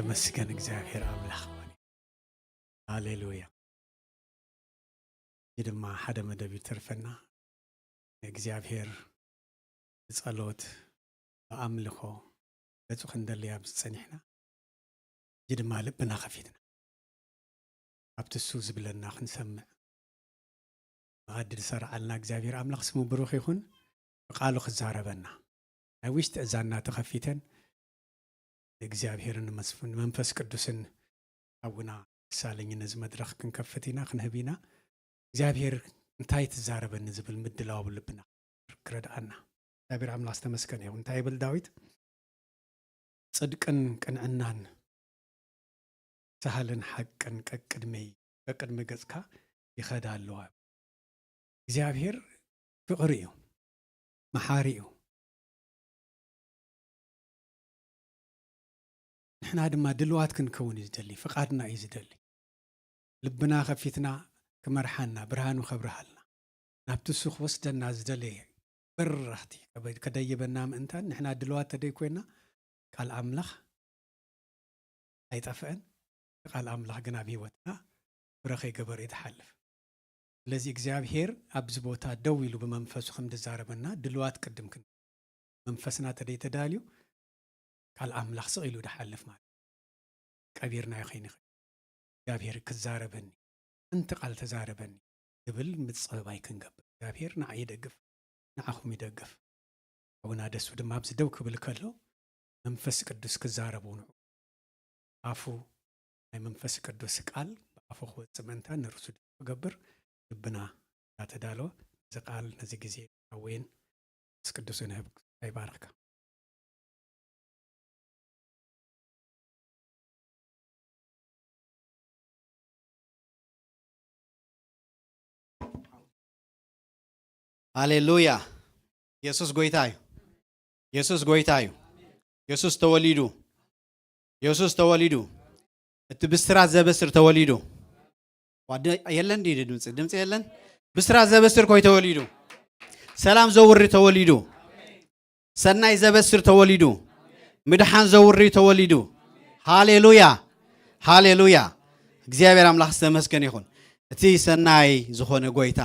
ተመስገን እግዚአብሔር አምላኽ ሃሌሉያ ይድማ ሓደ መደብ ይተርፈና እግዚአብሔር ጸሎት አምልኮ በጽ ክንደልያ ብጽኒሕና ይድማ ልብና ኸፊትና ኣብትሱ ዝብለና ክንሰምዕ ማዕድል ሰርዓልና እግዚአብሔር አምላኽ ስሙ ብሩኽ ይኹን ቃሉ ክዛረበና ናይ ውሽጥ እዛና ተኸፊተን እግዚአብሔርን መስፍን መንፈስ ቅዱስን አውና ሳለኝ ነዝ መድረኽ ክንከፍቲና ክንህቢና እግዚአብሔር እንታይ ትዛረበን ዝብል ምድላው ልብና ክረዳና እግዚአብሔር አምላኽ ተመስገን ይሁን እንታይ ብል ዳዊት ጽድቅን ቅንዕናን ሰሃልን ሐቅን ከቅድሜ ገጽካ ይኸዳለዋ እግዚአብሔር ፍቅር እዩ መሐሪ እዩ ንሕና ድማ ድልዋት ክንከውን ይዝደሊ ፍቃድና እዩ ዝደሊ ልብና ኸፊትና ክመርሓና ብርሃኑ ኸብርሃልና ናብቲ እሱ ክወስደና ዝደለየ በራኽቲ ከደይበና ምእንታን ንሕና ድልዋት ተደይ ኮይና ቃል አምላኽ ኣይጠፍአን ቃል አምላኽ ግን ኣብ ህይወትና ብረኸ ይገበር ይተሓልፍ ስለዚ እግዚአብሔር ኣብዚ ቦታ ደው ኢሉ ብመንፈሱ ከም ዝዛረበና ድልዋት ቅድም ክን መንፈስና ተደይ ተዳልዩ ቃል አምላኽ ስቂሉ ድሓልፍ ማለት ቀቢርና ይኸይን እግዚአብሔር ክዛረበኒ እንት ቃል ተዛረበኒ ዝብል ምጽባይ ክንገብር እግዚአብሔር ንዓይ ይደግፍ ንዓኹም ይደግፍ አቡና ደሱ ድማ ኣብዚ ደው ክብል ከሎ መንፈስ ቅዱስ ክዛረቡ ነው አፉ ናይ መንፈስ ቅዱስ ቃል በአፉ ክወጽእ መንታ ንርሱ ክገብር ልብና ተዳሎ ዝቃል ነዚ ግዜ አወይን መንፈስ ቅዱስን ህብ ይባርካ ሃሌሉያ ኢየሱስ ጎይታዩ ኢየሱስ ጎይታዩ ኢየሱስ ተወሊዱ እቲ ብስራት ዘበስር ተወሊዱ ዋደ የለን ድምጽ የለን ብስራት ዘበስር ኮይ ተወሊዱ ሰላም ዘውሪ ተወሊዱ ሰናይ ዘበስር ተወሊዱ ምድሓን ዘውሪ ተወሊዱ ሃሌሉያ ሃሌሉያ እግዚአብሔር አምላኽ ተመስገን ይሁን እቲ ሰናይ ዝኾነ ጎይታ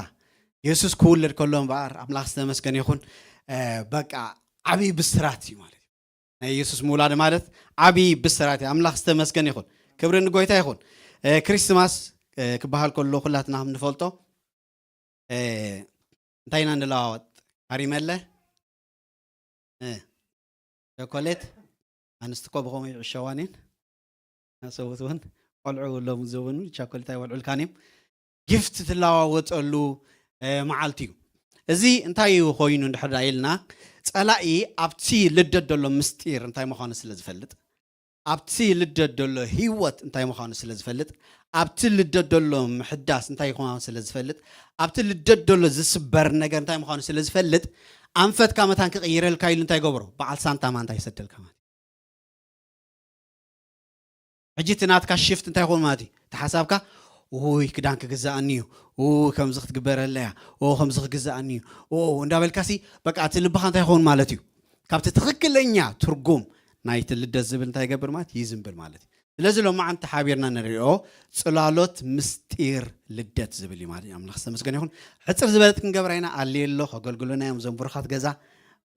ኢየሱስ ክውለድ ከሎም ባር አምላኽ ተመስገን ይሁን በቃ ዓቢ ብስራት እዩ ማለት ናይ ኢየሱስ ምውላድ ማለት ዓቢ ብስራት አምላኽ ተመስገን ይሁን ክብርን ጎይታ ይሁን ክሪስማስ ክበሃል ከሎ ኩላትና ንፈልጦ እንታይና ንለዋወጥ አሪመለ ቸኮሌት አንስትኮ በቆመ ይዕሸዋኔን ሰውቱን ቆልዑ ሎም ዘወኑ ቸኮሌት አይወልዑል ካኔም ጊፍት ትለዋወጠሉ መዓልቲ እዩ እዚ እንታይ ኮይኑ እንድሕር ኢልና ጸላኢ ኣብቲ ልደት ደሎ ምስጢር እንታይ ምዃኑ ስለ ዝፈልጥ ኣብቲ ልደት ደሎ ህይወት እንታይ ምዃኑ ስለ ዝፈልጥ ኣብቲ ልደት ደሎ ምሕዳስ እንታይ ምዃኑ ስለ ዝፈልጥ ኣብቲ ልደት ደሎ ዝስበር ነገር እንታይ ምዃኑ ስለ ዝፈልጥ አንፈትካ መታን ክቕይረልካ ኢሉ እንታይ ገብሮ በዓል ሳንታ ማንታ ይሰደልካ ማለት ሕጂ ትናትካ ሽፍት እንታይ ይኾን ማለት እዩ ተሓሳብካ ኦይ ክዳን ክግዛእኒዩ ከምዚ ክትግበረለያ ከምዚ ክግዛእኒዩ እንዳበልካሲ በቃ እቲ ልብኻ እንታይ ይኾን ማለት እዩ ካብቲ ትኽክለኛ ትርጉም ናይቲ ልደት ዝብል እንታይ ይገብር ማለት ይዝምብል ማለት እዩ ስለዚ ሎማዓንቲ ሓቢርና ንሪኦ ጽላሎት ምስጢር ልደት ዝብል እዩ ማለት እዩ አምላኽ ተመስገን ይሁን ሕፅር ዝበለት ክንገብራ ኢና ኣልየሎ ከገልግሉና እዮም ዘንቡርኻት ገዛ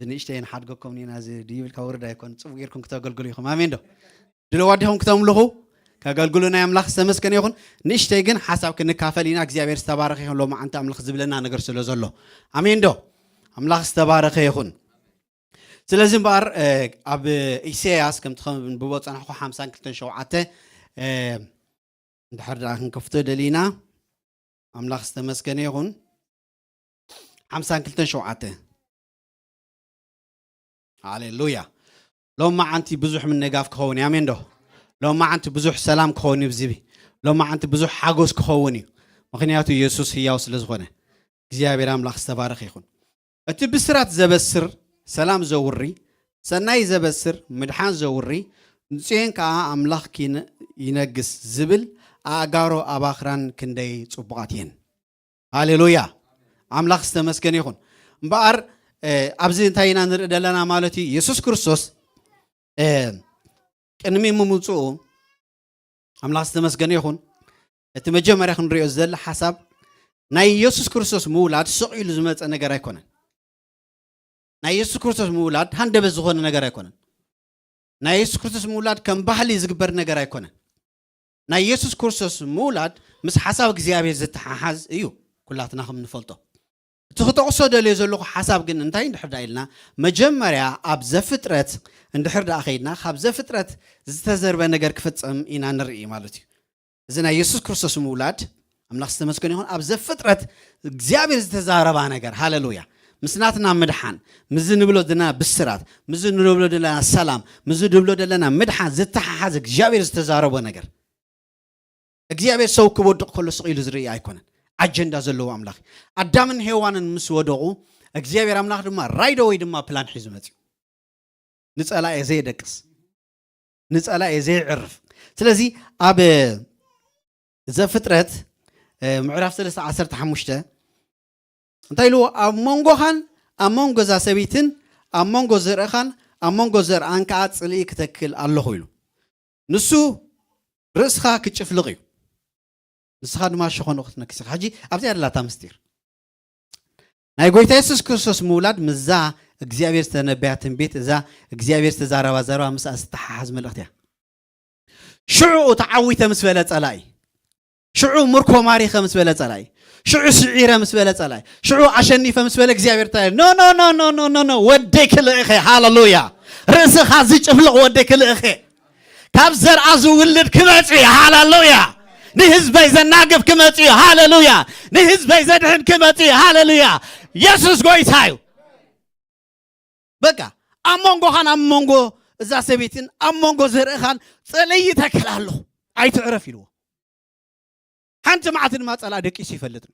ብንእሽተይን ሓድገኩም ኒና እዚ ድይብል ካብ ወረዳ ይኮን ጽቡቕ ጌርኩም ክተገልግሉ ኢኹም ኣሜን ዶ ድለዋዲኹም ክተምልኹ ከገልግሉና አምላኽ ተመስገን ይሁን ንእሽተይ ግን ሓሳብ ክንካፈል ኢና እግዚአብሔር ዝተባረኸ ይሁን ሎማዓንቲ አምላኽ ዝብለና ነገር ስለ ዘሎ ኣሜን ዶ አምላኽ ዝተባረኸ ይሁን ስለዚህ ባር ኣብ ኢሳያስ ከም ትኸንብቦ ጸናሕኩ 52:7 እንድሕር ክንከፍቶ ደሊና አምላኽ ተመስገን ይሁን 52:7 ሃሌሉያ ሎማዓንቲ ብዙሕ ምንጋፍ ክኸውን ኣሜን ዶ ሎማዓንቲ ብዙሕ ሰላም ክኸውን ይብዝቢ ሎማዓንቲ ብዙሕ ሓጎስ ክኸውን እዩ ምክንያቱ ኢየሱስ ሕያው ስለ ዝኾነ እግዚአብሔር አምላኽ ዝተባረኸ ይሁን እቲ ብስራት ዘበስር ሰላም ዘውሪ ሰናይ ዘበስር ምድሓን ዘውሪ ንጽዮን ከዓ አምላኽ ይነግስ ዝብል ኣጋሮ ኣባኽራን ክንደይ ጽቡቓት እየን ሃሌሉያ አምላኽ ዝተመስገነ ይሁን እምበኣር ኣብዚ እንታይ ኢና ንርኢ ዘለና ማለት እዩ ኢየሱስ ክርስቶስ ቅድሚ ምምጽኡ ኣምላኽ ዝተመስገነ ይኹን እቲ መጀመርያ ክንሪኦ ዘለና ሓሳብ ናይ ኢየሱስ ክርስቶስ ምውላድ ስቕ ኢሉ ዝመፀ ነገር ኣይኮነን ናይ ኢየሱስ ክርስቶስ ምውላድ ሃንደበት ዝኾነ ነገር ኣይኮነን ናይ ኢየሱስ ክርስቶስ ምውላድ ከም ባህሊ ዝግበር ነገር ኣይኮነን ናይ ኢየሱስ ክርስቶስ ምውላድ ምስ ሓሳብ እግዚኣብሔር ዝተሓሓዝ እዩ ኩላትና ከም ንፈልጦ እቲ ክተቕሶ ደልዮ ዘለኹ ሓሳብ ግን እንታይ እንድሕር ኢልና መጀመርያ ኣብ ዘፍጥረት እንድሕር ዳ ኸይድና ካብ ዘፍጥረት ዝተዘርበ ነገር ክፍፀም ኢና ንርኢ ማለት እዩ እዚ ናይ ኢየሱስ ክርስቶስ ምውላድ ኣምላኽ ዝተመስገነ ይኹን ኣብ ዘፍጥረት እግዚኣብሔር ዝተዛረባ ነገር ሃሌሉያ ምስናትና ምድሓን ምዝ ንብሎ ዘለና ብስራት ምዝ ንብሎ ዘለና ሰላም ምዝ ንብሎ ዘለና ምድሓን ዝተሓሓዘ እግዚኣብሔር ዝተዛረቦ ነገር እግዚአብሔር ሰው ክወድቕ ከሎ ስቕ ኢሉ ዝርኢ ኣይኮነን ኣጀንዳ ዘለዎ ኣምላኽ ኣዳምን ሄዋንን ምስ ወደቑ እግዚአብሔር ኣምላኽ ድማ ራይዶ ወይ ድማ ፕላን ሒዙ መፅኡ ንጸላኤ ዘይደቅስ ንጸላኤ ዘይዕርፍ ስለዚ ኣብ ዘፍጥረት ምዕራፍ 3:15 እንታይ ኢሉ ኣብ መንጎኻን ኣብ መንጎ እዛ ሰበይትን ኣብ መንጎ ዘርእኻን ኣብ መንጎ ዘርአን ከዓ ጽልኢ ክተክል ኣለኹ ኢሉ ንሱ ርእስኻ ክጭፍልቕ እዩ ንስኻ ድማ ሸኾኑ ክትነክስኻ ሕጂ ኣብቲ ያደላታ ምስጢር ናይ ጎይታ ኢየሱስ ክርስቶስ ምውላድ ምዛ እግዚአብሔር ዝተነበያ ትንቢት እዛ እግዚአብሔር ዝተዛረባ ዘረባ ምስ ዝተሓሓዝ መልእኽቲ እያ ሽዑ ተዓዊተ ምስ በለ ጸላኢ ሽዑ ምርኮ ማሪኸ ምስ በለ ጸላኢ ሽዑ ስዒረ ምስ በለ ጸላኢ ሽዑ ኣሸኒፈ ምስ በለ እግዚአብሔር ታይ ኖ ኖ ኖ ኖ ኖ ኖ ኖ ወደይ ክልእኸ ሃሌሉያ ርእስኻ ዝጭፍልቕ ወደይ ክልእኸ ካብ ዘርአ ዝውልድ ክመጽእ ሃሌሉያ ንህዝበይ ዘናግፍ ክመጽእ ሃሌሉያ ንህዝበይ ዘድሕን ክመጽእ ሃሌሉያ ኢየሱስ ጎይታ እዩ በቃ ኣብ መንጎኻን ኣብ መንጎ እዛ ሰበይትን ኣብ መንጎ ዘርእኻን ጽልኢ ተክል ኣለኹ ኣይትዕረፍ ኢልዎ ሓንቲ መዓልቲ ድማ ጸላ ደቂሱ ይፈልጥ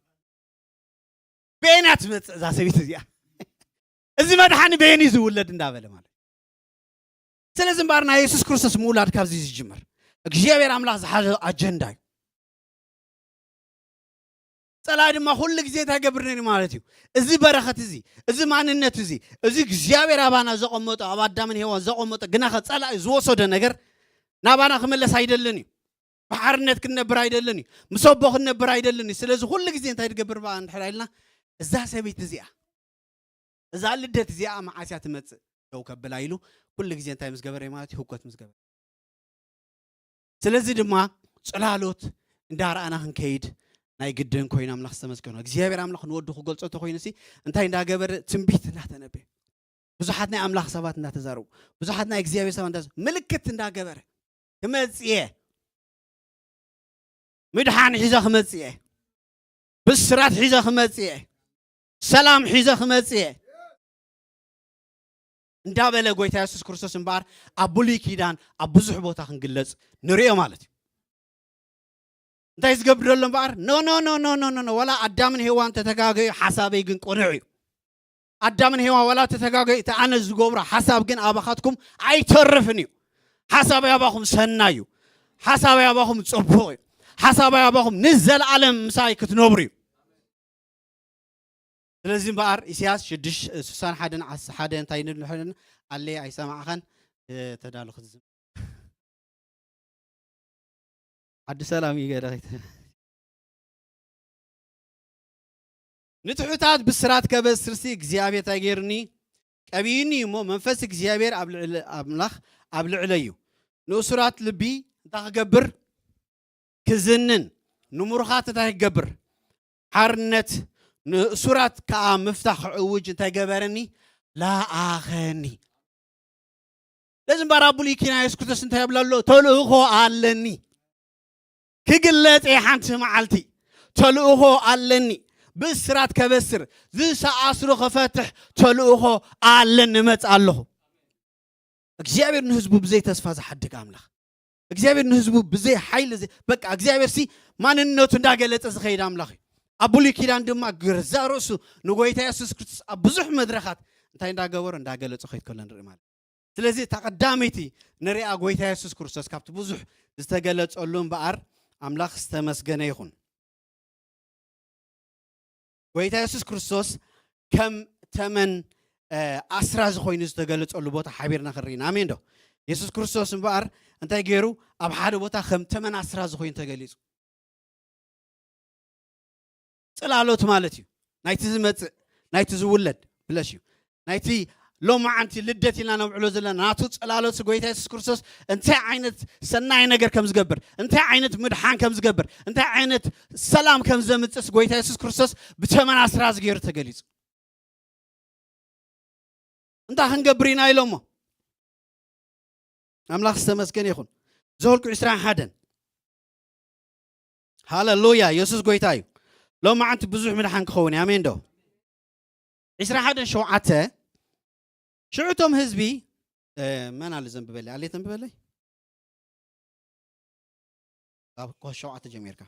ቤና ትመጽእ እዛ ሰበይት እዚኣ እዚ መድሓኒ ቤኒ ዝውለድ እንዳበለ ማለት ስለዚ እምበር ናይ ኢየሱስ ክርስቶስ ምውላድ ካብዚ ዝጅመር እግዚአብሔር ኣምላኽ ዝሓዘ ኣጀንዳ እዩ ጸላ ድማ ኩሉ ግዜ ተገብርነኒ ማለት እዩ እዚ በረኸት እዚ ማንነት እዚ እግዚአብሔር ኣባና ዘቐመጦ ኣብ ኣዳምን ሄዋን ዘቐመጦ ግናኸ ጸላ ዝወሰደ ነገር ናባና ክመለስ ኣይደልን እዩ ባሕርነት ክንነብር ኣይደልን እዩ ምሰቦ ክንነብር ኣይደልን እዩ ስለዚ ኩሉ ግዜ እንታይ ትገብር በኣ እንድሕር ኢልና እዛ ሰበይት እዚኣ እዛ ልደት እዚኣ መዓስያ ትመጽእ ደው ከብላ ኢሉ ኩሉ ግዜ እንታይ ምስ ገበረ ማለት እዩ ህውከት ምስ ገበረ ስለዚ ድማ ጽላሎት እንዳረኣና ክንከይድ ናይ ግድን ኮይና ኣምላኽ ዝተመስገነ እግዚአብሔር ኣምላኽ ንወዱ ክገልጾ ተኮይኑሲ እንታይ እንዳገበረ ትንቢት እንዳተነበየ ብዙሓት ናይ ኣምላኽ ሰባት እንዳተዛረቡ ብዙሓት ናይ እግዚአብሔር ሰባት እንዳተዛረቡ ምልክት እንዳገበረ ክመጽእ ምድሓን ሒዘ ክመጽእ ብስራት ሒዘ ክመጽእ ሰላም ሒዘ ክመጽእ እንዳበለ ጎይታ ኢየሱስ ክርስቶስ እምበር ኣብ ብሉይ ኪዳን ኣብ ብዙሕ ቦታ ክንግለጽ ንሪኦ ማለት እዩ እንታይ ዝገብር ዘሎ እምበር ኖ ኖ ኖ ኖ ኖ ኖ ወላ ኣዳምን ሄዋን ተተጋገዩ ሓሳበይ ግን ቆንዑ እዩ ኣዳምን ሄዋን ወላ ተተጋገዩ እቲ ኣነ ዝገብሮ ሓሳብ ግን ኣባኻትኩም ኣይተርፍን እዩ ሓሳበይ ኣባኹም ሰናይ እዩ ሓሳበይ ኣባኹም ጽቡቕ እዩ ሓሳበይ ኣባኹም ንዘለዓለም ምሳይ ክትነብሩ እዩ ስለዚ እምበር ኢሳያስ 61:1 እንታይ ንልሕን ኣለ ኣይሰማዕኸን ተዳሉ ክትዝም عد سلام يقدر نتحوتات بسرات كبس رسي እግዚአብሔር تاغيرني قبيني مو منفس እግዚአብሔር أملاخ أبلع عليو نوسرات لبي تاغبر كزنن نمرخات تاغبر حرنت نسرات كا مفتاح عوج تاغبرني لا آخني لازم برابولي كنا يسكتس انت يبلالو تلوخو علني كقلت إيه حنت معلتي تلوخو علني بسرات كبسر ذي سأسرو خفتح تلوخو علني مت الله እግዚአብሔር ንህዝቡ ብዘይ ተስፋ ዝሓድግ ኣምላኽ እግዚአብሔር ንህዝቡ ብዘይ ሓይል በቃ እግዚአብሔር ሲ ማንነቱ እንዳገለጸ ዝኸይድ ኣምላኽ እዩ ኣብ ብሉይ ኪዳን ድማ ግርዛ ርእሱ ንጎይታ ኢየሱስ ክርስቶስ ኣብ ብዙሕ መድረኻት እንታይ እንዳገበሮ እንዳገለጸ ኸይድ ከሎ ንርኢ ማለት ስለዚ ተቐዳሚቲ ንሪኣ ጎይታ ኢየሱስ ክርስቶስ ካብቲ ብዙሕ ዝተገለጸሉ እምበኣር ኣምላኽ ዝተመስገነ ይኹን ጎይታ ኢየሱስ ክርስቶስ ከም ተመን ኣስራ ዝኾይኑ ዝተገለጸሉ ቦታ ሓቢርና ክርኢና ኣሜን ዶ ኢየሱስ ክርስቶስ እምበኣር እንታይ ገይሩ ኣብ ሓደ ቦታ ከም ተመናስራ ዝኾይኑ ተገሊጹ ጽላሎት ማለት እዩ ናይቲ ዝመጽእ ናይቲ ዝውለድ ብለሽ እዩ ናይቲ ሎማዓንቲ ልደት ኢልና ነብዕሎ ዘለና ናቱ ጽላሎት ጎይታ ኢየሱስ ክርስቶስ እንታይ ዓይነት ሰናይ ነገር ከም ዝገብር እንታይ ዓይነት ምድሓን ከም ዝገብር እንታይ ዓይነት ሰላም ከም ዘምጽስ ጎይታ ኢየሱስ ክርስቶስ ብተመናስራ ዝገይሩ ተገሊጹ እንታይ ክንገብር ኢና ኢሎሞ ኣምላኽ ዝተመስገነ ይኹን ዘኍልቍ 21 ሃሌሉያ ኢየሱስ ጎይታ እዩ ሎማዓንቲ ብዙሕ ምድሓን ክኸውን እዩ ኣሜን ዶ 21:7 ሽዑቶም ህዝቢ መን ኣለ ዘንብበለይ ኣለ ተንብበለይ ኣብ 7 ጀሚርካ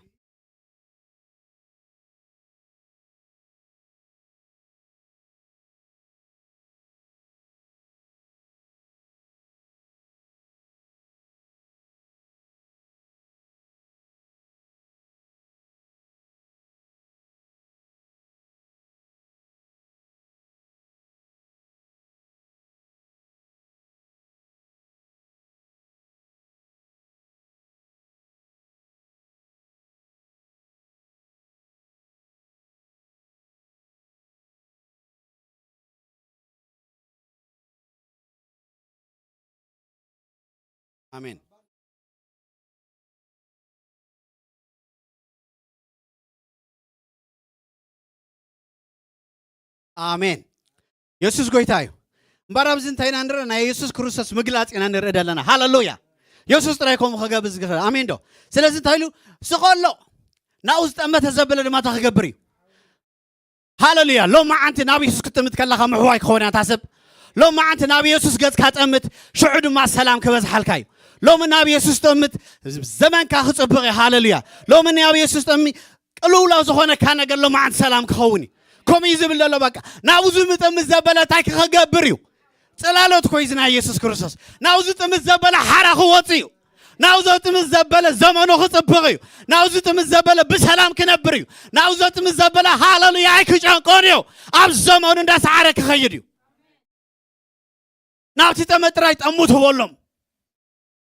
አሜን አሜን ኢየሱስ ጎይታ እዩ እምበር ኣብዚ እንታይ ኢና ንርኢ ናይ ኢየሱስ ክርስቶስ ምግላፅ ኢና ንርኢ ዘለና ሃሌሉያ ኢየሱስ ጥራይ ከምኡ ክገብር ዝግኽእል ኣሜን ዶ ስለዚ እንታይ ኢሉ ስቐሎ ናብኡ ዝጠመተ ዘበለ ድማ ተክገብር እዩ ሃሌሉያ ሎማዓንቲ ናብ ኢየሱስ ክትጥምት ከለኻ ምሕዋይ ክኸውን እያ ታስብ ሎማዓንቲ ናብ ኢየሱስ ገጽካ ጠምት ሽዑ ድማ ሰላም ክበዝሓልካ እዩ ሎሚ ናብ ኢየሱስ ጠምት ዘመንካ ክጽብቕ እዩ ሃሌሉያ ሎሚ ናብ ኢየሱስ ጠሚ ቅልውላው ዝኾነካ ነገር ሎማዓንቲ ሰላም ክኸውን እዩ ከምኡ ዝብል ዘሎ በቃ ናብኡ ዝጥምት ዘበለ እንታይ ክገብር እዩ ጽላሎት ኮይዝ ናይ ኢየሱስ ክርስቶስ ናብኡ ዝጥምት ዘበለ ሓራ ክወፅእ እዩ ናብኡ ዝጥምት ዘበለ ዘመኑ ክጽብቕ እዩ ናብኡ ዝጥምት ዘበለ ብሰላም ክነብር እዩ ናብኡ ዝጥምት ዘበለ ሃሌሉያ ኣይክጨንቆን እዩ ኣብ ዘመኑ እንዳሰዓረ ክኸይድ እዩ ናብቲ ጠመት ጥራይ ጠሙ ትበሎም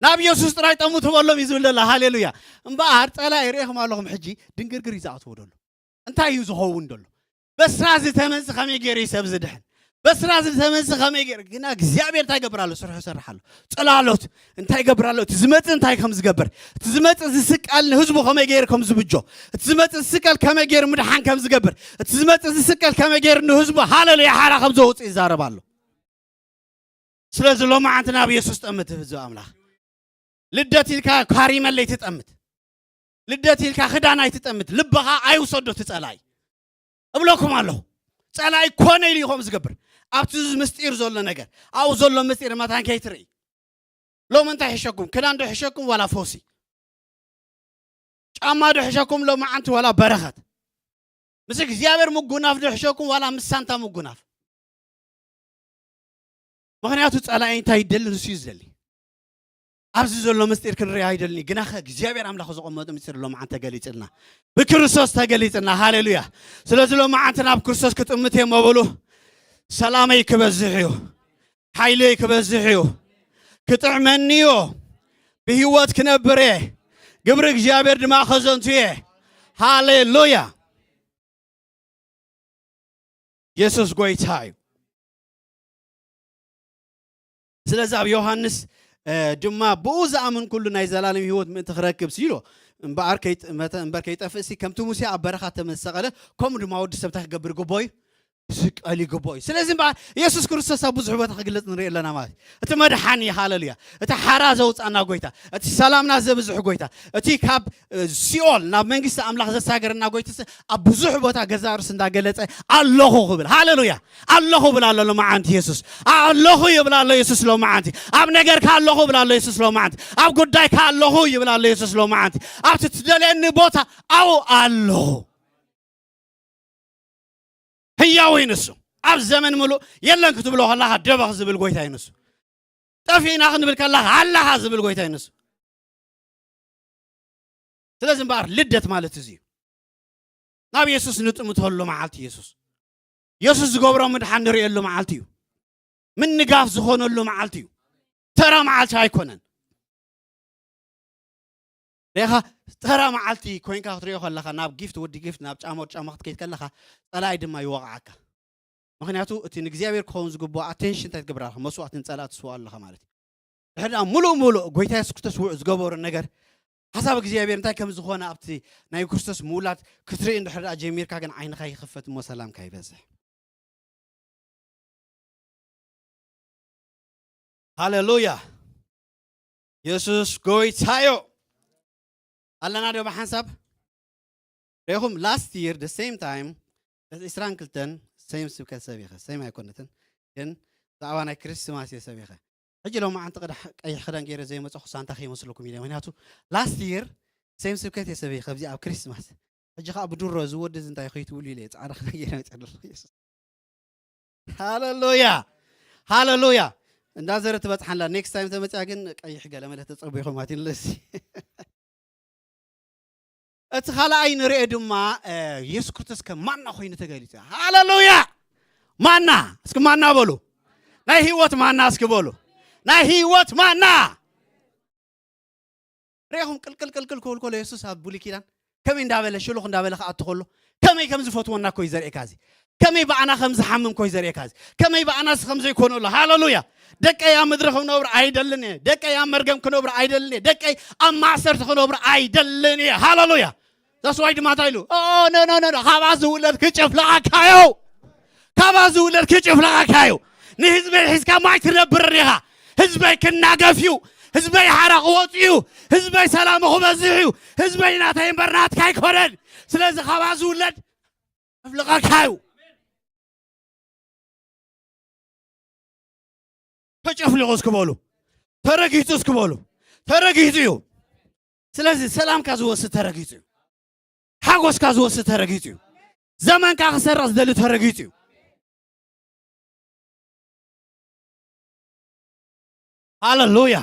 ናብ ኢየሱስ ጥራይ ጠሙ ትበሎም እዩ ዝብል ዘሎ ሃሌሉያ እምበኣር ጸላኢ ርኢኹም ኣለኹም ሕጂ ድንግርግር እዩ ዝኣትዎ ደሎ እንታይ እዩ ዝኸውን ደሎ በስራ ዝተመንጽእ ከመይ ገይሩ እዩ ሰብ ዝድሕን በስራ ዝተመንጽእ ከመይ ገይሩ ግና እግዚኣብሔር እንታይ ገብር ኣሎ ስርሑ ይሰርሕ ኣሎ ጽላሎት እንታይ ገብር ኣሎ እቲ ዝመጽእ እንታይ ከም ዝገብር እቲ ዝመጽእ ዝስቀል ንህዝቡ ከመይ ገይሩ ከም ዝብጆ እቲ ዝመጽእ ዝስቀል ከመይ ገይሩ ምድሓን ከም ዝገብር እቲ ዝመጽእ ዝስቀል ከመይ ገይሩ ንህዝቡ ሃሌሉያ ሓራ ከም ዘውፅእ ይዛረብ ኣሎ ስለዚ ሎማዓንቲ ናብ ኢየሱስ ጠምት ህዝቢ ኣምላኽ ልደት ኢልካ ካሪመለይ ትጠምት ልደት ኢልካ ክዳን ኣይትጠምት ልብኻ ኣይውሰዶ ትጸላይ እብለኩም ኣለኹ ጸላይ ኮነ ኢሉ ኢኹም ዝገብር ኣብቲ ምስጢር ዘሎ ነገር ኣብኡ ዘሎ ምስጢር ማታን ከይትርኢ ሎሚ እንታይ ሕሸኩም ክዳን ዶ ሕሸኩም ዋላ ፈውሲ ጫማ ዶ ሕሸኩም ሎማዓንቲ ዋላ በረኸት ምስ እግዚኣብሔር ምጉናፍ ዶ ሕሸኩም ዋላ ምስ ሳንታ ምጉናፍ ምክንያቱ ጸላይ እንታይ ይደሊ ንሱ እዩ ዝደሊ ኣብዚ ዘሎ ምስጢር ክንርኢ ኣይደልኒ ግና እግዚኣብሔር ኣምላኽ ዝቐመጡ ምስጢር ሎማዓንቲ ተገሊፅልና ብክርስቶስ ተገሊፅልና ሃሌሉያ ስለዚ ሎማዓንቲ ናብ ክርስቶስ ክጥምት እየ መበሉ ሰላመይ ክበዝሕ እዩ ሓይለይ ክበዝሕ እዩ ክጥዕመኒ እዩ ብህይወት ክነብር እየ ግብሪ እግዚኣብሔር ድማ ከዘንቱ እየ ሃሌሉያ ኢየሱስ ጎይታ እዩ ስለዚ ኣብ ዮሃንስ ድማ ብኡ ዝኣምን ኩሉ ናይ ዘላለም ህይወት ምእንቲ ክረክብ ሲሎ እምበኣር ከይጠፍእ ከምቲ ሙሴ ኣብ በረኻ ተመሰቐለ ከምኡ ድማ ወዲ ሰብ እንታይ ክገብር ይግቦ እዩ ዝቀል ይግቦ እዩ ስለዚ እምበኣር ኢየሱስ ክርስቶስ ኣብ ብዙሕ ቦታ ክግለጽ ንርኢ ኣለና ማለት እቲ መድሓኒ ሃሌሉያ እቲ ሓራ ዘውፃና ጎይታ እቲ ሰላምና ዘብዝሕ ጎይታ እቲ ካብ ሲኦል ናብ መንግስቲ ኣምላኽ ዘሳገረና ጎይታ ኣብ ብዙሕ ቦታ ገዛ ርስ እንዳገለጸ ኣለኹ ክብል ሃሌሉያ ኣለኹ ብል ኣሎ ሎማዓንቲ ኢየሱስ ኣለኹ ይብል ኣሎ ኢየሱስ ሎማዓንቲ ኣብ ነገርካ ኣለኹ ብል ኣሎ ኢየሱስ ሎማዓንቲ ኣብ ጉዳይካ ኣለኹ ይብል ኣሎ ኢየሱስ ሎማዓንቲ ኣብቲ ትደልየኒ ቦታ ኣብኡ ኣለኹ ህያው ይንሱ ኣብ ዘመን ሙሉእ የለን ክትብሎ ከለኻ ደበኽ ዝብል ጎይታ ይንሱ ጠፊና ክንብል ከለኻ ኣለኻ ዝብል ጎይታ ይንሱ ስለዚ እምበኣር ልደት ማለት እዚ እዩ ናብ ኢየሱስ ንጥምተሉ መዓልቲ ኢየሱስ ዝገብሮ ምድሓን ንሪእየሉ መዓልቲ እዩ ምንጋፍ ዝኾነሉ መዓልቲ እዩ ተራ መዓልቲ ኣይኮነን ሬኻ ተራ መዓልቲ ኮይንካ ክትሪኦ ከለኻ ናብ ጊፍት ወዲ ጊፍት ናብ ጫማ ወዲ ጫማ ክትከይድ ከለኻ ጸላይ ድማ ይወቕዓካ ምክንያቱ እቲ ንእግዚአብሔር ክኸውን ዝግብኦ ኣቴንሽን እንታይ ትገብር ኣለኻ መስዋዕት ንጸላእ ትስዋ ኣለኻ ማለት እዩ ድሕሪ ሙሉእ ጎይታ ኢየሱስ ክርስቶስ ውዕ ዝገበሮ ነገር ሓሳብ እግዚኣብሔር እንታይ ከም ዝኾነ ኣብቲ ናይ ክርስቶስ ምውላድ ክትርኢ እንድሕር ጀሚርካ ግን ዓይንኻ ይኽፈት እሞ ሰላምካ ይበዝሕ ሃሌሉያ ኢየሱስ ጎይታዮ ኣለና ዶ ብሓንሳብ ሪኢኹም ላስት ይር the same time እስራን ክልተን ሴም ስብከት ሰቢኸ ሴም ኣይኮነትን ግን ብዛዕባ ናይ ክርስማስ እየ ሰቢኸ ሕጂ ሎማ ዓንቲ ቀይሕ ክዳን ገይረ ዘይመፅኹ ሳንታ ከይመስለኩም ኢለ ምክንያቱ ላስት ይር ሴም ስብከት እየ ሰቢኸ ኣብዚ ኣብ ክርስማስ ሕጂ ከዓ ብድሮ ዝወዲ እንታይ ከይትብሉ ኢለ ፃዕዳ ክዳን ገይረ መፅለኹ ኢየሱስ ሃሌሉያ ሃሌሉያ እንዳዘረ ትበፅሓላ ኔክስት ታይም ተመፅያ ግን ቀይሕ ገለመለ ተፀቢኹም ኣትንለሲ እቲ ካልኣይ ንሪኦ ድማ ኢየሱስ ክርስቶስ ከም ማና ኮይኑ ተገሊጹ ሃሌሉያ ማና እስኪ ማና በሉ ናይ ህይወት ማና እስኪ በሉ ናይ ህይወት ማና ሪኢኹም ቅልቅል ክብል ከሎ ኢየሱስ ኣብ ብሉይ ኪዳን ከመይ እንዳበለ ሽሉኽ እንዳበለ ከኣቱ ከሎ ከመይ ከም ዝፈትወና ኮይ ዘርእየካ እዚ ከመይ በኣና ከም ዝሓምም ኮይ ዘርእየካ እዚ ከመይ በኣናስ ከም ዘይኮነሉ ሃሌሉያ ደቀይ ኣብ ምድሪ ክነብር ኣይደልን እየ ደቀይ ኣብ መርገም ክነብር ኣይደልን እየ ደቀይ ኣብ ማእሰርቲ ክነብር ኣይደልን እየ ሃሌሉያ That's why ድማ ታይሉ no ካባ ዝውለድ ክጭፍለቃካዮ ካባ ዝውለድ ክጭፍለቃካዮ ንህዝበይ ሒዝካ ማይ ትነብር ሪኻ ህዝበይ ክናገፍዩ ህዝበይ ሓራቕ ወፅዩ ህዝበይ ሰላም ክበዝሕ እዩ ህዝበይ ናተይ እምበር ናትካ ኣይኮነን ስለዚ ካባ ዝውለድ ክፍለቃካዮ ተጨፍሊቑ እስክበሉ ተረጊፁ እስክበሉ ተረጊፁ እዩ ስለዚ ሰላምካ ዝወስድ ተረጊፁ እዩ ሓጎስካ ዝወስድ ተረጊፁ እዩ ዘመንካ ክሰርቕ ዝደሊ ተረጊፁ እዩ ሃሌሉያ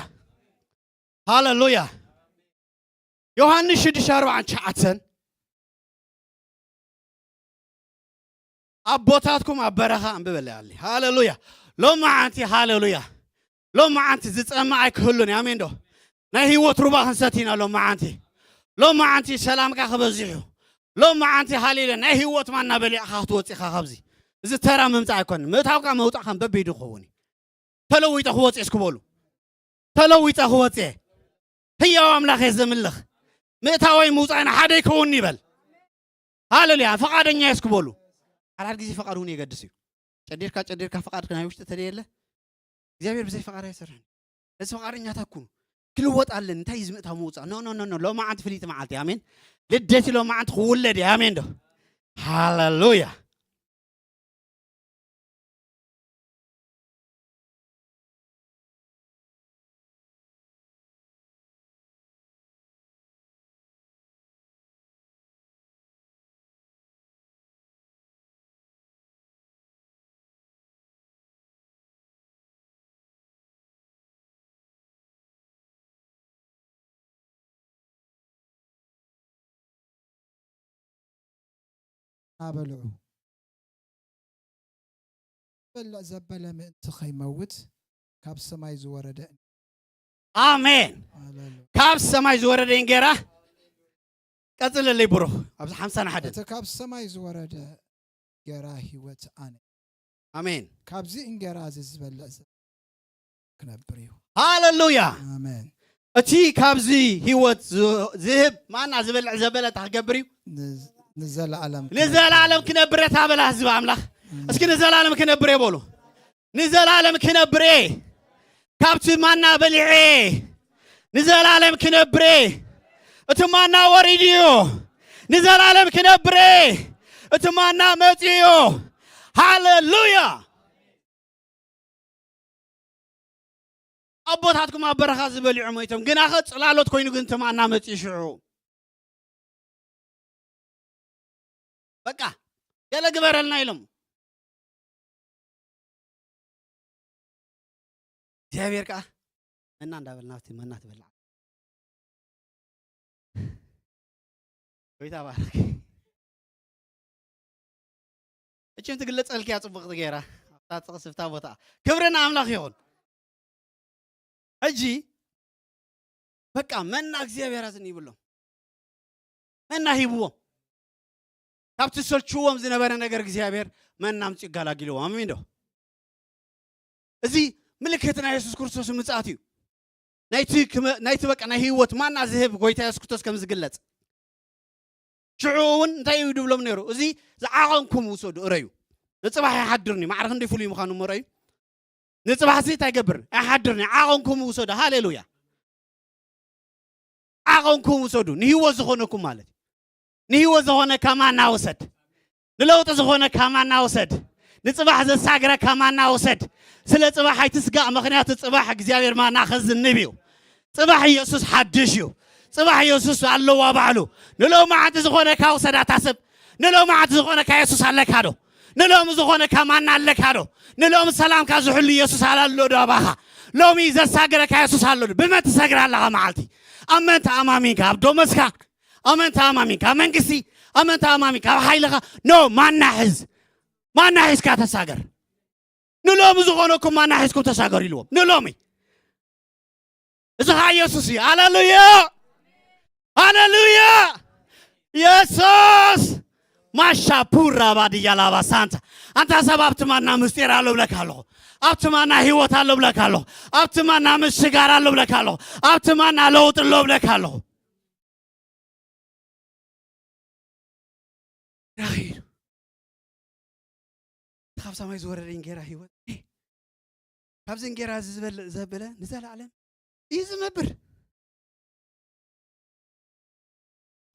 ሃሌሉያ ዮሐንስ 6:49 ኣቦታትኩም ኣብ በረኻ አንብበለይ ኣለይ ሃሌሉያ ሎማዓንቲ ሃሌሉያ ሎማዓንቲ ዝፀማዕ ኣይክህሉን ኣሜን ዶ ናይ ህይወት ሩባ ክንሰቲና ሎማዓንቲ ሰላምካ ክበዝሕ ሎማዓንቲ ሃሌሉያ ናይ ህይወት ማና በሊዕኻ ክትወፂኻ ካብዚ እዚ ተራ ምምፃእ ኣይኮነን ምእታውካ መውፃእካ በበይዱ ክኸውን ተለዊጠ ክወፅእ እስክበሉ ተለዊጠ ክወፅእ ህያው ኣምላኽ እየ ዘምልኽ ምእታወይ ምውፃእና ሓደ ይከውን ይበል ሃሌሉያ ፈቃደኛ እስክበሉ ሓዳር ግዜ ፈቃድ እውን የገድስ እዩ ጨዲርካ ፈቃድ ናይ ውሽጢ ተደየለ እግዚአብሔር ብዘይ ፈቃድ ኣይሰርሕን እዚ ፈቃደኛታ ኩኑ ክልወጥ ኣለን እንታይ እዩ ዝምእታው ምውፃእ ኖ ሎማዓንቲ ፍሊጥ መዓልቲ ኣሜን ልደቲ ሎማዓንቲ ክውለድ እየ ኣሜን ዶ ሃሌሉያ አበልዑ በላ ዘበለ ምእንቲ ኸይመውት ካብ ሰማይ ዝወረደ አሜን ካብ ሰማይ ዝወረደ እንጀራ ቀጽለለይ ብሩኽ ኣብዚ 51 እቲ ካብ ሰማይ ዝወረደ እንጀራ ህይወት ኣነ አሜን ካብዚ እንጀራ ዝበልዕ ክነብር እዩ ሃሌሉያ አሜን እቲ ካብዚ ህይወት ዝህብ ማና ዝበልዕ ዘበለ ተኽገብር እዩ ንዘላለም ክነብር ታበላ ህዝብ ኣምላኽ እስኪ ንዘላለም ክነብር ይበሉ ንዘላለም ክነብር ካብቲ ማና በሊዐ ንዘላለም ክነብር እቲ ማና ወሪድዮ ንዘላለም ክነብር እቲ ማና መፅዮ ሃሌሉያ ኣቦታትኩም ኣብ በረኻ ዝበሊዑ ሞይቶም ግና ጽላሎት ኮይኑ ግን እቲ ማና መፅዩ ሽዑ በቃ ገለ ግበረልና ኢሎም እግዚአብሔር ከዓ እና እንዳበልና እቲ መና ትበልዓ ወይታ ባረክ እቺም ትግለጸልኪ ጽቡቕቲ ገይራ ኣብታ ጽቕስፍታ ቦታ ክብርና ኣምላኽ ይኹን أجي بقى منا እግዚአብሔር አዝን ይብሎም መና ሂብዎም ካብቲ ሰልችዎም ዝነበረ ነገር እግዚአብሔር መና ምጽ ይጋላግልዎ አሜን ዶ እዚ ምልክትና ኢየሱስ ክርስቶስ ምጽአት እዩ ናይቲ በቃ ናይ ህይወት ማና ዝህብ ጎይታ ኢየሱስ ክርስቶስ ከም ዝግለጽ ሽዑውን እንታይ እዩ ድብሎም ነይሩ እዚ ዝዓቐንኩም ውሰዱ እረዩ ንጽባሕ ይሓድርኒ ማዕረኽ እንደይፍሉ ይምኻኑ መረዩ ንጽባሕ እዚ እንታይ ይገብር ይሓድርኒ ዓቐንኩም ውሰዱ ሃሌሉያ ዓቐንኩም ውሰዱ ንህይወት ዝኾነኩም ማለት ንህይወት ዝኾነ ከማና ውሰድ ንለውጥ ዝኾነ ከማና ውሰድ ንጽባሕ ዘሳግረ ከማና ውሰድ ስለ ጽባሕ ኣይትስጋእ ምኽንያቱ ጽባሕ እግዚአብሔር ማና ኸዝንብ እዩ ጽባሕ ኢየሱስ ሓድሽ እዩ ጽባሕ ኢየሱስ ኣለዋ ባዕሉ ንለው መዓልቲ ዝኾነ ካውሰዳ ታስብ ንለው መዓልቲ ዝኾነ ኢየሱስ ኣለካ ዶ ንሎም ዝኾነ ከማና ኣለካ ዶ ንሎም ሰላም ካ ዝሕሉ ኢየሱስ ኣላሎ ዶ ኣባኻ ሎሚ ዘሳግረ ኢየሱስ ኣሎ ብመን ትሰግር ኣለኻ መዓልቲ ኣመንታ ኣማሚንካ ኣብ ዶመስካ ኣመንታ ኣማሚንካ መንግስቲ ኣመንታ ኣማሚንካ ኣብ ሓይልኻ ኖ ማና ሒዝካ ተሳገር ንሎሚ ዝኾነኩም ማና ሒዝኩም ተሳገር ኢልዎም ንሎሚ እዚ ኻ ኢየሱስ እዩ ሃሌሉያ ሃሌሉያ ኢየሱስ ማሻ ፑራ ባድያ ላባ ሳንታ አንተ ሰብ ኣብቲ ማና ምስጢር ኣሎ ብለካ ኣለኹ ኣብቲ ማና ህይወት ኣሎ ብለካ ኣለኹ ኣብቲ ማና ምሽጋር ኣሎ ብለካ ኣለኹ ኣብቲ ማና ለውጥ ኣሎ ብለካ ኣለኹ ካብ ሰማይ ዝወረደ እንጀራ ህይወት ካብዚ እንጀራ ዘበለ ንዘላለም እዩ ዝነብር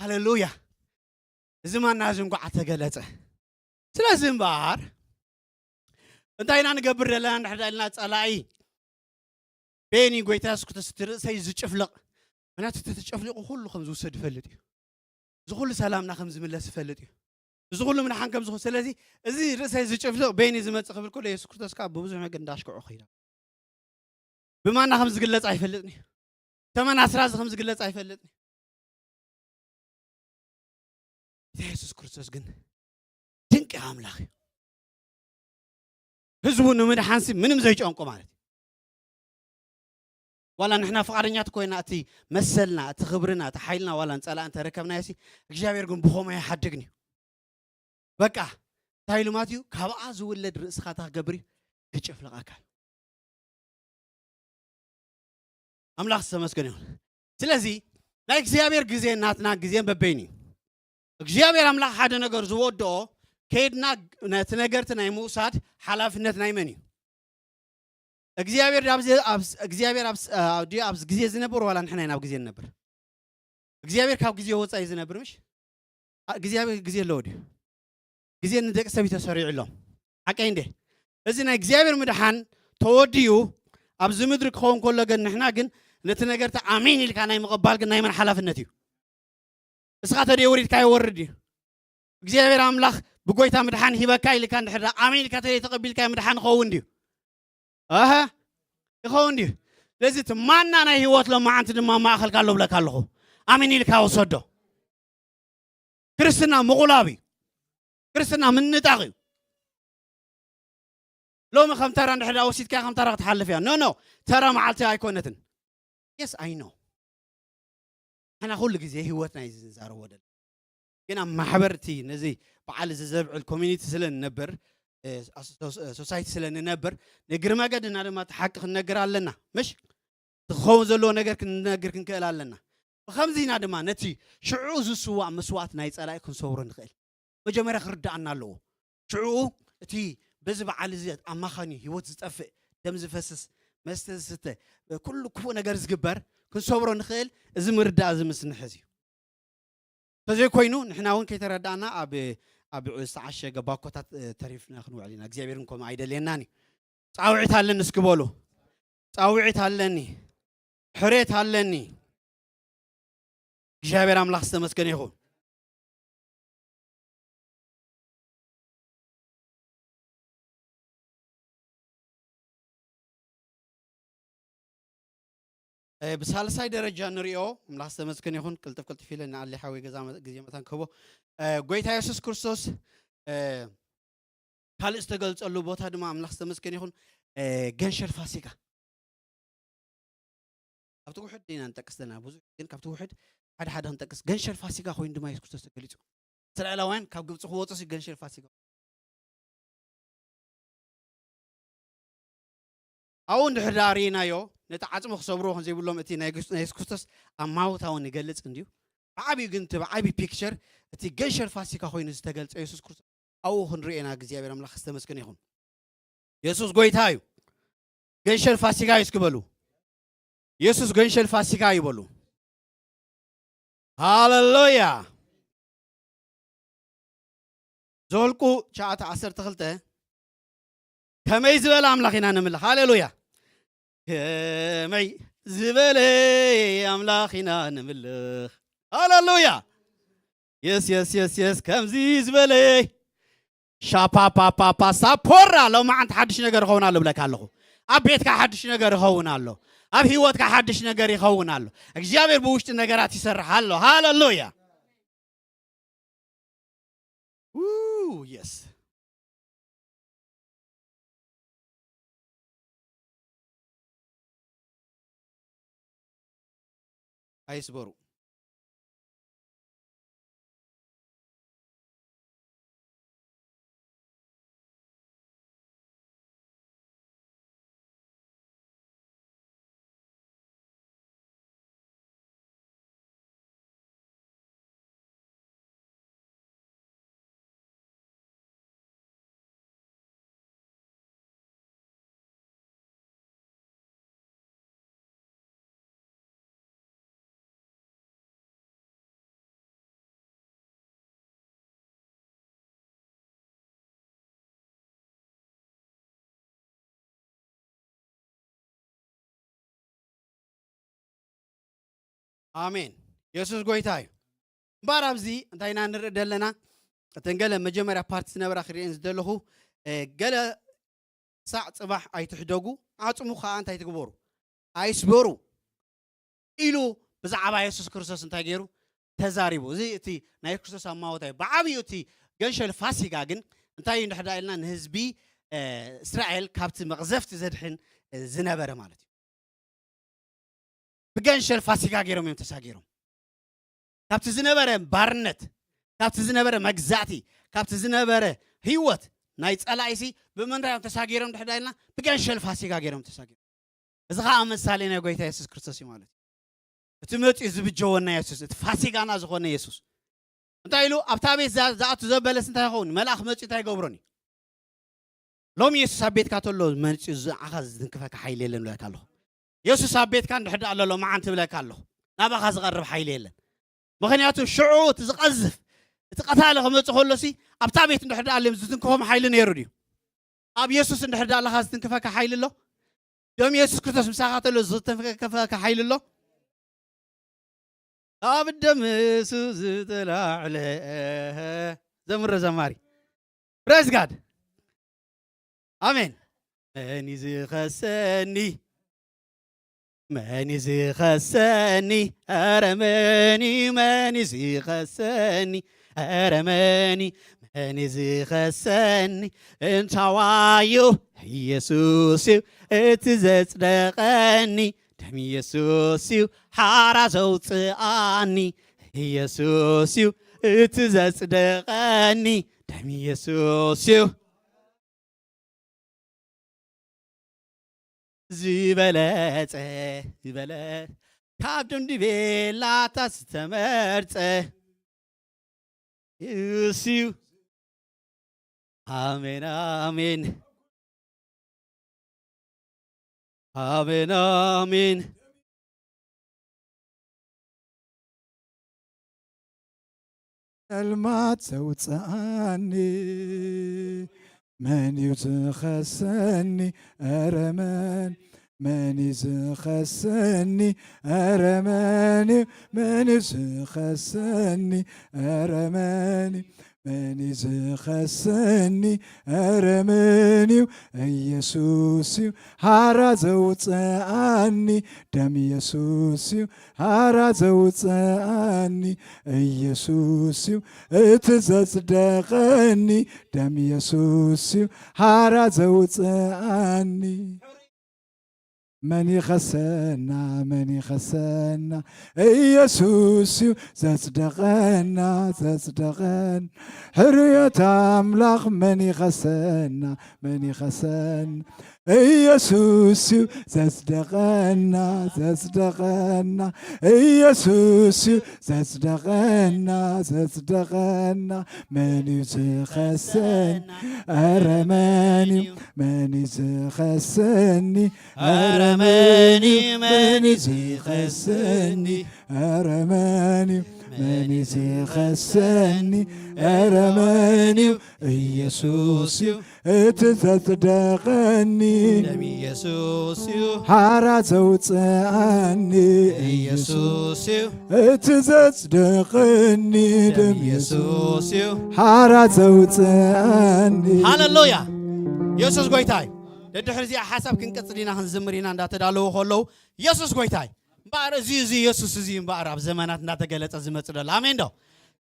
ሃሌሉያ እዚ ማና ዝንጓዕ ተገለጸ ስለዚ እምበር እንታይ ኢና ንገብር ዘለና ንድሕር ኢልና ጸላኢ ቤኒ ጎይታ ኢየሱስ ክርስቶስ ትርእሰይ ዝጭፍልቕ ምክንያቱ ተጨፍሊቑ ኩሉ ከም ዝውሰድ ይፈልጥ እዩ እዚ ኩሉ ሰላምና ከም ዝምለስ ይፈልጥ እዩ እዚ ኩሉ ምንሓን ከም ዝኹን ስለዚ እዚ ርእሰይ ዝጭፍልቕ ቤኒ ዝመጽእ ክብል ከሎ ኢየሱስ ክርስቶስ ካብ ብብዙሕ ነገር እንዳሽክዑ ኺዳ ብማና ከም ዝግለጽ ኣይፈልጥኒ ተመን ኣስራዚ ከም ዝግለጽ ኣይፈልጥኒ ኢየሱስ ክርስቶስ ግን ድንቂ ኣምላኽ እዩ ህዝቡ ንምድሓንሲ ምንም ዘይጨንቆ ማለት ዋላ ንሕና ፍቃደኛት ኮይና እቲ መሰልና እቲ ክብርና እቲ ሓይልና ዋላ ንጸላእ እንተረከብና የሲ እግዚአብሔር ግን ብኸመይ ይሓድግኒ በቃ እንታይ ኢሉ ማለት እዩ ካብኣ ዝውለድ ርእስኻ ክገብር ክጭፍልቐካ ኣምላኽ ዝተመስገነ ይሁን ስለዚ ናይ እግዚአብሔር ግዜ ናትና ግዜን በበይኒ እግዚአብሔር ኣምላኽ ሓደ ነገር ዝወድኦ ከይድና ነቲ ነገርቲ ናይ ምውሳድ ሓላፍነት ናይ መን እዩ እግዚአብሔር ኣብዚ ግዜ ዝነብር ዋላ ንሕና ናብ ግዜ ዝነብር እግዚአብሔር ካብ ግዜ ወፃኢ ዝነብር ምሽ እግዚአብሔር ግዜ ኣለዎ ድዩ ግዜ ንደቂ ሰብ ተሰሪዑ ሎም ሓቀይ እንዴ እዚ ናይ እግዚአብሔር ምድሓን ተወዲዩ ኣብዚ ምድሪ ክኸውን ከሎ ግን ንሕና ግን ነቲ ነገርቲ ኣሜን ኢልካ ናይ ምቕባል ግን ናይ መን ሓላፍነት እዩ እስኻ ተደይ ወሪድካ ይወርድ እዩ እግዚአብሔር ኣምላኽ ብጎይታ ምድሓን ሂበካ ኢልካ እንድሕር ኣሜን ኢልካ ተደይ ተቐቢልካ ምድሓን ይኸውን ድዩ ይኸውን ድዩ ስለዚ እቲ ማና ናይ ህይወት ሎማዓንቲ ድማ ማእኸልካ ኣሎ ብለካ ኣለኹ ኣሜን ኢልካ ወሰዶ ክርስትና ምቑላብ እዩ ክርስትና ምንጣቕ እዩ ሎሚ ከም ተራ እንድሕር ወሲድካ ከም ተራ ክትሓልፍ እያ ኖ ተራ መዓልቲ ኣይኮነትን የስ ኣይ ኖ ኣና ኩሉ ግዜ ህይወትና እዩ ዝዛረቦ ደለ ግን ኣብ ማሕበርቲ ነዚ በዓል ዝዘብዕል ኮሚኒቲ ስለንነብር ሶሳይቲ ስለንነብር ንግሪ መገድና ድማ ተሓቂ ክንነግር ኣለና ምሽ ትኸውን ዘለዎ ነገር ክንነግር ክንክእል ኣለና ብከምዚና ድማ ነቲ ሽዑ ዝስዋዕ መስዋዕት ናይ ጸላኢ ክንሰውሮ ንኽእል መጀመርያ ክርዳእና ኣለዎ ሽዑ እቲ በዚ በዓል እዚ ኣማኻኒ ህይወት ዝጠፍእ ደም ዝፈስስ መስተ ዝስተ ኩሉ ክፉእ ነገር ዝግበር ክንሰብሮ ንኽእል እዚ ምርዳእ እዚ ምስ ንሕዝ እዩ ተዘይ ኮይኑ ንሕና እውን ከይተረዳእና ኣብ ዝተዓሸገ ባኮታት ተሪፍና ክንውዕል ኢና እግዚአብሔር እንኮም ኣይደልየናኒ ፃውዒት ኣለኒ እስክበሉ ፃውዒት ኣለኒ ሕሬት ኣለኒ እግዚአብሔር ኣምላኽ ዝተመስገነ ይኹን بسالساي درجة نريو ملاحظة تمسكن يكون كل تفيل إن على حاوي جزء مثلا كبو قويت يسوع كريستوس هل استقلت اللوبات هذا ما ملاحظة تمسكن يكون جنشر فاسيكا ካብቲ ውሕድ ኢና ንጠቅስ ዘለና ብዙሕ ግን ካብቲ ውሕድ ሓደ ሓደ ክንጠቅስ ገንሸል ፋሲካ ኮይኑ ድማ ኢየሱስ ክርስቶስ ተገሊጹ እስራኤላውያን ካብ ግብፂ ክወፁ ገንሸል ፋሲካ ኣብኡ እንድሕር ርኢናዮ ነቲ ዓፅሚ ክሰብሮ ክንዘይብሎም እቲ ናይ ኢየሱስ ክርስቶስ ኣማውታውን ይገልጽ እንድዩ ብዓብዩ ግን እቲ ብዓብዩ ፒክቸር እቲ ገንሸል ፋሲካ ኮይኑ ዝተገልጸ ኢየሱስ ክርስቶስ ኣብኡ ክንሪኤና እግዚኣብሔር ኣምላኽ ዝተመስገነ ይኹን ኢየሱስ ጎይታ እዩ ገንሸል ፋሲካ እዩ እስክበሉ ኢየሱስ ገንሸል ፋሲካ ይበሉ ሃሌሉያ ዘልቁ 9:12 ከመይ ዝበለ ኣምላኽ ኢና ንምልኽ ሃሌሉያ ከመይ ዝበለ ኣምላኽ ኢና ንምልኽ ሃሌሉያ የስ ከምዚ ዝበለ ሻፓፓፓፓ ሳፖራ ሎማዓንቲ ሓድሽ ነገር ይኸውን ኣሎ ብለካ ኣለኹ ኣብ ቤትካ ሓድሽ ነገር ይኸውን ኣሎ ኣብ ህይወትካ ሓድሽ ነገር ይኸውን ኣሎ እግዚአብሔር ብውሽጢ ነገራት ይሰርሕ ኣሎ ሃሌሉያ yes አይስበሩ አሜን ኢየሱስ ጎይታ እዩ እምበር ኣብዚ እንታይ ኢና ንርኢ ዘለና እተን ገለ መጀመርያ ፓርቲ ዝነበራ ክሪአን ዝደለኹ ገለ ሳዕ ፅባሕ ኣይትሕደጉ ዓፅሙ ከዓ እንታይ ትግበሩ ኣይስበሩ ኢሉ ብዛዕባ ኢየሱስ ክርስቶስ እንታይ ገይሩ ተዛሪቡ እዚ እቲ ናይ ክርስቶስ ኣማወታ እዩ ብዓብዩ እቲ ገንሸል ፋሲካ ግን እንታይ እዩ ንድሕዳ ኢልና ንህዝቢ እስራኤል ካብቲ መቕዘፍቲ ዘድሕን ዝነበረ ማለት እዩ بجنشل فاسيكا غيرهم يمتساغيرهم كابت زنبره بارنت كابت زنبره مغزاتي كابت زنبره هيوت نايت الايسي بمنرا يمتساغيرهم دحدايلنا بجنشل فاسيكا غيرهم تساغير اذا خا مثالي ني غويتا يسوع كريستوس ማለት ትምጥ ዝብጀወና ኢየሱስ ፋሲካና ዝኾነ ኢየሱስ እንታይ ኢሉ ኣብታ ቤት ዛኣቱ ዘበለስ እንታይ ይኸውን መልኣኽ መጪ እንታይ ይገብሮኒ ሎሚ ኢየሱስ ኣብ ቤትካ ተሎ መጪ ዝዓኻ ዝንክፈካ ሓይል የለን ብለካ ኣለኹ ኢየሱስ ኣብ ቤትካ እንድሕዳ ኣሎ ማዓንቲ ብለካ ኣለኹ ናባኻ ዝቐርብ ሓይል የለን ምክንያቱ ሽዑ ዝቐዝፍ እቲ ቀታሊ ክመጽእ ከሎሲ ኣብታ ቤት እንድሕዳ ኣሎ ዝትንክፎም ሓይል ነይሩ ድዩ ኣብ ኢየሱስ እንድሕዳ ኣለኻ ዝትንክፈካ ሓይል ኣሎ ደም ኢየሱስ ክርስቶስ ምሳኻ ተሎ ዝትንክፈካ ሓይል ኣሎ ኣብ ደም ኢየሱስ ተላዕለ ዘምረ ዘማሪ praise God አሜን መን ይዝኸሰኒ من يزخسني أرماني من يزخسني أرماني من يزخسني انت وايو يسوسيو اتزصدقني دم يسوسيو حرزو صاني يسوسيو اتزصدقني دم يسوسيو زبلت زبلت كابدن دبلا تستمرت يسوع آمين آمين آمين آمين المات توتعني من يتخسني أرمان من يتخسني أرماني من يتخسني أرماني من يتخسني أرماني يسوسي هرزوت عني دم يسوسي هرزوت عني يسوسي اتزصدقني دم يسوسي هرزوت عني من يخسنا من يخسنا ኢየሱስ ዘጽደቀና ዘጽደቀን ሕርየት አምላኽ من يخسنا من يخسنا ኢየሱስ ዘጽደቀና ዘጽደቀና ኢየሱስ ዘጽደቀና ዘጽደቀና من يخسن أرماني من يخسني أرماني من يخسني أرماني من يخسني أرماني ኢየሱስ እትዘጽደቀኒ ደም ኢየሱስ ሓራ ዘውፅአኒ ኢየሱስ እትዘጽደቀኒ ደም ኢየሱስ ሓራ ዘውፅአኒ ሃሌሉያ ኢየሱስ ጎይታይ ድሕሪ እዚ ሓሳብ ክንቀጽል ኢና ክንዝምር ኢና እንዳተዳለዉ ከለዉ ኢየሱስ ጎይታይ እምበኣር እዚ ኢየሱስ እዚ እምበኣር ኣብ ዘመናት እንዳተገለጸ ዝመጽእ ደሎ ኣሜን ዶ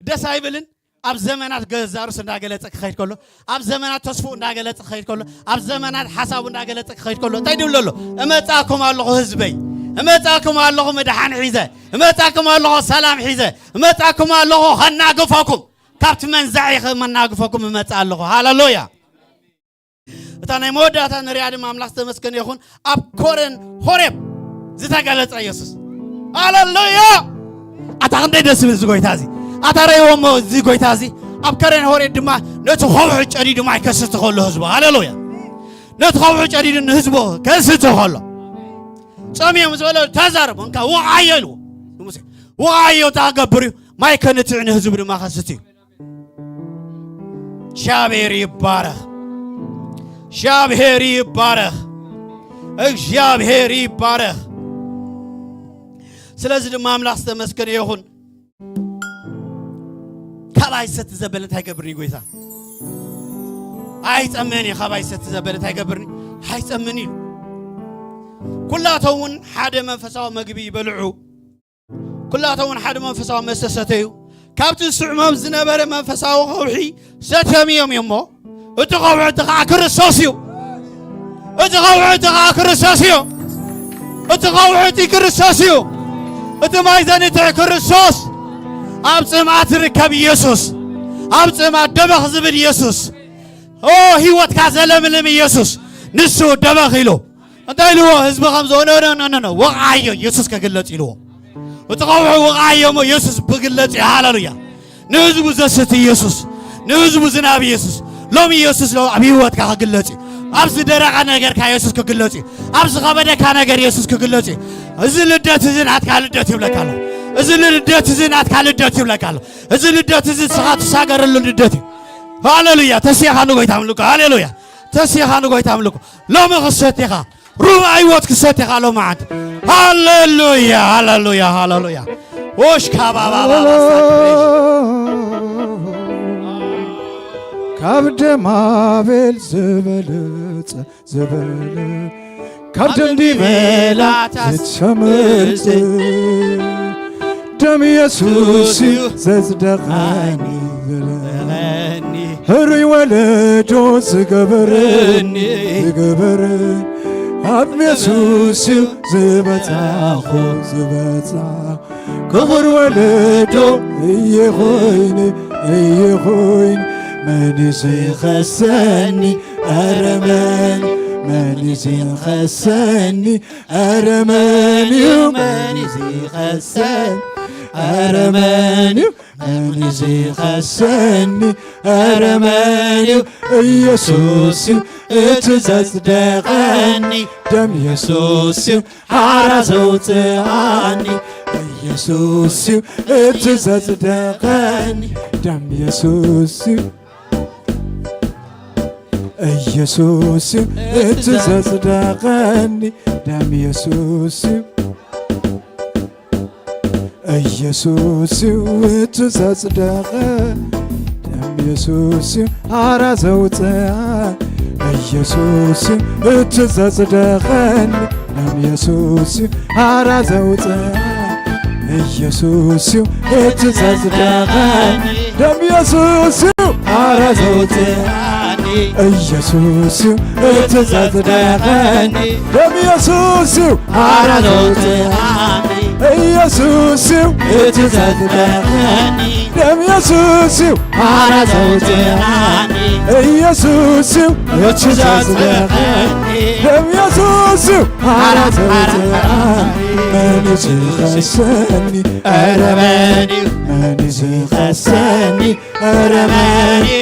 ደስ ኣይብልን ኣብ ዘመናት ገዛሩስ እንዳገለጸ ክኸይድ ከሎ ኣብ ዘመናት ተስፉ እንዳገለጸ ክኸይድ ከሎ ኣብ ዘመናት ሓሳቡ እንዳገለጸ ክኸይድ ከሎ እንታይ ድብሎ ኣሎ እመጻኩም ኣለኹ ህዝበይ እመጻኩም ኣለኹ መድሓን ሒዘ እመጻኩም ኣለኹ ሰላም ሒዘ እመጻኩም ኣለኹ ከናግፈኩም ካብቲ መንዛዒ ከናግፈኩም እመጻ ኣለኹ ሃሌሉያ እታ ናይ መወዳእታ ንሪኣ ድማ ኣምላኽ ዝተመስገነ ይኹን ኣብ ኮረን ሆሬብ ዝተገለጸ ኢየሱስ ሃሌሉያ ኣታ ክንደይ ደስ ዝብል ዝጎይታ እዚ ኣታረይዎሞ እዚ ጎይታ እዚ ኣብ ኮረን ሆሬብ ድማ ነቲ ኸውሒ ጨዲዱ ማይ ከስቲ ከሎ ህዝቡ ሃሌሉያ ነቲ ኸውሒ ጨዲዱ ንህዝቡ ከስቲ ከሎ ጸሚዮም ዝበለ ተዛረቡ እንካ ውዓዮ ኢልዎ ሙሴ ውዓዮ ታገብር እዩ ማይ ከንትዕ ንህዝቡ ድማ ከስቲ እዩ እግዚአብሔር ይባረኽ እግዚአብሔር ይባረኽ እግዚአብሔር ይባረኽ ስለዚህ ድማ ኣምላኽ ዝተመስገነ ይኹን ካባይ ሰት ዘበለት ኣይገብርኒ ጎይታ ኣይጸመኒ ካባይ ሰት ዘበለት ኣይገብርኒ ኣይጸመኒ ኩላቶውን ሓደ መንፈሳዊ መግቢ ይበልዑ ኩላቶውን ሓደ መንፈሳዊ መስተ ሰተዩ ካብቲ ስዕሞም ዝነበረ መንፈሳዊ ኸውሒ ሰተምዮም እሞ እቲ ኸውሒ እቲ ከዓ ክርስቶስ እዩ እቲ ኸውሒ እቲ ከዓ ክርስቶስ እዩ እቲ ኸውሒ እቲ ክርስቶስ እዩ እቲ ማይዘንቲ ክርስቶስ ኣብ ጽምዓት ርከብ ኢየሱስ ኣብ ጽምዓት ደበኽ ዝብል ኢየሱስ ህይወትካ ዘለምልም ኢየሱስ ንሱ ደበኽ ኢሉ እንታይ ኢልዎ ህዝቢ ከም ዝኾነ ወቕዓዮ ኢየሱስ ከግለጽ ኢልዎ እቲ ኸውሒ ወቕዓዮ እሞ ኢየሱስ ብግለጽ ሃሌሉያ ንህዝቡ ዘስት ኢየሱስ ንህዝቡ ዝናብ ኢየሱስ ሎሚ ኢየሱስ ኣብ ህይወትካ ከግለጽ ኣብ ዝደረቐ ነገርካ ኢየሱስ ከግለጽ ኣብ ዝኸበደካ ነገር ኢየሱስ ከግለጽ እዚ ልደት እዚ ናትካ ልደት ይብለካ ኣሎ እዚ ልደት እዚ ናትካ ልደት ይብለካ ኣሎ እዚ ልደት እዚ ስኻ ትሳገረሉ ልደት እዩ ሃሌሉያ ተሲኻ ንጎይታ ኣምልኮ ሃሌሉያ ተሲኻ ንጎይታ ኣምልኮ ሎሚ ክሰቲኻ ሩባ ህይወት ክሰቲኻ ሎሚ ዓንተ ሃሌሉያ ሃሌሉያ ሃሌሉያ ወሽካ ባባባ ካብ ደም አቤል ዝበለጸ ዝበለ ካብ ደም ዲበላት ዝተመርጸ ደም ኢየሱስ ዘጽደቐኒ ዘለኒ ህሩይ ወለዶ ዝገበረኒ ኣብ ኢየሱስ ዝበጻኹ ክቡር ወለዶ እየኾይኒ من يخسني أرماني من يخسني أرماني من يخسني أرماني من يخسني أرماني ኢየሱስ እትዘጽደቀኒ ደም ኢየሱስ ሓራዘውፅአኒ ኢየሱስ እትዘጽደቀኒ ደም ኢየሱስ ኢየሱስ እትዘጽደቀኒ ደም ኢየሱስ ኢየሱስ እትዘጽደቀኒ ደም ኢየሱስ ሓራዘውፅአኒ ኢየሱስ እትዘጽደቀኒ ደም ኢየሱስ ሓራዘውፅአኒ ኢየሱስ እትዘጽደቀኒ ደም ኢየሱስ ሓራዘውፅአኒ ኢየሱስ እትጸድቀኒ ደም ኢየሱስ አራዞትሃኒ ኢየሱስ እትጸድቀኒ ደም ኢየሱስ አራዞትሃኒ ኢየሱስ እትጸድቀኒ ደም ኢየሱስ من يخسني أرماني من يخسني أرماني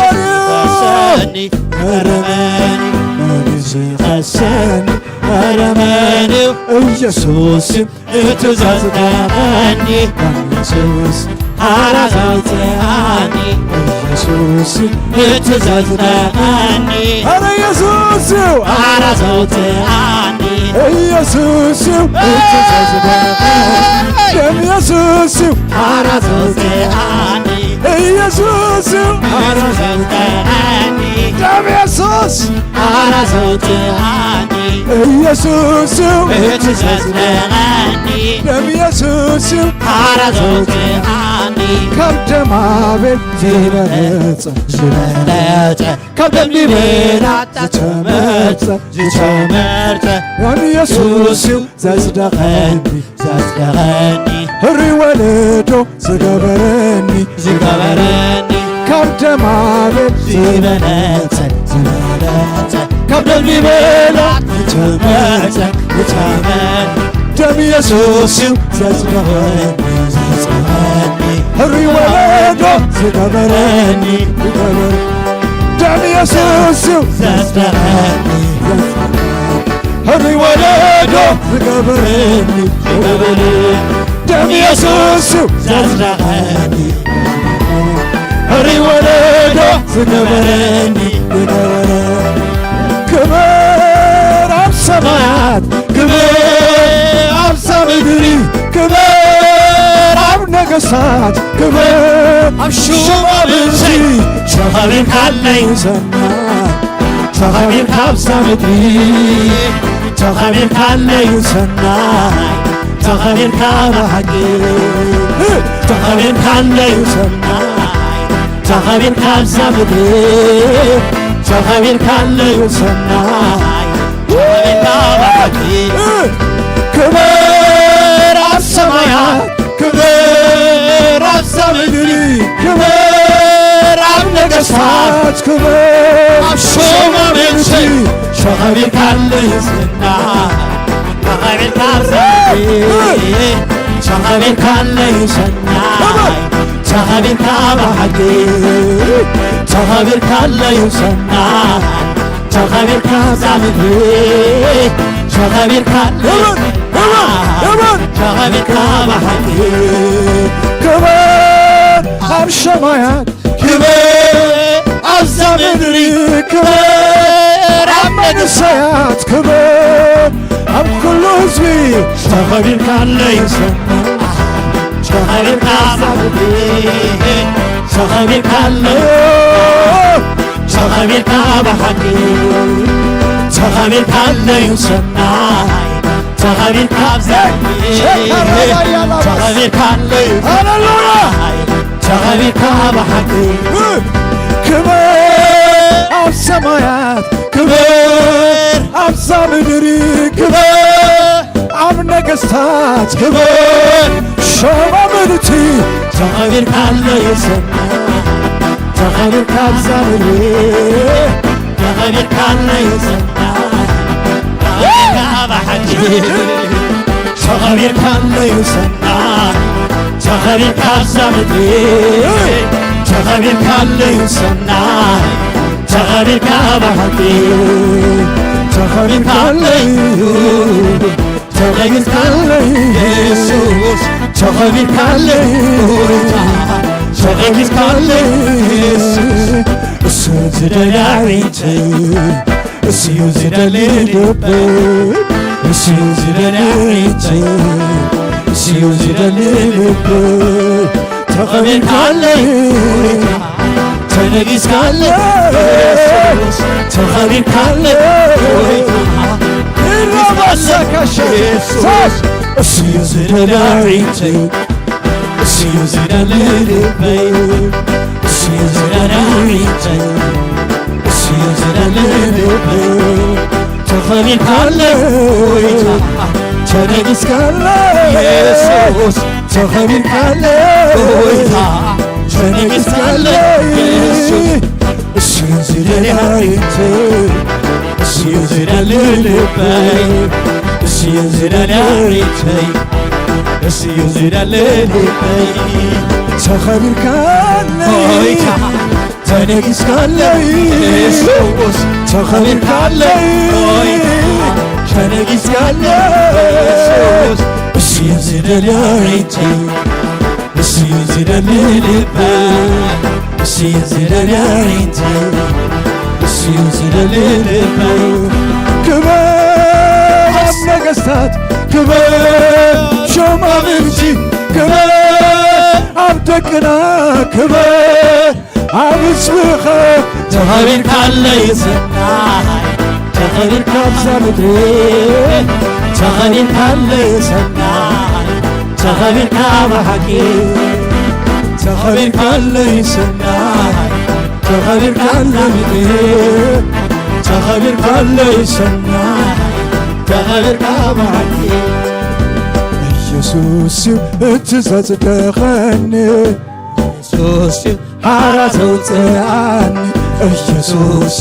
خساني أرماني من يخسني أرماني ኢየሱስ እትጸድቀኒ ኢየሱስ አራዞትሃኒ ኢየሱስ እትጸድቀኒ ኧረ ኢየሱስ አራዞትሃኒ ኢየሱስ እትጸድቀኒ ደም ኢየሱስ አራዞትሃኒ ኢየሱስ እትጸድቀኒ ደም ኢየሱስ አራዞትሃኒ ኢየሱስ እትጸድቀኒ ደም ኢየሱስ አራዞትሃኒ ካብ ደም አቤል ዝበለጸ ዝበለጸ ካብ ደም ሊቤናት ዝተመርጸ ዝተመርጸ ደም ኢየሱስ ዘጽደቐኒ ዘጽደቐኒ ህሪ ወለዶ ዝገበረኒ ዝገበረኒ ካብ ደም አቤል ዝበለጸ ዝበለጸ ካብ ደም ሊቤናት ዝተመርጸ ዝተመርጸ ደም ኢየሱስ ዘጽደቐኒ ዘጽደቐኒ ህሪ ወለዶ ዝገበረኒ ደም ኢየሱስ ዘጽደቐኒ ህሪ ወለዶ ዝገበረኒ ደም ኢየሱስ ዘጽደቐኒ ህሪ ወለዶ ዝገበረኒ ክብር ኣብ ሰማያት ክብር ኣብ ምድሪ ክብር ኣብ ነገሥታት ክብር ኣብ ሹማምንቲ ተኸቢርካለይ ሰናይ ተኸቢርካ ኣብዛ ምድሪ ተኸቢርካለይ ሰናይ ተኸቢርካ ብሓቂ ተኸቢርካለይ ሰናይ ተኸቢርካ ኣብዛ ምድሪ ተኸቢርካለይ ሰናይ ተኸቢርካ ብሓቂ ክብር ኣብ ሰማያት ክብር ኣብዛ ምድሪ ክብር ኣብ ነገሥታት ክብር ኣብ ሹማምንቲ ተኸቢርካለይ ሰናይ ተኸቢርካ ኣብዛ ምድሪ ተኸቢርካለይ ሰናይ ተኸቢርካ ብሓቂ ተኸቢርካለይ ሰናይ ተኸቢርካ ኣብዛ ምድሪ ተኸቢርካለይ ተኸቢርካ ብሓቂ ክብር ኣብ ሰማያት ክብር ኣብዛ ምድሪ ክብር ኣብ መንእሰያት ክብር ኣብ ኩሉ ህዝቢ ተኸቢርካለይ ሰናይ ተኸቢርካ ኣብዛ ምድሪ ተኸቢርካለይ ተኸቢርካ ብሓቂ ተኸቢርካለይ ሰናይ ተኸቢርካ ኣብዛ ምድሪ ተኸቢርካለይ ሃሌሉያ ተኸቢርካ ብሓቂ ክብር ኣብ ሰማያት ክብር ኣብዛ ምድሪ ክብር ኣብ ነገሥታት ክብር ሾማምንቲ ተኸቢርካለይ ሰናይ ተኸቢርካ ኣብዛ ምድሪ ተኸቢርካለይ ሰናይ ተኸቢርካ ብሓቂ ተኸቢርካለይ ሰናይ ተኸቢርካ ኣብዛ ምድሪ ተኸቢርካለይ ሰናይ ተኸቢርካ ብሓቂ ተኸቢርካለይ ተኸቢርካለይ ኢየሱስ ተኸቢርካለይ ተኸቢርካለይ እሱ ዝደላዒንተይ እሱዩ ዝደልይ ልበይ እሱዩ ዝደላዒንተይ እሱዩ ዝደልይ ልበይ ተኸቢርካለይ ተነጊስካለይ ኢየሱስ ተኸቢርካለይ ኢየሱስ እሱዩ ዝደላዒንተይ እሱዩ ዝደልይ ልበይ እሱዩ ዝደላዒንተይ እስዩ ዝደሊ ልበይ ተኸቢርካለ ጎይታ ተነጊስካለ ኢየሱስ ተኸቢርካለ ጎይታ ተነጊስካለ ኢየሱስ እስዩ ዝደሊ እስዩ ዝደሊ ልበይ እስዩ ዝደሊ እስዩ ዝደሊ ልበይ ተኸቢርካለ ጎይታ ተነጊስካለ ኢየሱስ ተኸቢርካለ ጎይታ ተነጊስካለ ኢየሱስ እስዩ ዝደሊ እስዩ ዝደሊ ልበይ እስዩ ዝደሊ እስዩ ዝደሊ ልበይ ክበር ነገሥታት ክበር ሹማምንቲ ክበር ኣብ ደቅና ክበር ኣብ ህዝብኻ ተኸቢርካለ ሰናይ ተኸቢርካ ኣብዛ ምድሪ ተኸቢርካለ ሰናይ ተኸቢርካ ብሓቂ ተኸቢርካለ ሰናይ ተኸቢርካለ ምድሪ ተኸቢርካለ ሰናይ ተኸቢርካ ብሓቂ ኢየሱስ እትዘጽደኸኒ ኢየሱስ ሓራ ዘውፅአኒ ኢየሱስ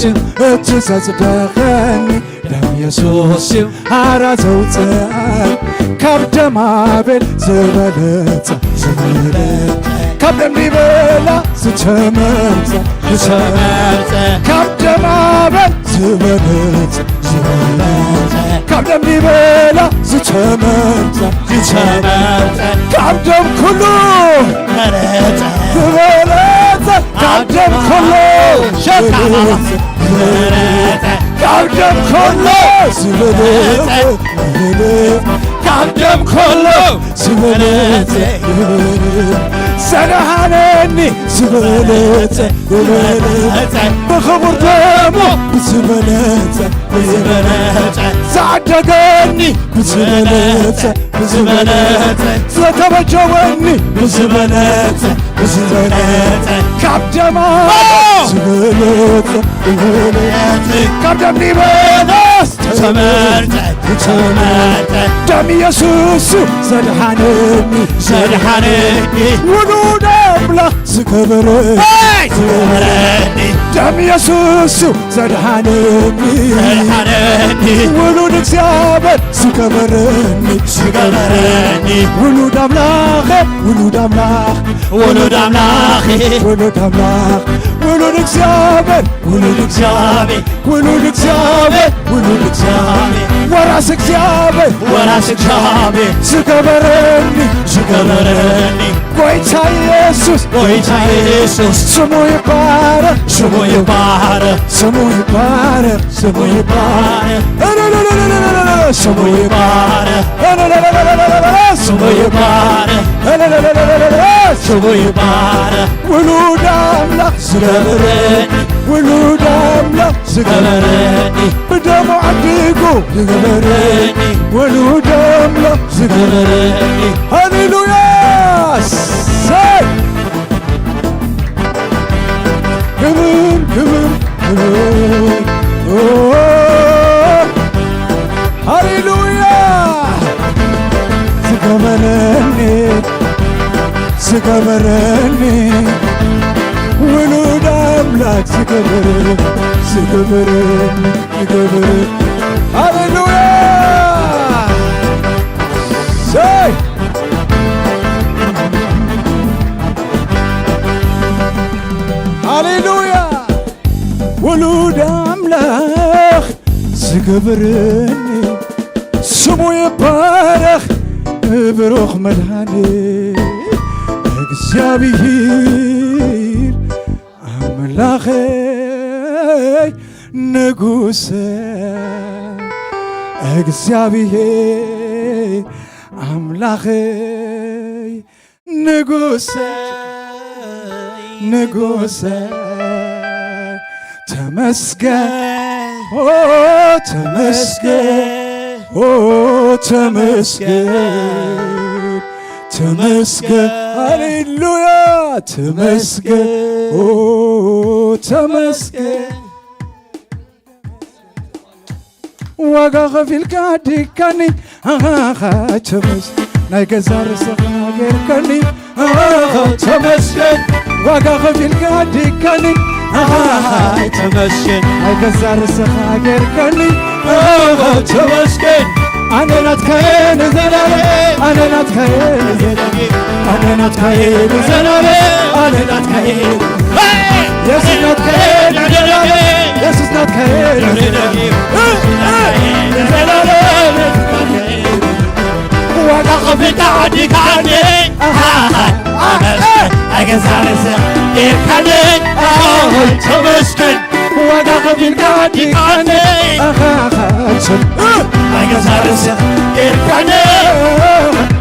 እትዘጽደኸኒ ደም ኢየሱስ ሓራ ዘውፅአኒ ካብ ደም ኣቤል ዝበለጸ ካብ ደም ሊበላ ዝተመርጸ ካብ ደም ኣቤል ዝበለጸ ካብ ደም ሊበላ ዝተመርጸ ካብ ደም ኩሉ ዝበለጸ ካብ ደም ኩሉ ካብ ደም ኩሉ ዝበለጸ ካብ ደም ኩሉ ዝበለጸ ዘድሓነኒ ዝበለጸ ብኽቡር ደሙ ብዝበለጸ ዘዓደገኒ ብዝበለጸ ዘተበጀወኒ ብዝበለጸ ካብ ደማ ዝበለጸ ካብ ደም ሊበላስ ተመርጸ ደም ኢየሱስ ዘድሓነኒ ውሉድ ኣምላኽ ዝገበረኒ ደም ኢየሱስ ዘድሓነኒ ውሉድ እግዚአብሔር ዝገበረኒ ውሉድ ኣምላኽ ውሉድ ኣምላኽ ውሉድ እግዚአብሔር ውሉድ እግዚአብሔር ወራስ እግዚአብሔር ዝገበረኒ ጎይታ ኢየሱስ ስሙ ይባረክ ስሙ ይባረክ ስሙ ይባረክ ስሙ ይባረክ ስሙ ይባረክ ስሙ ይባረክ ውሉድ አምላክ ዝገበረኒ ውሉድ አምላክ ዝገበረኒ በደሙ ዓዲጉ ዝገበረኒ ውሉድ አምላክ ዝገበረኒ ሃሌሉያ ሰይ ክብር ሃሌሉያ ዝገበረኒ ውሉድ አምላክ ዝገበረኒ ሃሌሉያ ሰይ ሃሌሉያ ውሉድ አምላክ ዝገበረኒ ስሙ ይባረክ ብሩኽ መድኃኒት እግዚአብሔር አምላኸይ ንጉሴ እግዚአብሔር አምላኸይ ንጉሴ ተመስገን ተመስገን ሃሌሉያ ተመስገን ዋጋ ከፊልካ ዲካኒ ተመስ ናይ ገዛ ርስኻ ጌርከኒ ተመስገን ዋጋ ከፊልካ ዲካኒ ተመስገን ናይ ገዛ ርስኻ ጌርከኒ ተመስገን ኣነ ናትካየ ንዘላለም ኣነ ናትካየ ንዘላለም ኣነ ናትካየ ንዘላለም ኣነ ናትካየ ኢየሱስ ናትካየ ንዘላለም ኢየሱስ ናትካየ ንዘላለም ዋጋ ከፊልካ ዲካኒ ኣገዛ ርስኻ ጌርከኒ ተመስገን ዋጋ ከፊልካ ዲካኒ أجلس رزق إركاني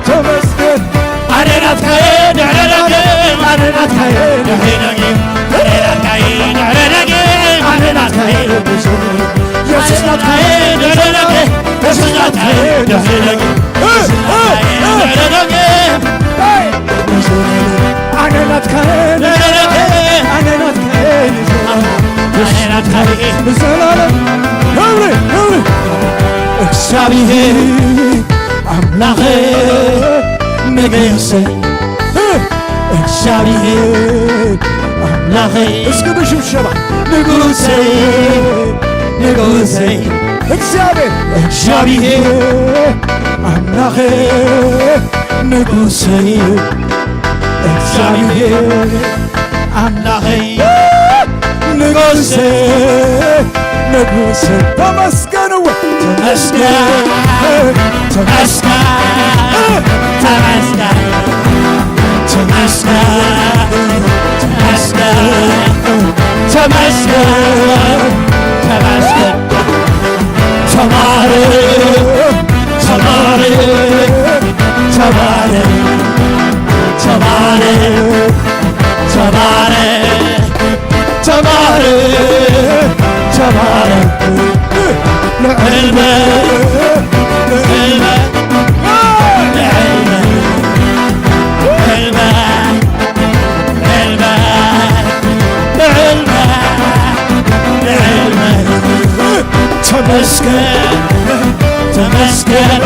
تمسكن أنا نتخيل على نجيم أنا نتخيل على نجيم أنا نتخيل على نجيم أنا نتخيل بسرور يسوع نتخيل على نجيم يسوع نتخيل على نجيم على نجيم أنا نتخيل على نجيم أنا نتخيل أنا نتخيل بسرور هوري هوري እግዚአብሔር አምላኬ ንጉሴ እግዚአብሔር አምላኬ እስኪ በሽብሸባ ንጉሴ ንጉሴ እግዚአብሔር አምላኬ ንጉሴ እግዚአብሔር አምላኬ ንጉሴ ንጉሴ ተመስገን ተመስገን ተመስገን ተመስገን ተመስገን ተመስገን ተመስገን ተባረክ ተባረክ ተባረክ ተባረክ ተባረክ ተባረክ لعلمك لعلمك لعلمك لعلمك تمسكن تمسكن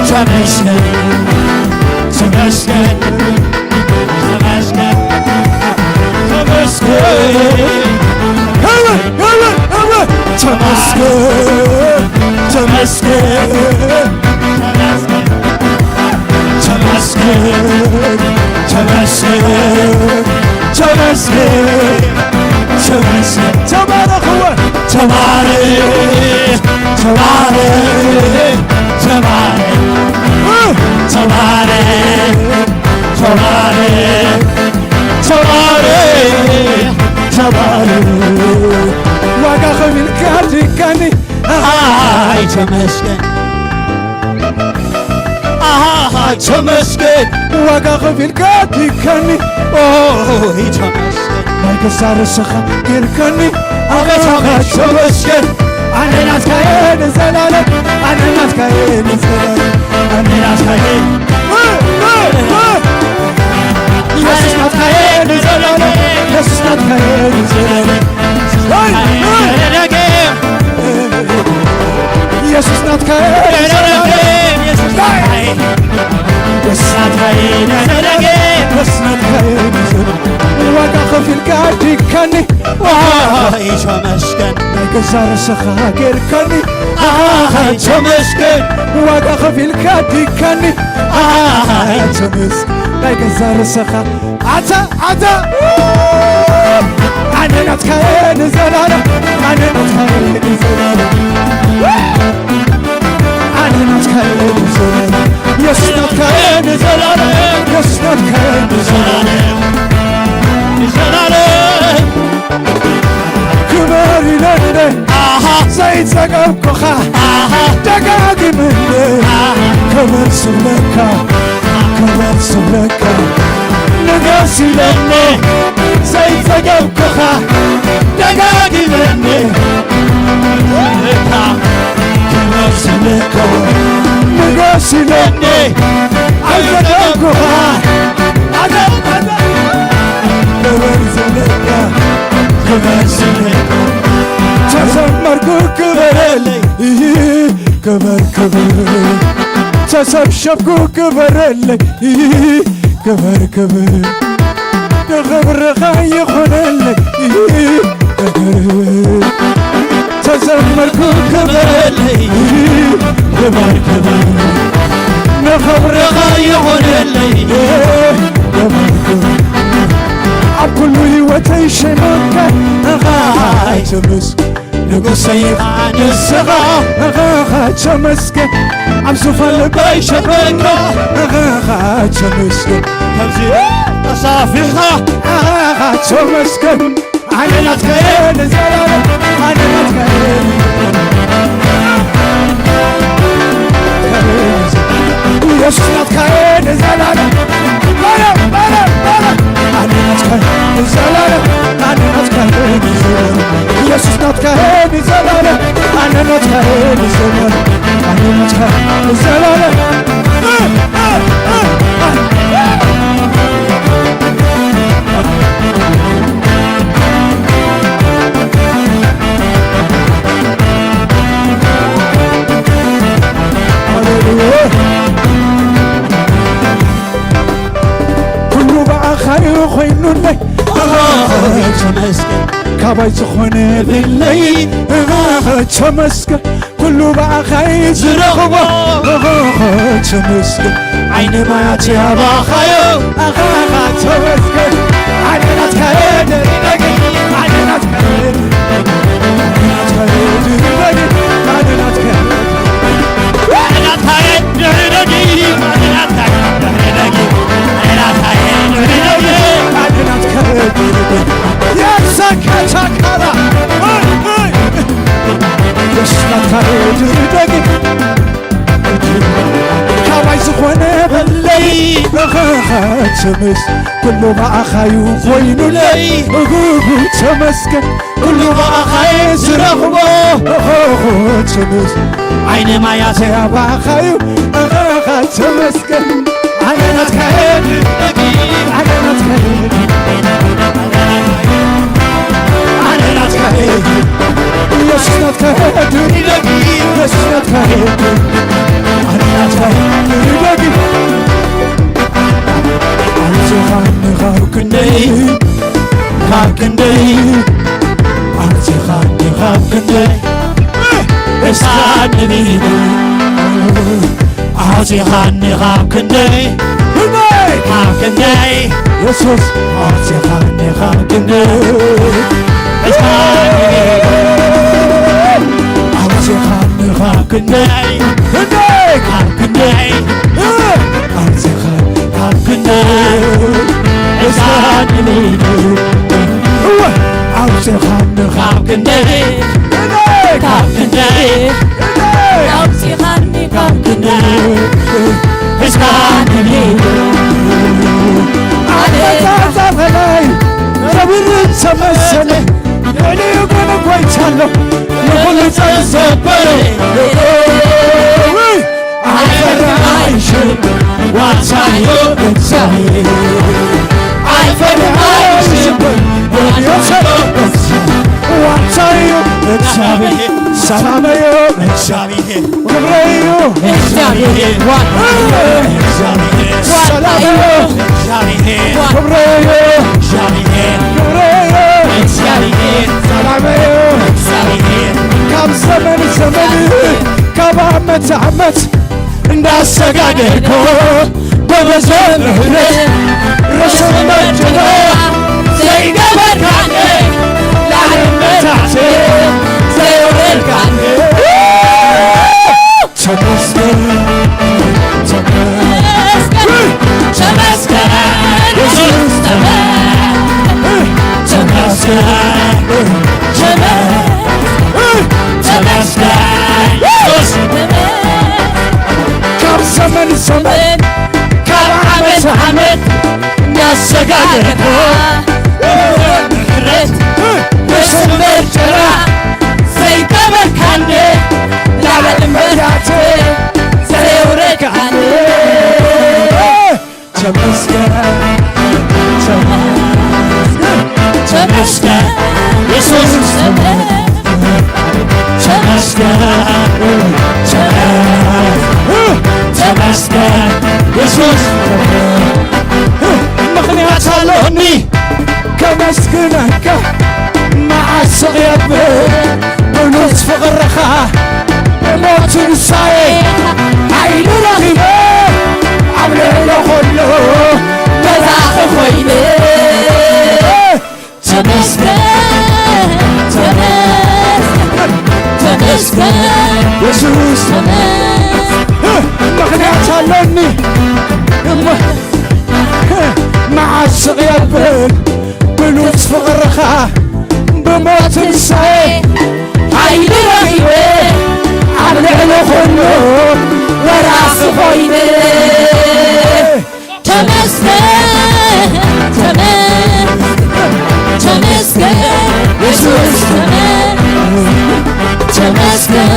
تمسكن تمسكن تمسكن تمسكن تمسكن تمسكن تمسكن تمسكن تمسكن تمسكن تبارك هو تبارك تبارك تبارك تبارك تبارك تبارك تبارك ዋጋ ከፊልካ ዲካኒ ተመስገን ተመስገን ዋጋ ከፊልካ ዲካኒ ተመስገን ናይ ገዛ ርስኻ ጌርከኒ ተመስገን ኣነ ናትካየ ንዘላለም ኣነ ናትካየ ንዘላለም ኣነ ናትካየ ኢየሱስ ናትካየ ንዘላለም ኢየሱስ ናትካየ ንዘላለም ኢየሱስ ናትካየ ዋጋ ከፊልካ ዲካኒ ተመስገን ናይ ገዛ ርስኻ ጌርከኒ ተመስገን ዋጋ ከፊልካ ዲካኒ ተመስገን ናይ ገዛ ርስኻ ኣታ ኣታ ኣነ ናትካየ ንዘላለም ኣነ ናትካየ ንዘላለም ኣነ ናትካየ ንዘላለም ኢየሱስ ናትካየ ንዘላለም ኢየሱስ ናትካየ ንዘላለም ንዘላለም ክበር ኢለኒ ዘይጸገብኩኻ ደጋጊምኒ ክበር ስብለካ ክበር ስብለካ ንገስ ኢለኒ ዘይጸገብኩኻ ደጋጊምኒ ክበር ስብለካ ንገስ ኢለኒ ኣይጸገብኩኻ ክበር ስብለካ ክበር ስብለካ ተሰማ ተዘመርኩ ክበረለይ ክበር ክበር ተሰብሰብኩ ክበረለይ ክበር ክበር ንኽብርኻ ይኹነለይ ክበር ተዘመርኩ ክበረለይ ክበር ክበር ንኽብርኻ ይኹነለይ ክበር ክበር ኣብ ኩሉ ህይወተይ ሸመካ ተመስገን ንጉሰይ ንስኻ ተመስገን ኣብ ዙፋን ልበይ ሸፈንካ ተመስገን ከምዚ ተሳፊኻ ተመስገን ኣነ ናትከየ ንዘላለም ኣነ ናትከየ ኢየሱስ ናትከየ ንዘላለም ኣነ ናትከየ ንዘላለም ኣነ ናትከየ ንዘላለም ኢየሱስ ናትከየ ንዘላለም ኣነ ናትከየ ንዘላለም ኣነ ናትከየ ንዘላለም ኩሉ ባዕኻዩ ኾይኑለይ ተመስገን ካባይ ዝኾነ ብለይ ተመስገን ኩሉ ባዕኻይ ዝረኽቦ ተመስገን ዓይኒ ማያት ያባኻዮ ተመስገን ኣነ ናትካየ ንርደጊ ኣነ ናትካየ ኣነ ናትካየ ካባይ ዝኾነ በለይ ተመስ ኩሉ ባዕኻዩ ኾይኑለይ ተመስገን ኩሉ ባዕኻይ ዝረኽቦ ተመስ ዓይኒ ማያት ያባኻዩ ተመስገን ኣነ ናትካየ ኣነ ናትካየ ኣነ ናትካየ ኢየሱስ ናትካየ ኢየሱስ ናትካየ ኣነ ናትካየ ንደጊ ኣንቺኻኒ ካብ ክንደይ ኣንቺኻኒ ካብ ክንደይ እሳንቢኒ ኣንቺኻኒ ካብ ክንደይ ካብ ክንደይ ኢየሱስ ኣንቺኻኒ ካብ ክንደይ ኣንቺኻኒ ካብ ክንደይ ካብ ክንደይ ኣንቺኻኒ ካብ ክንደይ እሳንቢኒ ኣንቺኻኒ ካብ ክንደይ ካብ ክንደይ ኣውፂኻኒ ካብ ክንደይ እሳንቢኒ አለዛዛፈላይ ረብርን ተመሰለ የኔ ግን ቆይቻለሁ የሁሉ ጸንሰበረ አይፈርሃይሽም ዋሳዮ እግዚአብሔር አይፈርሃይሽም ዋሳዮ እግዚአብሔር ሰላመዮ እግዚአብሔር ክብረዮ እግዚአብሔር እግዚአብሔር ሰላመዮ እግዚአብሔር ክብረዮ እግዚአብሔር ክብረዮ እግዚአብሔር ሰላመዮ እግዚአብሔር ካብ ዘመን ዘመን ካብ ዓመት ዓመት እንዳሰጋገድኮ በበዘ ምሕረት ረሰመችሎ ዘይገበርካነ ለዓለመታቴ ዘይወረድካነ ተመስገን ተመስገን ኢየሱስ ተመስገን ተመስገን ኢየሱስ ካብ ዘመን ዘመን ካብ ዓመት ዓመት እንዳሰጋገድኮ ምሕረት በሰንበት ጭራ ዘይገበርካነ ለዓለም መድኃኒቴ ዘየውረድካነ ተመስገን ተመስገን ኢየሱስ لمسكنك مع الصغير ونص فقرخة موت نساي عين رغبة عمل له كله مزاق خويني تمسكن يسوس مغنيات علمني مع الصغير بنص فقرخة بموت نساي عين رغبة عمل له كله وراس خويني تمسكن يسوس تمسكن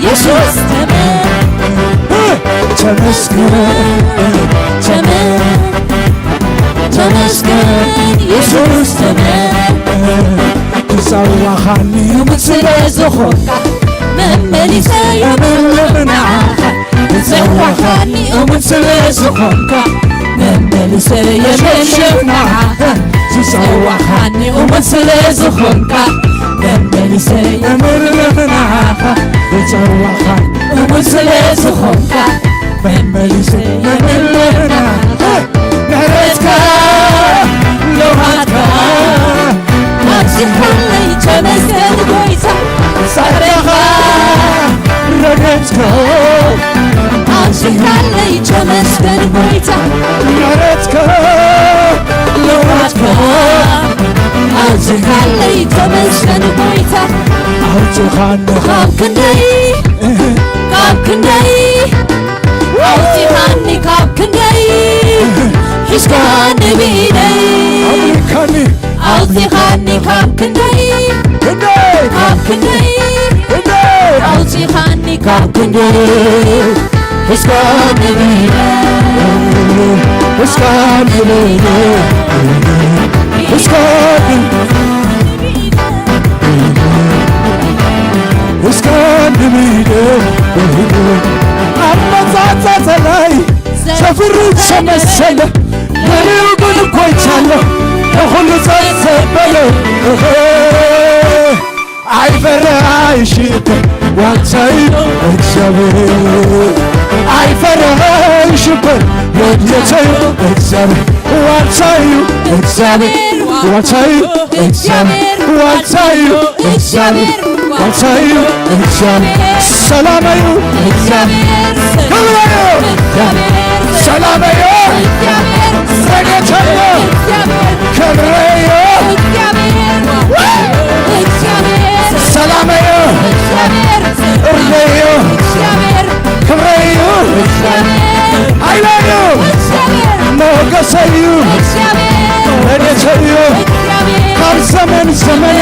يسوس تمسكن يسوس تسوخني مثل زخرك مملي سيمنعك تسوخني مثل زخرك مملي سيمنعك تسوخني مثل زخرك مملي سيمنعك تسوخني مثل زخرك مملي سيمنعك نهرتك لوهاتك أبسطلي تمسكن بويتا صرخة رقتك أبسطلي تمسكن بويتا نهرتك لوهاتك أبسطلي تمسكن بويتا أوتخانك كاب كندي أوتخاني كاب كندي حسكان بيدي أمريكاني أوتخاني كاب كندي كاب كندي أوتخاني كاب كندي حسكان بيدي اسكان بيدي اسكان اسكان بيدي أما زعزعت لي سفرت شمسلة لليو قل كويتشالة وخل زعزبلة عيفر عايشيك وانتاي اكسابي عيفر عايشيك وانتاي اكسابي وانتاي اكسابي وانتاي اكسابي وانتاي اكسابي وانتاي اكسابي سلام ايو سلام ايو سنتايو كبريو سلام ايو ارضيو كبريو عينيو موقسيو ردتيو قال زمن زمن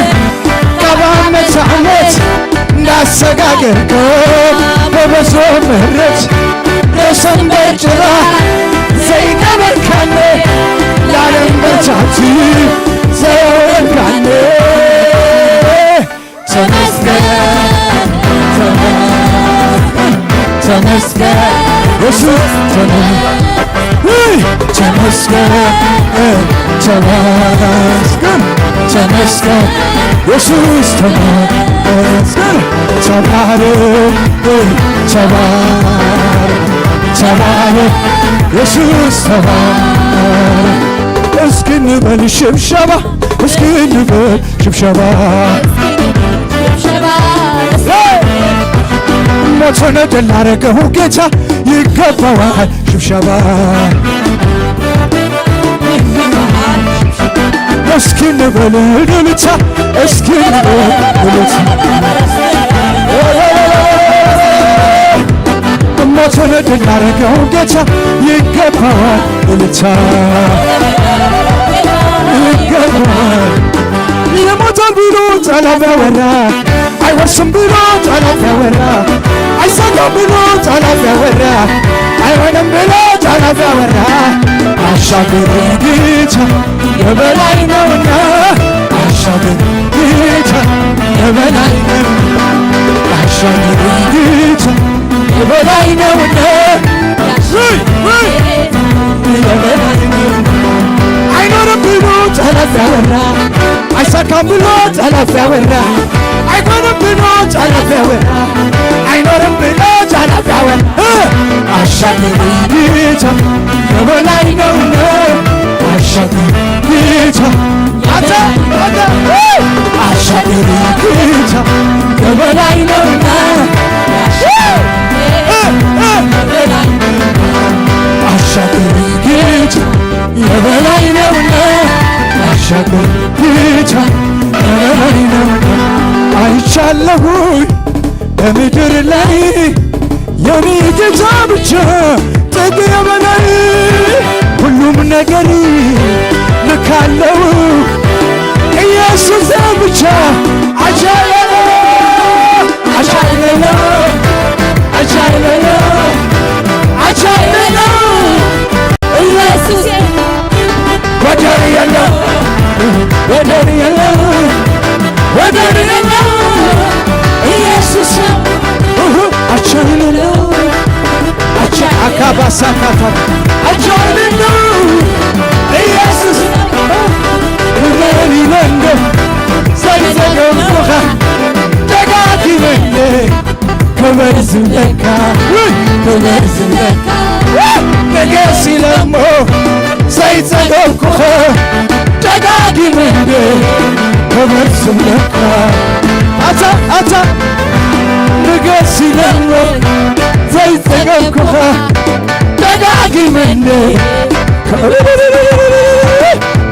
قبامة عمت ناسقاقركو ببزو مهرت رسم برجرا زي قبر كاني لعلم برجعتي زي ورد كاني تمسكن يسوع تمسكن تمسكن يسوع تمسكن تبارك تبارك يسوع تبارك اسكن نبل شبشبة اسكن نبل شبشبة ሞትን ድል ላረገው ጌታ ይገባዋል ሽብሸባ እስኪ እንበል እልልታ እስኪ እንበል እልልታ ሞትን ድል ላረገው ጌታ ይገባዋል እልልታ ይገባዋል ይሞታል ብሎ ጠላት ያወራ አይወርስም ብሎ ጠላት ያወራ አይሰጋም ብሎ ጠላት ያወራ አይሆንም ብሎ ጠላት ያወራ አሻገር ጌታ የበላይ ነውና አሻገር ጌታ የበላይ ነው አሻገር ጌታ የበላይ ነውና ያወራ አይሳካም ብሎ ጠላት ያወራ አይሆንም ብሎ ጠላት ያወራ አይኖርም ብሎ ጠላት ያወራ አሻገር ጌታ የበላይ ነውና አሻገር ጌታ አሻገር ጌታ የበላይ ነውና አሻገር ጌታ የበላይ ነውና አሻገር ጌታ የበላይ ነውና አይቻለሁኝ በምድር ላይ የኔ ጌታ ብቻ ጥግ የበላይ ሁሉም ነገር ልካለው ኢየሱስ ብቻ አቻለለ አቻለለ አቻለለ አቻለለ ኢየሱስ ወደር የለው ወደር የለው ወደር የለው ኢየሱስ አቻለለ አቻ አካባሳካታ አቻለለ ኢየሱስ ወደሪለንደ ሳይዘገውኻ ደጋጊመንደ ከበርዝለካ ከበርዝለካ ነገሲለሞ ሳይዘገውኩኸ ደጋጊመንደ ከበርዝለካ አታ አታ ነገሲለሞ ሳይዘገውኩኸ ደጋጊመንደ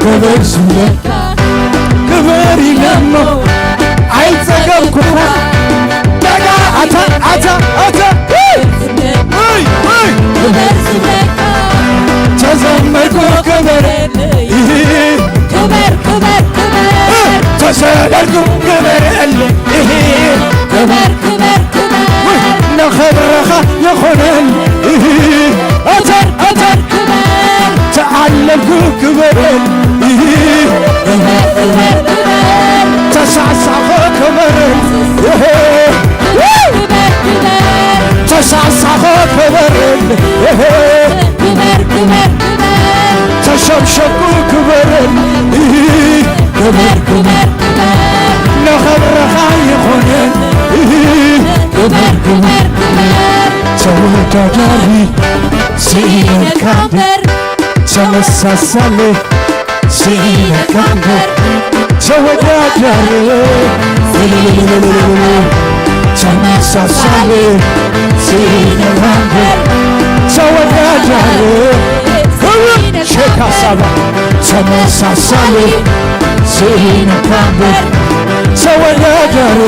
ከበርዝለካ ክብር ይለሞ አይጸገብኩኻ ደጋ አታ አታ አታ ተዘመድኩ ክብር ክብር ክብር ክብር ተሰደድኩ ክብር ክብር ክብር ክብር ነኸብረኻ የኾነን አተር አተር ክብር ተዓለምኩ ክብር ተሳሳኸ ክብር ተሳሳኸ ክብር ተሸብሸብኩ ክብር ክብር ክብር ነኸብረኻ ይኾነን ክብር ክብር ተወዳዳሪ ሲነካበር ተመሳሳሌ ሲነካበር ተወዳዳሪ ተመሳሳሌ ሲነካበር ተወዳዳሪ ሸካሳባ ተመሳሳሌ ሲነካበር ተወዳዳሪ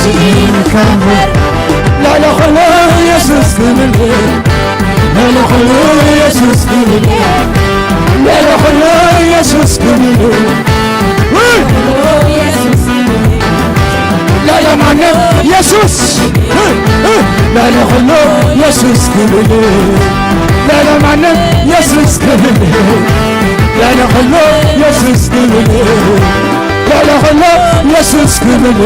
ሲነካበር ላላኸሎ ኢየሱስ ክብል ላላኸሎ ኢየሱስ ክብል ላላኸሎ ኢየሱስ ክብል ላላማንም ኢየሱስ ላላኸሎ ኢየሱስ ክብል ላላማንም ኢየሱስ ክብል ላላኸሎ ኢየሱስ ክብል ላላኸሎ ኢየሱስ ክብል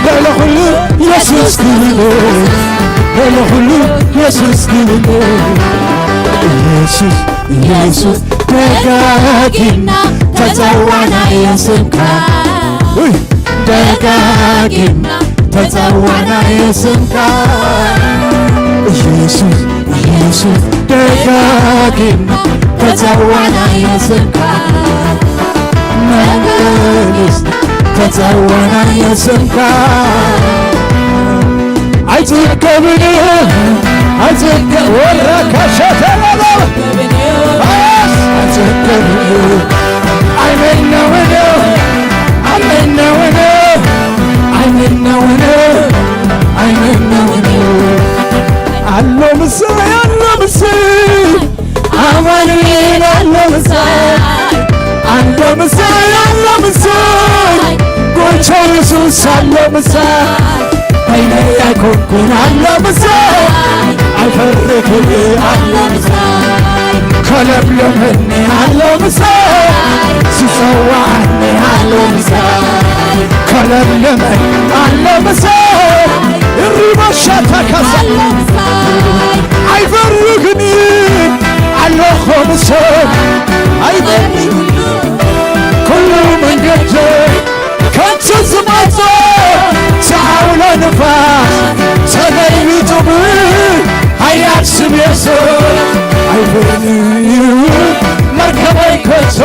ላላኸሎ ኢየሱስ ክብል ላላኸሎ ኢየሱስ ክብል ኢየሱስ ኢየሱስ ደጋጊና ተጸዋናይ ስምካ ደጋጊና ተጸዋናይ ስምካ ኢየሱስ ኢየሱስ ደጋጊና ተጸዋናይ ስምካ መንግስት ተጸዋናይ ስምካ አይትከብን አይትከ ወረከሸተለለ አይትከብን አይመነውነ አይመነውነ አይመነውነ አይመነውነ አሎ ምሳይ አሎ ምሳይ አማኑኤል አሎ ምሳይ አሎ ምሳይ አሎ ምሳይ ጎቻ ኢየሱስ አሎ ምሳይ አይነያ ኮኩን አሎ ምሳይ አይፈርክል አሎ ምሳይ ከለምለምኔ አሎ ምሳይ ሲሰዋኔ አሎ ምሳይ ከለምለመን አሎ ምሳይ እሪባሻታ ካሳ አይፈርክኒ አሎ ምሰል አይበል ኩሉ መንገድ ከንቱ ዝማቶ ሰዓውሎ ንፋስ ተገልቢጡብ ኃያል ስም ኢየሱስ አይበልዩ መርከበይ ከቶ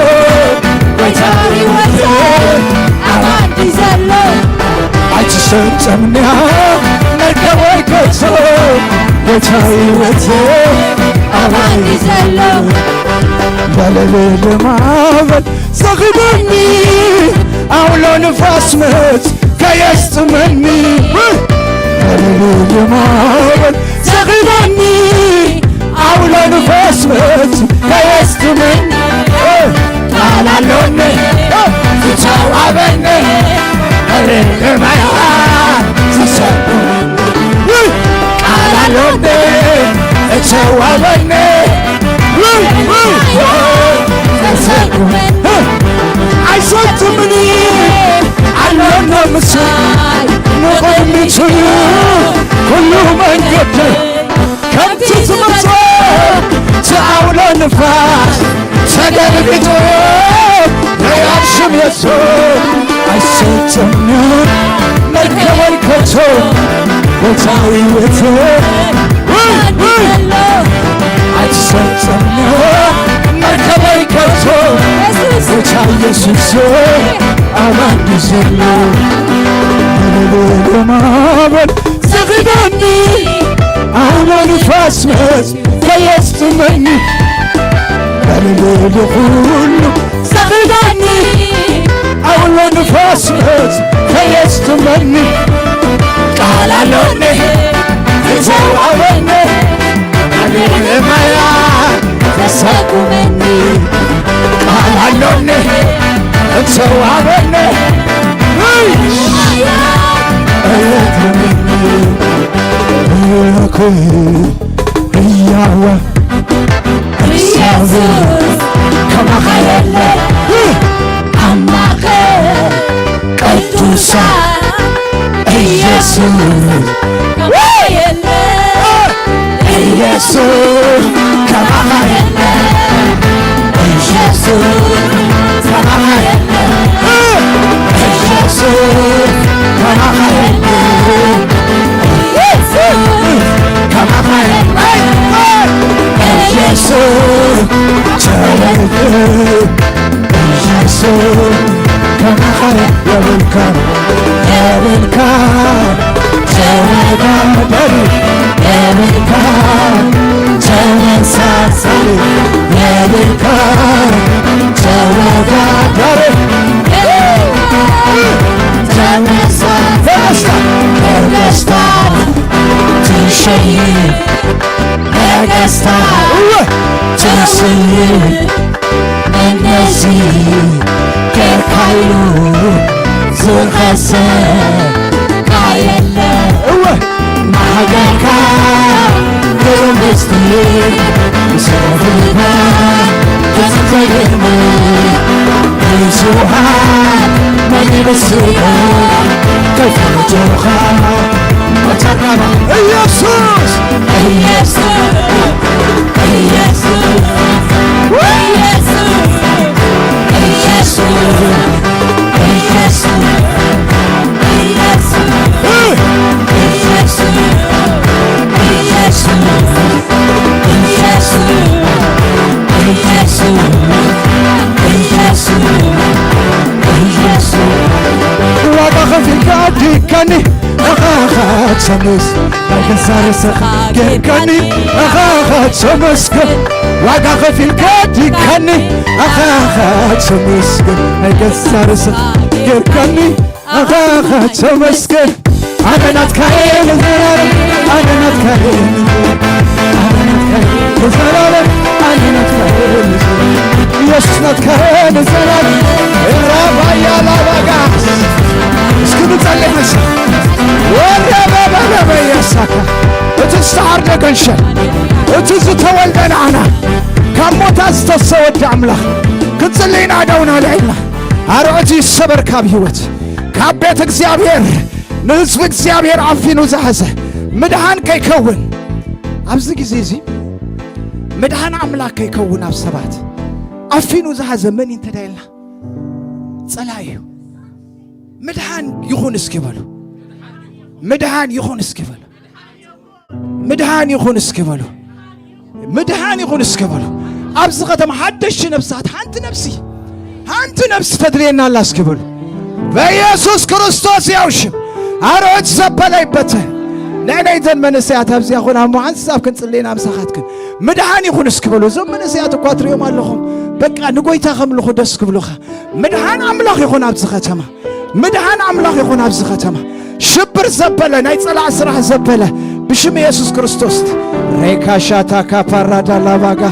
ወታሪ ወታ አባዲ ዘሎ አይትሰጨምንያ መርከበይ ከቶ ወታሪ ወታ አባዲ ዘሎ በለሌለ ማዕበል ዘግበኒ አውሎ ንፋስ መት ከየስጥመኒ በለሌለ ማዕበል ዘግበኒ አውሎ ንፋስ መት ከየስጥመኒ ቃላለኒ ዝተዋበኒ ርግመያ ዝሰብኒ ቃላለኒ እተዋበኒ አይሰጥምኒ አለነ ምሳይ ንቆሚችዩ ኩሉ መንገድ ከምቲ ትመጾ ተአውሎ ንፋስ ተገልቢጦ ያሽም ኢየሱስ አይሰጥምኒ መርከበይ ከቶ ወታዊ ወቶ አይሰጥምኒ መርከበይ ከቶ ጌታ ኢየሱስ አባዲ ዘሎ በለሌለ ማዕበል ዘግበኒ አውሎ ንፋስ መት ከየስጥመኒ በለሌለ ሁሉ ዘግበኒ አውሎ ንፋስ መት ከየስጥመኒ ቃላለኒ ዝተዋበኒ ርግመያ ተሰቁመኒ ቃላለኒ እተዋበኒ እኮይ እያዋ ኢየሱስ ከማኸየለ አማኸ ቅዱሳን ኢየሱስ ከማኸየለ ኢየሱስ ከማኸየለ ኢየሱስ ከማኸየለ ኢየሱስ ከማኸየለ ከማኸየለ ኢየሱስ ቸለልክ ኢየሱስ ከማኸየለ የብልካ የብልካ ተወዳደሪ የብልካ ተመሳሳይ የብልካ ተወዳደሪ በደስታ ትሸይም በደስታ ትስይም እነዚህ ከካይሉ ዝኸሰ ካየለ ማገካ ግርምስቲ ሰብባ ተዘግርም ብዙሃን መንግሥት ከፍጆኻ ወተራራ ኢየሱስ ኢየሱስ ኢየሱስ ዲከኒ አኻኻት ሰምስ ባይከሳርሰኻ ጌርከኒ አኻኻት ሰመስከን ዋጋ ኸፊልካ ዲከኒ አኻኻት ሰመስከን ባይከሳርሰኻ ጌርከኒ አኻኻት ሰመስከን አነናትካዬን ዘላለም አነናትካዬን ዘላለም አነናትካዬን ኢየሱስ ናትካዬን ዘላለም ራባያላባጋ እስኪ ንጸልይ መሰል ወረበበበበያሳካ እቲ ዝተዓርደ ገንሸን እቲ ዝተወልደን ዓና ካብ ሞታ ዝተሰወዲ ኣምላኽ ክንጽልይና ደውና ልዕልና ኣርዑቲ ይሰበር ካብ ህይወት ካብ ቤት እግዚኣብሔር ንህዝቢ እግዚኣብሔር ዓፊኑ ዝሓዘ ምድሃን ከይከውን ኣብዚ ግዜ እዚ مدهان أملاك يكون أبسبات أفينو زها زمن ينتدايلنا صلايو مدهان يخون اسكبلو مدهان يخون اسكبلو مدهان يخون اسكبلو مدهان يخون اسكبلو أبسغة ما حدش نفسات هانت نفس تدرينا الله اسكبلو بيسوس كريستوس يوشم أروت زبالة يبتن نحن إذن من السيات هبزي أخونا معصب كنت صلينا مساحاتكن مدهان يخون اسكبلو زم من السيات قاتر يوم اللهم بقى نقوي تاخم لخو دس كبلوخا مدهان أملاخ يخون أبزختما مدهان أملاخ يخون أبزختما شبر زبالة نايت على عصرها زبالة بشم يسوس كريستوس ريكا شاتا كابارا دالاباغا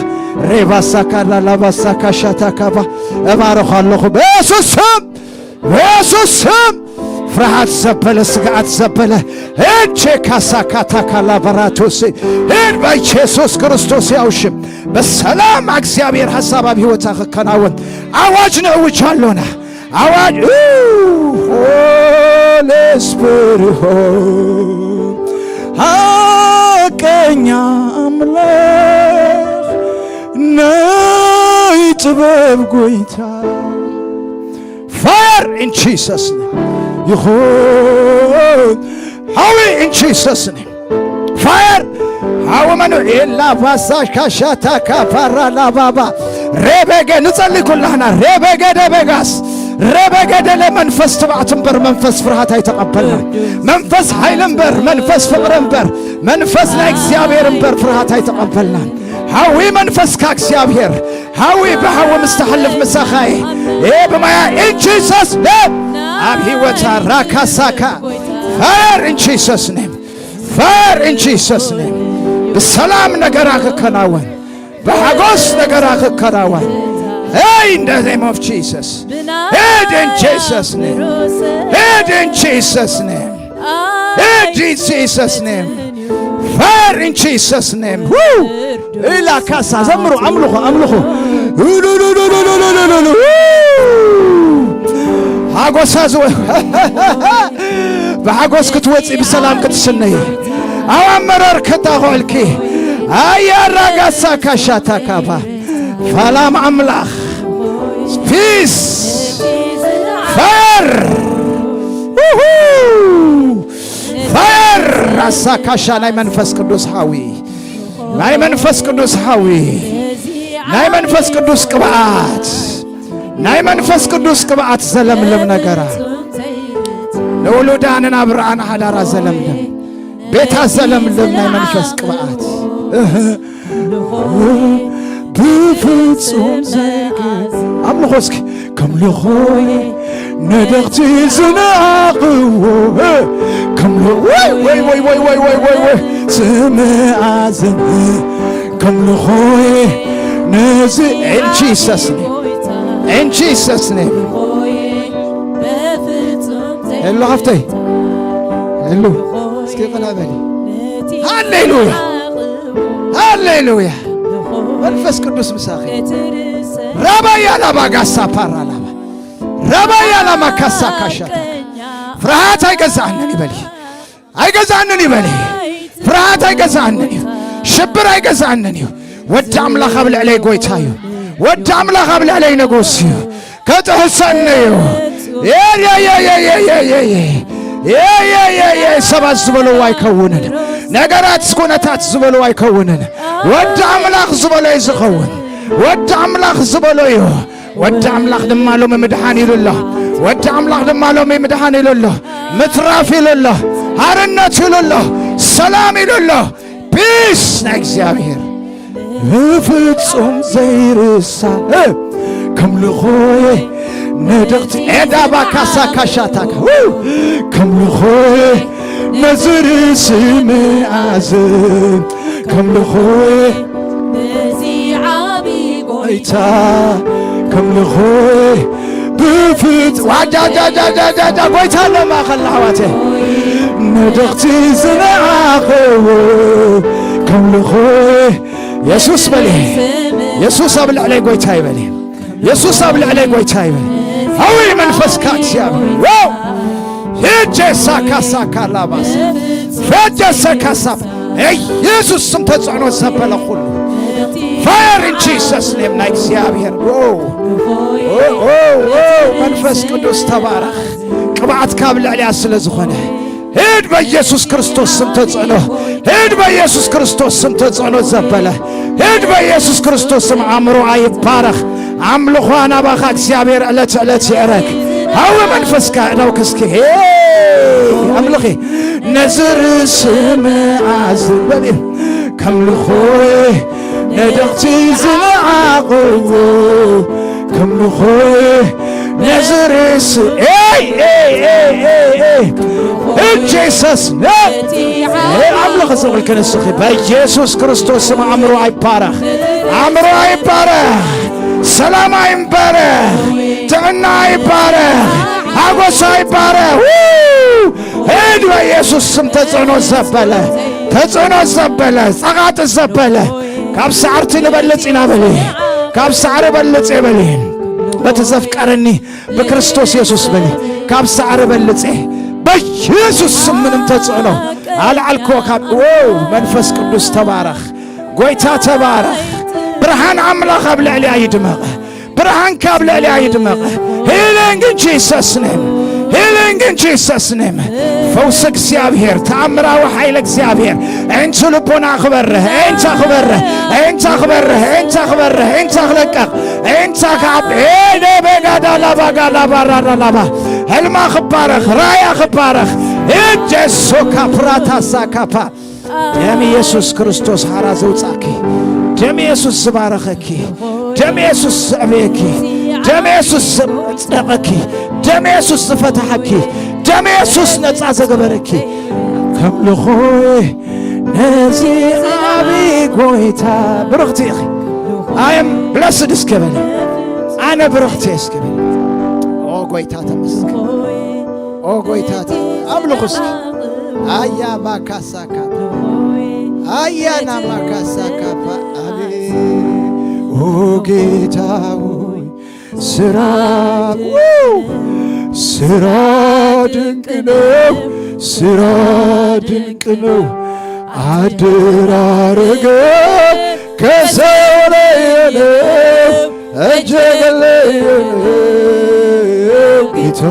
ريباسا كالا لاباسا كاشاتا كابا أبارخ الله بيسوس سم فرحات زبالة سقعت زبالة إنشي كاسا كاتا كالا براتوسي إن باي يسوس كريستوس يوشم بالسلام أكسيابير حسابا بيوتا كناون أواجنا وجالونا أواج Holy Spirit هاكينيا أملاخ نايت بابقويتا Fire in Jesus' name يخون Holy in Jesus' name Fire How many إلا باسا كاشاتا كفارا لا بابا ريبيجي نصلي كلنا ريبيجي دبيجاس ريبيجي دل منفس تبعتنبر منفس فرحات يتقبلنا منفس حيلنبر منفس فقرنبر منفس لاكسيابيرنبر فرحات يتقبلنا هاوي منفس كاكسيابير هاوي بحاو مستحلف مساخاي إيه بمايا in Jesus name أبي وتراكا ساكا Fire in Jesus name Fire in Jesus name بالسلام نقراك كناون بحقوس نقراك كناون Hey, in the name of Jesus Hey, in Jesus name Hey, in Jesus name Hey, in Jesus name Fire in Jesus name Woo! إلا كاسا زمروا أملخوا حقوس هزو بحقوس كتوتي بسلام كتسني أوامرر كتاغولكي أيا راغاسا كاشاتا كابا فلام أملاخ peace fire fire راسا كاشا ناي منفس قدوس حاوي ناي منفس قدوس حاوي ناي منفس قدوس قبعات ناي منفس قدوس قبعات زلملم نغرا لولوداننا بران حدارا زلملم بيتا زلملم ناي منفس قبعات بفتصوم زيكت أملخوسك كم لخوي ندغتي زناقو كم لخوي وي سمع زن كم لخوي نزي in Jesus name in Jesus name هلو عفتي هلو سكيقنا بالي هالليلويا هالليلويا منفس قدوس مساخي ربايا لما قاسا بارا لما ربايا لما كاسا كاشاتا فرحات هايقزعنني بلي فرحات هايقزعنني شبر هايقزعنني ود عملاخ قبل علي قويتايو ود عملاخ قبل علي نقوسيو كتحسنيو يا سبع زبلو وايكونن نقرات سكونتات زبلو وايكونن ود عملاخ زبلو يزخون ود عملاخ زبلو يو ود عملاخ دمالو ممدحاني لله ود عملاخ دمالو ممدحاني لله مترافي لله هارناتي لله سلامي لله بيس ناكزيابير فتصوم زيرسا كم لخوي ندغت إدابا كاسا كاشاتاك كم لخوي نزر سمي عزم كم لخوي نزيعابي قويتا كم لخوي بفت واجا قويتا لما خل حواتي ندغت زناخو كم لخوي يسوس بلي يسوس أبل علي قويتا بلي يسوس أبل علي قويتا بلي هوي منفس كاتسياب واو هجي ساكا لاباس فجي ساكا ساب اي يسوس سمتزعنو سبلا خلو ክበር in Jesus name ናይ እግዚአብሔር መንፈስ ቅዱስ ተባረክ ቅብዓት ካብ ልዕልያ ስለ ዝኾነ ሂድ በኢየሱስ ክርስቶስ ስም ተጽዕኖ ሂድ በኢየሱስ ክርስቶስ ስም ተጽዕኖ ዘበለ ሂድ በኢየሱስ ክርስቶስ ስም አእምሮ አይባረክ አምልኮ ናባኻ እግዚአብሔር ዕለት ዕለት ይረክ ሃው መንፈስካ ነው ክስኪ አምልኺ ነዝር ስም አዝበብ ከምልኾይ ነደቕቲ ዝዓቕቡ ከምልኾይ ነዝርስ ኢየሱስ አምልኽ ዝብል ክንስኺ በኢየሱስ ክርስቶስ ስም አእምሮ አይባረኽ አእምሮ አይባረኽ ሰላም አይባረኽ ጥዕና አይባረኽ ሀጎስ አይባረኽ ሂድ በኢየሱስ ስም ተጽዕኖ ዘበለ ተጽዕኖ ዘበለ ጸጋጥ ዘበለ ካብ ሰዓርቲ ንበልጽ ኢና በሊ ካብ ሰዓሪ በልጽ በሊ በተዘፍቀረኒ በክርስቶስ ኢየሱስ በሊ ካብ ሰዓሪ በልጽ በኢየሱስ ስም ምንም ተጽዕኖ አልዓልኮ ካብ መንፈስ ቅዱስ ተባረኽ ጎይታ ተባረኽ ብርሃን አምላኽ ኣብ ልዕልያ ይድመቕ ብርሃን ካብ ልዕልያ ይድመቕ ሂሊንግ ኢን ጂሰስ ኔም healing in Jesus name ፈውስ እግዚአብሔር ተአምራዊ ኃይል እግዚአብሔር እንቱ ልቦና አኽበርህ እንታ አኽበርህ እንታ አኽበርህ እንታ አኽበርህ እንታ አኽለቀቅ እንታ ካብ ሄደ በጋዳላ ባጋላ ባራራላባ ህልማ አኽባረኽ ራእይ አኽባረኽ እጀሶ ካፕራታ ሳካፓ ደም ኢየሱስ ክርስቶስ ሐራ ዘውጻኪ ደም ኢየሱስ ዝባረኸኪ ደም ኢየሱስ ዘዕብየኪ ደም ኢየሱስ ዘጽደቐኪ ደም ኢየሱስ ዝፈታሐኪ ደም ኢየሱስ ነጻ ዘገበረኪ ከምልኾይ ነዚ ዓብዪ ጎይታ ብርኽቲ ኢኺ I am blessed እስከበለ ኣነ ብርኽቲ እስከበለ ኦ ጎይታ ተመስገን ኦ ጎይታ አምልኹ እስኪ አያ ባካሳካታ አያና ማካሳካፓ አቤ ኦ ጌታ ሆይ ስራ ስራ ድንቅ ነው ስራ ድንቅ ነው አደራረገ ከሰው ላይ ነው እጅግ ላይ ነው ጌታ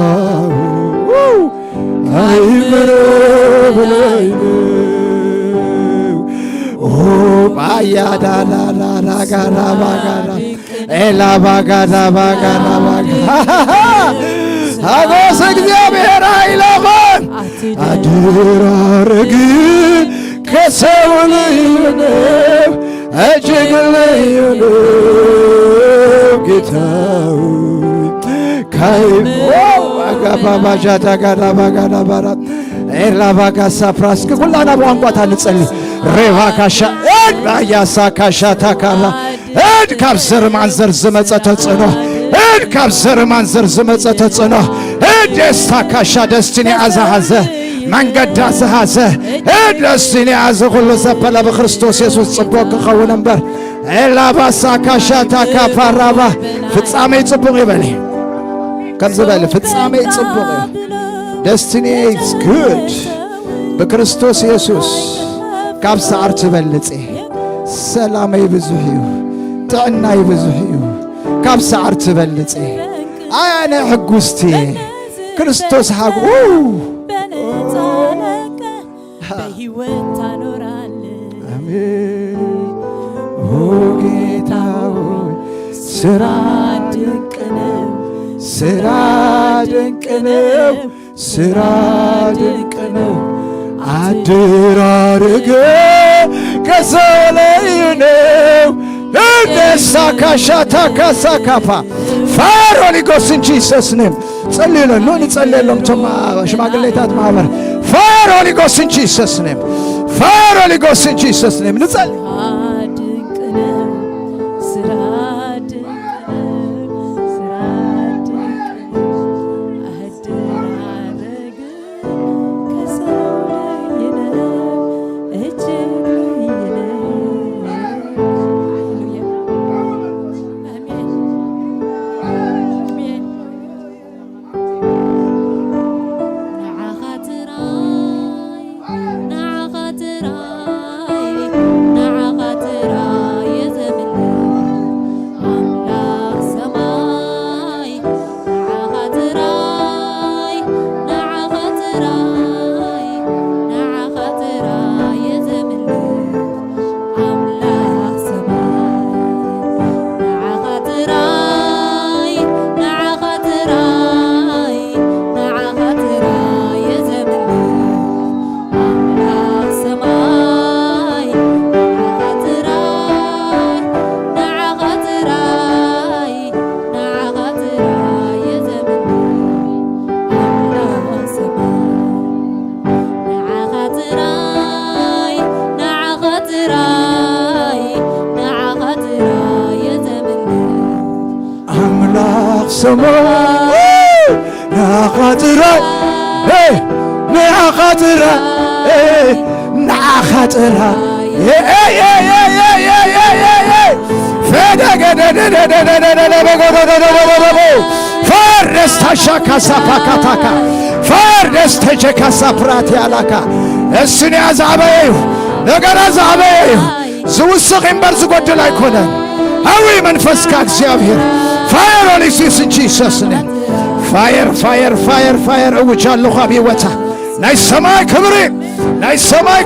አይምረው ላይ ነው ኦ ባያዳ ላላ ጋራ ባጋራ ኤላ ባጋዳ ባጋራ ባጋራ አጎስ እግዚአብሔር አይለፋን አደራረግ ከሰው ላይ ነው እጅግ ላይ ነው ጌታው ካይው አጋባባጃታ ጋራ ባጋራ ባራ ኤላ ባጋሳ ፕራስ ኩላና በቋንቋ ታንጸልይ ሬቫካሻ ባያሳ ካሻታ ካራ እድ ካብ ዘር ማንዘር ዝመጸ ተጽዕኖ እድ ካብ ዘር ማንዘር ዝመጸ ተጽዕኖ እድ ስታካሻ ደስቲኒ አዛሃዘ መንገድ አዛሃዘ እድ ደስቲኒ አዘ ሁሉ ዘበለ በክርስቶስ ኢየሱስ ጽቡቅ ክኸውን እምበር ኤላባሳ ካሻታ ካፓራባ ፍጻሜ ጽቡቅ ይበል ከም ዝበለ ፍጻሜ ጽቡቅ ደስቲኒ ኢዝ ጉድ በክርስቶስ ኢየሱስ ካብ ሰዓር ትበልጽ ሰላመይ ብዙሕ እዩ ጥዕናይ ብዙሕ እዩ ካብ ሰዓር ትበልጽ ኣነ ሕጉስቲ ክርስቶስ ሃጉ በሕይወት ታኖራለህ አሜን ኦ ጌታ ሆይ ስራ ድንቅ ነው ስራ ድንቅ ነው ስራ ድንቅ ነው አደራረገ ከሰው ላይ ነው ደሳካሻታ ካሳካፓ ፋር ሆሊ ጎስት ኢን ጂሰስ ኔም ጸልዩልን ኑ እንጸልየሎም ቶማ ሽማግሌታት ማህበር ፋር ሆሊ ጎስት ኢን ጂሰስ ኔም ፋር ሆሊ ጎስት ኢን ጂሰስ ኔም ንጸልይ نعم ሰማይ ናኻጥራይ ናኻጥራይ ፈርደስ ታሻካሳ ፓካታካ ፈርደስ ተጀካሳ ፕራት ያላካ እሱን ያዛበዩ ነገር ያዛበዩ ዝውስኽ እምበር ዝጎድል አይኮነን አዊ መንፈስካ እግዚአብሔር ፋየር ኦን ጂሰስ ኔም ፋየር እውጃለሁ አብይወታ ናይ ሰማይ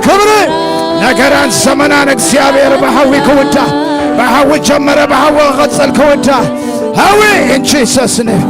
ክብሪ ነገራን ዘመናን እግዚአብሔር በሐዊ ክውዳ በሐዊ ጀመረ በሐዊ ቐጸል ክውዳ ሐዊ ኢን ጂሰስ ኔም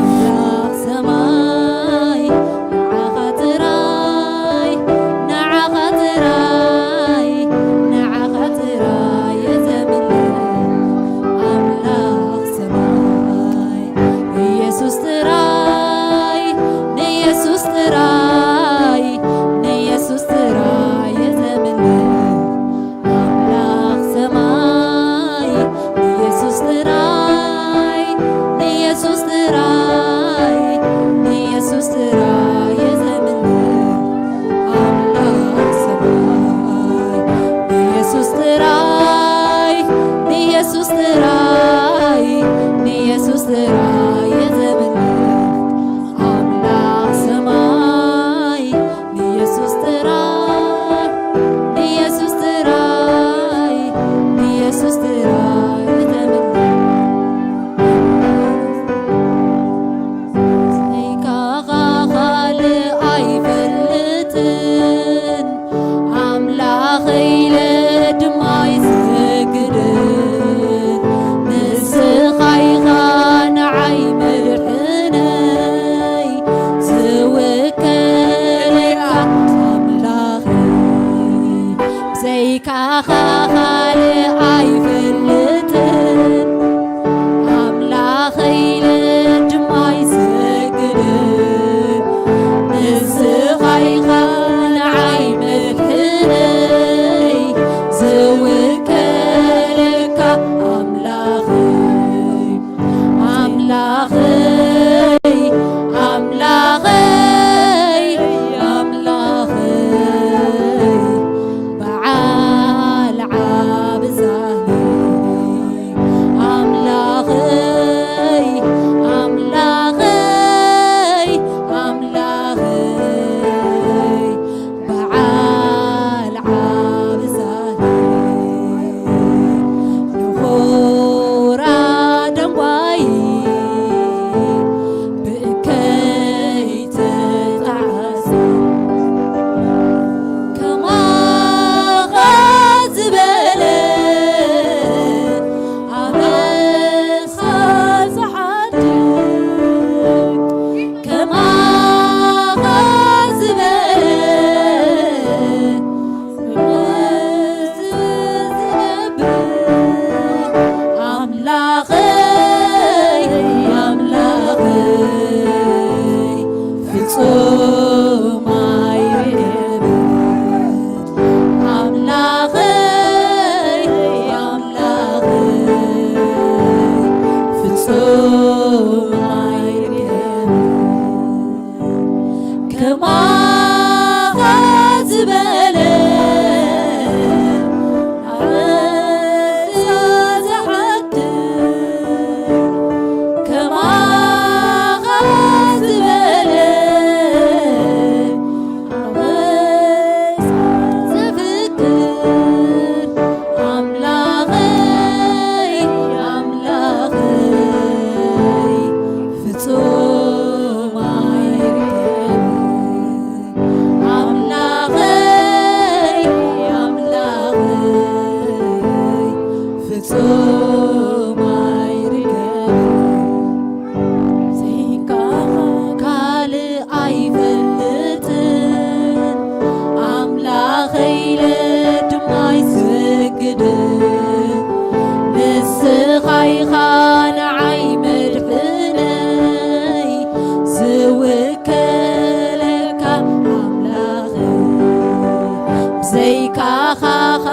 ዘይካኻ